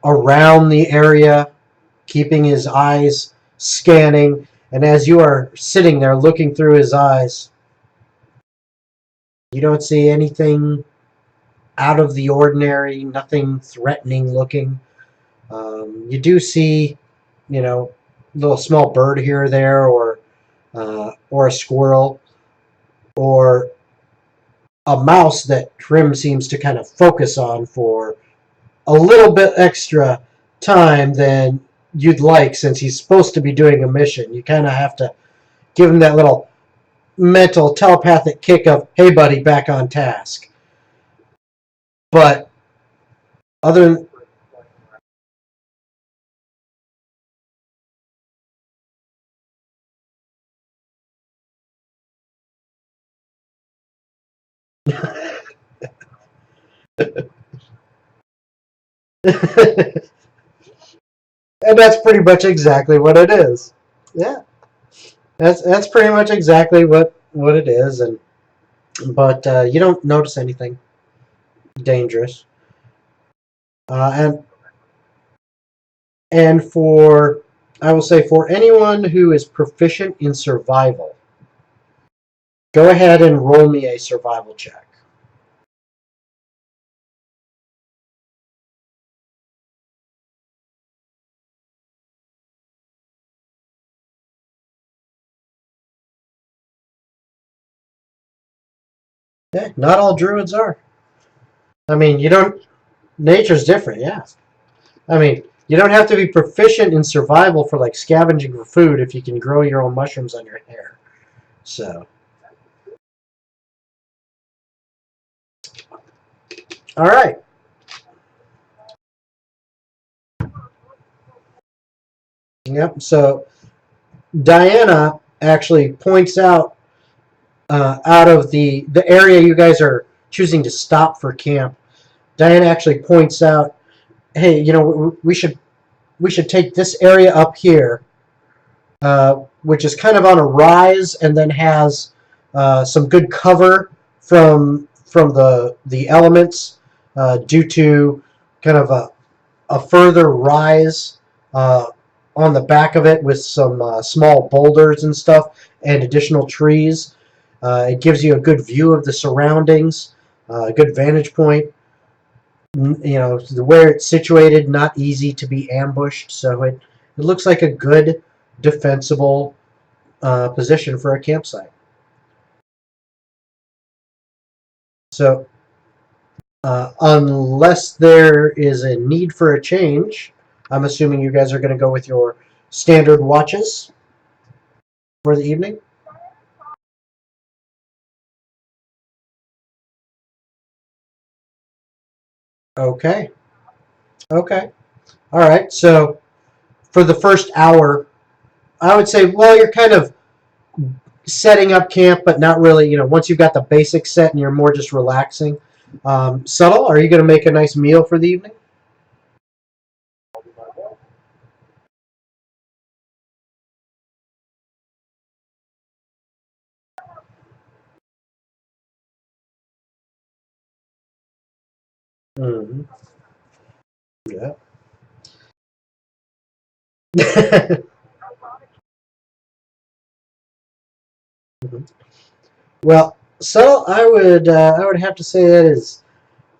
around the area, keeping his eyes scanning. And as you are sitting there looking through his eyes, you don't see anything out of the ordinary, nothing threatening looking. You do see, you know, a little small bird here or there, or a squirrel, or a mouse that Trim seems to kind of focus on for a little bit extra time than you'd like, since he's supposed to be doing a mission. You kind of have to give him that little mental telepathic kick of, hey buddy, back on task. But other and that's pretty much exactly what it is. Yeah, that's pretty much exactly what it is. And but you don't notice anything dangerous. And for, I will say, for anyone who is proficient in survival, go ahead and roll me a survival check. Yeah, not all druids are. I mean, you don't. Nature's different, yeah. I mean, you don't have to be proficient in survival for like scavenging for food if you can grow your own mushrooms on your hair. So, all right. Yep. So Diana actually points out of the area you guys are choosing to stop for camp. Diana actually points out, hey, you know, we should take this area up here, which is kind of on a rise and then has some good cover from the elements, due to kind of a further rise on the back of it with some small boulders and stuff and additional trees. It gives you a good view of the surroundings, a good vantage point. You know, where it's situated, not easy to be ambushed, so it looks like a good defensible position for a campsite. So unless there is a need for a change, I'm assuming you guys are going to go with your standard watches for the evening. Okay. Okay. All right. So for the first hour, I would say, well, you're kind of setting up camp, but not really. Once you've got the basics set and you're more just relaxing. Subtle, are you going to make a nice meal for the evening? Mm-hmm. Yeah. Well, Subtle, I would have to say that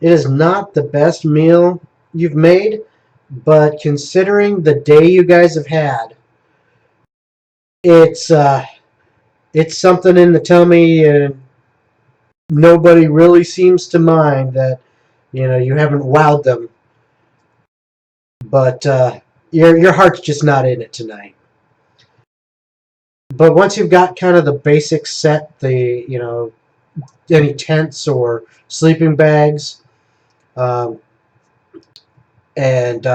it is not the best meal you've made, but considering the day you guys have had, it's something in the tummy, and nobody really seems to mind that you haven't wowed them. But your heart's just not in it tonight. But once you've got kind of the basics set, any tents or sleeping bags, um, and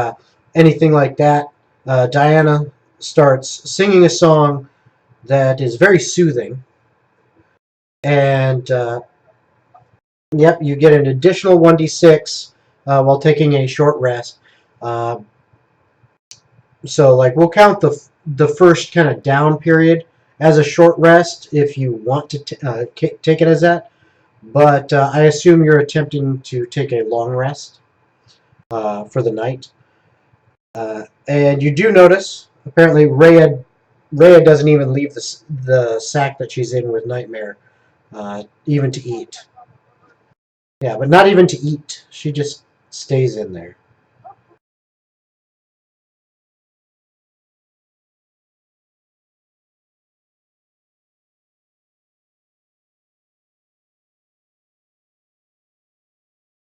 anything like that, Diana starts singing a song that is very soothing. And yep, you get an additional 1d6 while taking a short rest. Uh, so, like, we'll count the first kind of down period as a short rest if you want to take it as that. But I assume you're attempting to take a long rest for the night. And you do notice, apparently, Rhea doesn't even leave the sack that she's in with Nightmare, even to eat. Yeah, but not even to eat. She just stays in there.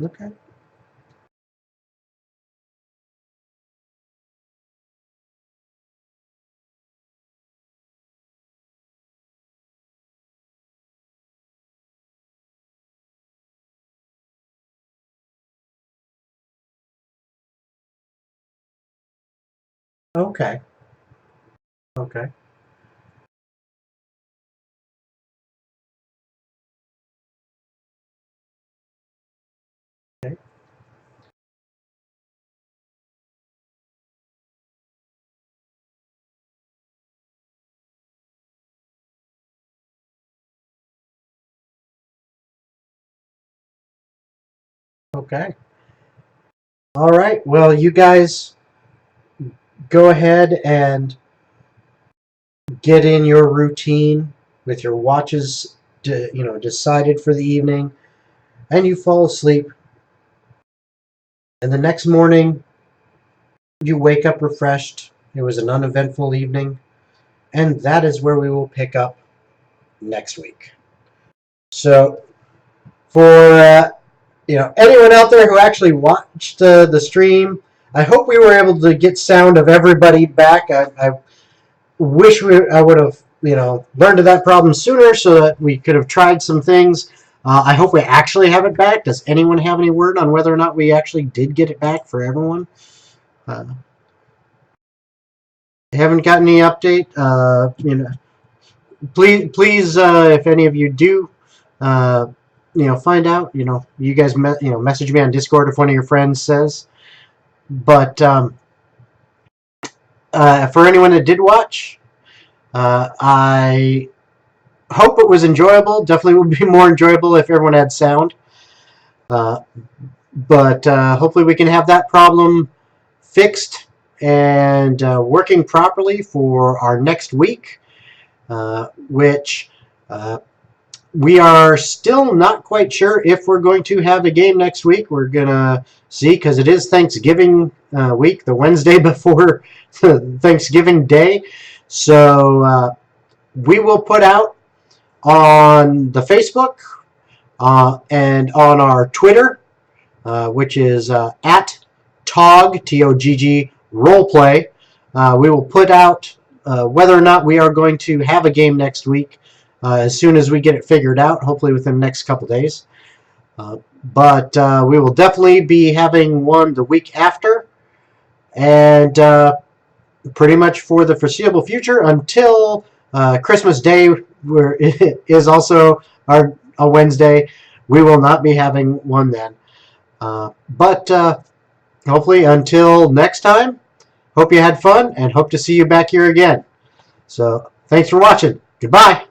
Okay. Okay. Okay. Okay. Okay. All right. Well, you guys go ahead and get in your routine with your watches, decided for the evening, and you fall asleep. And the next morning, you wake up refreshed. It was an uneventful evening, and that is where we will pick up next week. So, for anyone out there who actually watched the stream, I hope we were able to get sound of everybody back. I wish I would have learned of that problem sooner so that we could have tried some things. I hope we actually have it back. Does anyone have any word on whether or not we actually did get it back for everyone? Uh, haven't got any update. Please, if any of you do, uh, find out. You guys, message me on Discord if one of your friends says. But for anyone that did watch, I hope it was enjoyable. Definitely would be more enjoyable if everyone had sound. But hopefully we can have that problem fixed and working properly for our next week, which we are still not quite sure if we're going to have a game next week. We're going to see, because it is Thanksgiving week, the Wednesday before Thanksgiving Day. So we will put out on the Facebook and on our Twitter, which is at TOGG, T-O-G-G, roleplay. We will put out whether or not we are going to have a game next week as soon as we get it figured out, hopefully within the next couple days. but we will definitely be having one the week after, and pretty much for the foreseeable future until Christmas Day, where it is also a Wednesday. We will not be having one then. But hopefully until next time, hope you had fun and hope to see you back here again. So thanks for watching. Goodbye.